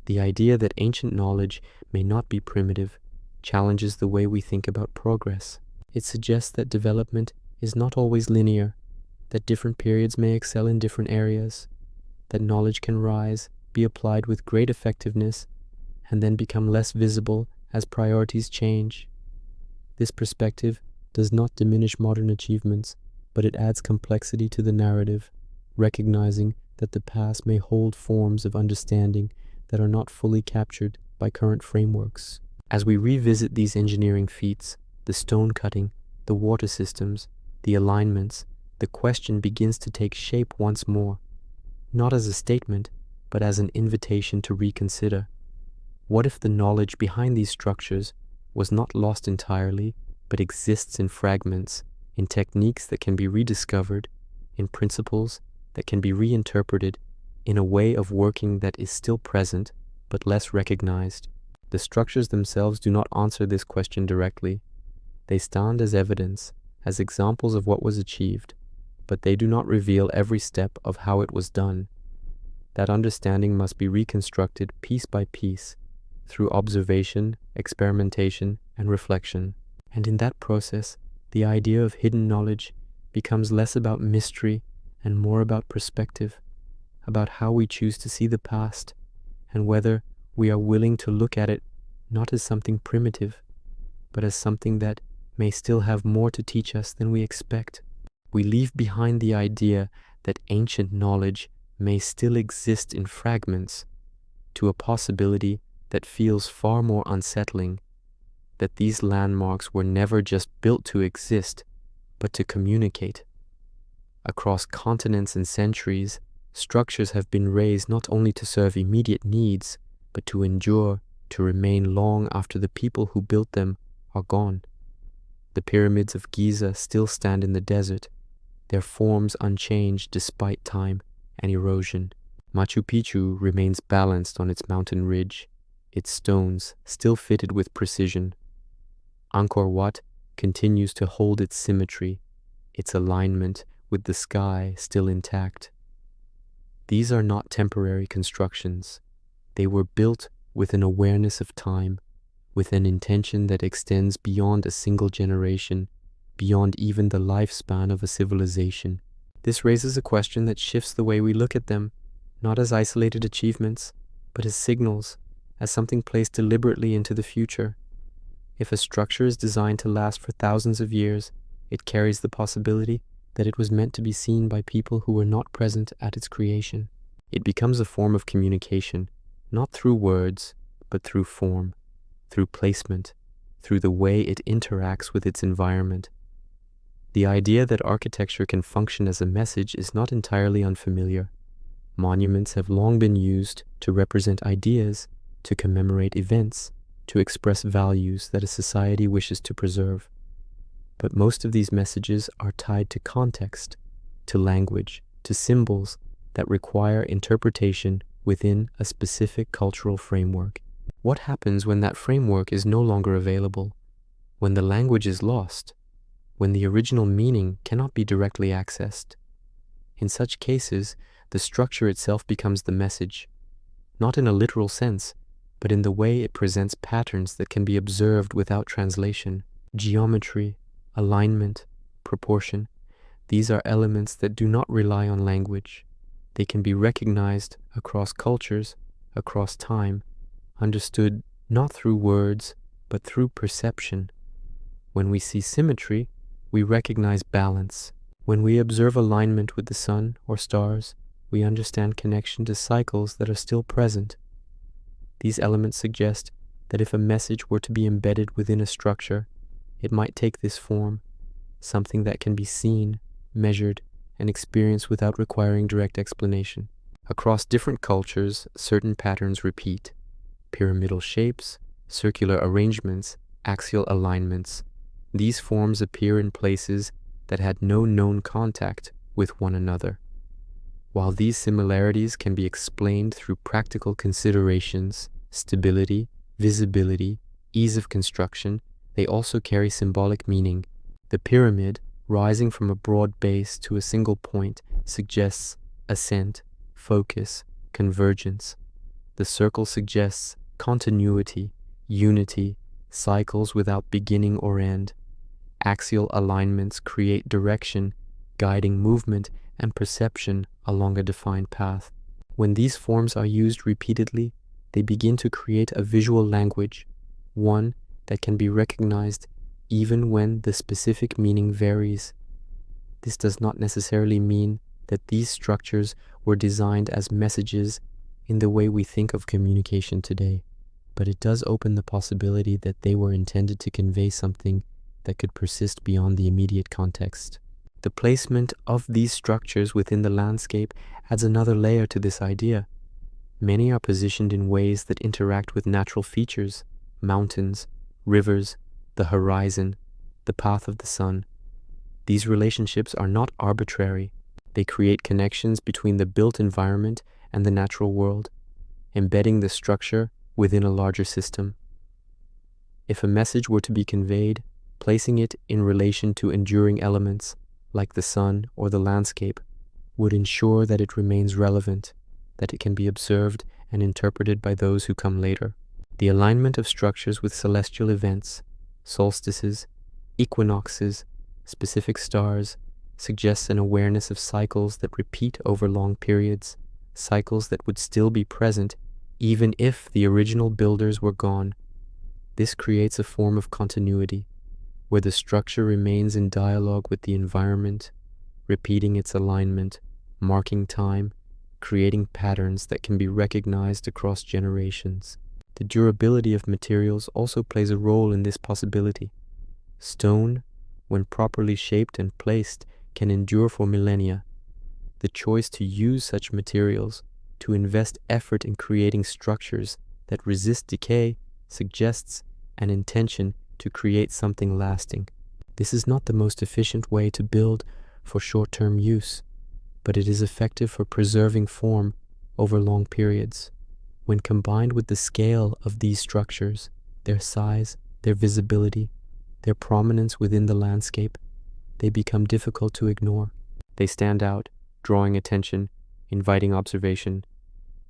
The idea that ancient knowledge may not be primitive challenges the way we think about progress. It suggests that development is not always linear, that different periods may excel in different areas, that knowledge can rise, be applied with great effectiveness, and then become less visible as priorities change. This perspective does not diminish modern achievements, but it adds complexity to the narrative, recognizing that the past may hold forms of understanding that are not fully captured by current frameworks. As we revisit these engineering feats, the stone cutting, the water systems, the alignments, the question begins to take shape once more, not as a statement, but as an invitation to reconsider. What if the knowledge behind these structures was not lost entirely, but exists in fragments, in techniques that can be rediscovered, in principles that can be reinterpreted, in a way of working that is still present, but less recognized? The structures themselves do not answer this question directly. They stand as evidence, as examples of what was achieved, but they do not reveal every step of how it was done. That understanding must be reconstructed piece by piece, through observation, experimentation, and reflection. And in that process, the idea of hidden knowledge becomes less about mystery and more about perspective, about how we choose to see the past, and whether we are willing to look at it not as something primitive, but as something that may still have more to teach us than we expect. We leave behind the idea that ancient knowledge may still exist in fragments, to a possibility that feels far more unsettling, that these landmarks were never just built to exist, but to communicate. Across continents and centuries, structures have been raised not only to serve immediate needs, but to endure, to remain long after the people who built them are gone. The pyramids of Giza still stand in the desert, their forms unchanged despite time and erosion. Machu Picchu remains balanced on its mountain ridge, its stones still fitted with precision. Angkor Wat continues to hold its symmetry, its alignment with the sky still intact. These are not temporary constructions. They were built with an awareness of time, with an intention that extends beyond a single generation, beyond even the lifespan of a civilization. This raises a question that shifts the way we look at them, not as isolated achievements, but as signals, as something placed deliberately into the future. If a structure is designed to last for thousands of years, it carries the possibility that it was meant to be seen by people who were not present at its creation. It becomes a form of communication, not through words, but through form, through placement, through the way it interacts with its environment. The idea that architecture can function as a message is not entirely unfamiliar. Monuments have long been used to represent ideas, to commemorate events, to express values that a society wishes to preserve. But most of these messages are tied to context, to language, to symbols that require interpretation within a specific cultural framework. What happens when that framework is no longer available? When the language is lost? When the original meaning cannot be directly accessed? In such cases, the structure itself becomes the message, not in a literal sense, but in the way it presents patterns that can be observed without translation. Geometry, alignment, proportion, these are elements that do not rely on language. They can be recognized across cultures, across time, understood not through words, but through perception. When we see symmetry, we recognize balance. When we observe alignment with the sun or stars, we understand connection to cycles that are still present. These elements suggest that if a message were to be embedded within a structure, it might take this form, something that can be seen, measured, and experienced without requiring direct explanation. Across different cultures, certain patterns repeat. Pyramidal shapes, circular arrangements, axial alignments. These forms appear in places that had no known contact with one another. While these similarities can be explained through practical considerations, stability, visibility, ease of construction, they also carry symbolic meaning. The pyramid, rising from a broad base to a single point, suggests ascent, focus, convergence. The circle suggests continuity, unity, cycles without beginning or end. Axial alignments create direction, guiding movement and perception along a defined path. When these forms are used repeatedly, they begin to create a visual language, one that can be recognized even when the specific meaning varies. This does not necessarily mean that these structures were designed as messages in the way we think of communication today, but it does open the possibility that they were intended to convey something that could persist beyond the immediate context. The placement of these structures within the landscape adds another layer to this idea. Many are positioned in ways that interact with natural features, mountains, rivers, the horizon, the path of the sun. These relationships are not arbitrary. They create connections between the built environment and the natural world, embedding the structure within a larger system. If a message were to be conveyed, placing it in relation to enduring elements, like the sun or the landscape, would ensure that it remains relevant, that it can be observed and interpreted by those who come later. The alignment of structures with celestial events, solstices, equinoxes, specific stars, suggests an awareness of cycles that repeat over long periods, cycles that would still be present even if the original builders were gone. This creates a form of continuity, where the structure remains in dialogue with the environment, repeating its alignment, marking time, creating patterns that can be recognized across generations. The durability of materials also plays a role in this possibility. Stone, when properly shaped and placed, can endure for millennia. The choice to use such materials, to invest effort in creating structures that resist decay, suggests an intention to create something lasting. This is not the most efficient way to build for short-term use, but it is effective for preserving form over long periods. When combined with the scale of these structures, their size, their visibility, their prominence within the landscape, they become difficult to ignore. They stand out, drawing attention, inviting observation.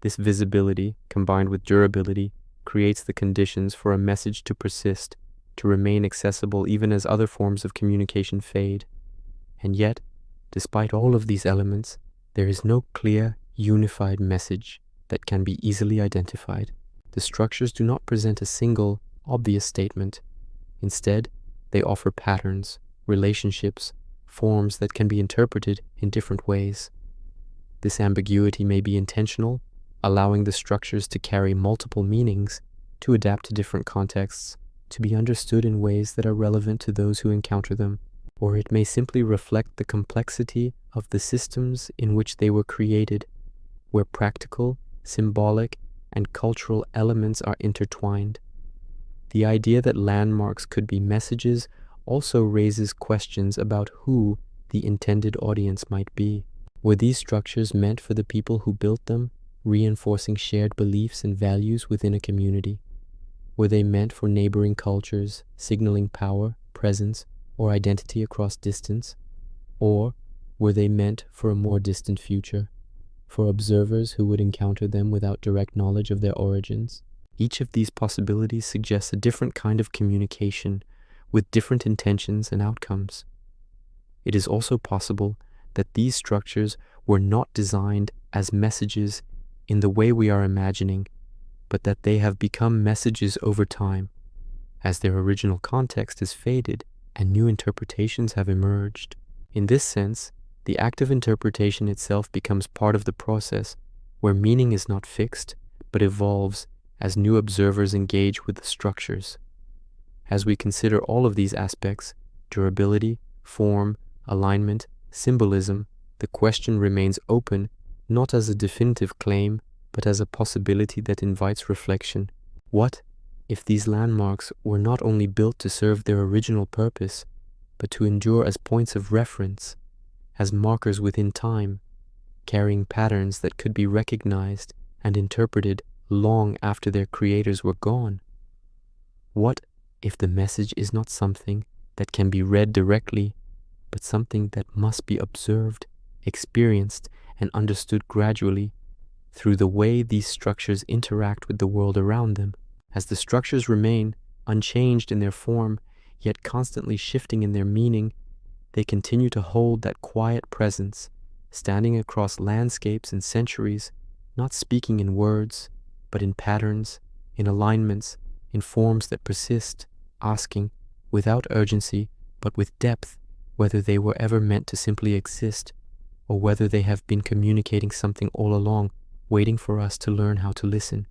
This visibility, combined with durability, creates the conditions for a message to persist, to remain accessible even as other forms of communication fade. And yet, despite all of these elements, there is no clear, unified message that can be easily identified. The structures do not present a single, obvious statement. Instead, they offer patterns, relationships, forms that can be interpreted in different ways. This ambiguity may be intentional, allowing the structures to carry multiple meanings, to adapt to different contexts, to be understood in ways that are relevant to those who encounter them, or it may simply reflect the complexity of the systems in which they were created, where practical, symbolic, and cultural elements are intertwined. The idea that landmarks could be messages also raises questions about who the intended audience might be. Were these structures meant for the people who built them, reinforcing shared beliefs and values within a community? Were they meant for neighboring cultures, signaling power, presence, or identity across distance? Or were they meant for a more distant future, for observers who would encounter them without direct knowledge of their origins? Each of these possibilities suggests a different kind of communication with different intentions and outcomes. It is also possible that these structures were not designed as messages in the way we are imagining, but that they have become messages over time, as their original context has faded and new interpretations have emerged. In this sense, the act of interpretation itself becomes part of the process, where meaning is not fixed, but evolves as new observers engage with the structures. As we consider all of these aspects, durability, form, alignment, symbolism, the question remains open, not as a definitive claim, but as a possibility that invites reflection. What if these landmarks were not only built to serve their original purpose, but to endure as points of reference, as markers within time, carrying patterns that could be recognized and interpreted long after their creators were gone? What if the message is not something that can be read directly, but something that must be observed, experienced, and understood gradually through the way these structures interact with the world around them? As the structures remain unchanged in their form, yet constantly shifting in their meaning, they continue to hold that quiet presence, standing across landscapes and centuries, not speaking in words, but in patterns, in alignments, in forms that persist, asking, without urgency, but with depth, whether they were ever meant to simply exist, or whether they have been communicating something all along, waiting for us to learn how to listen.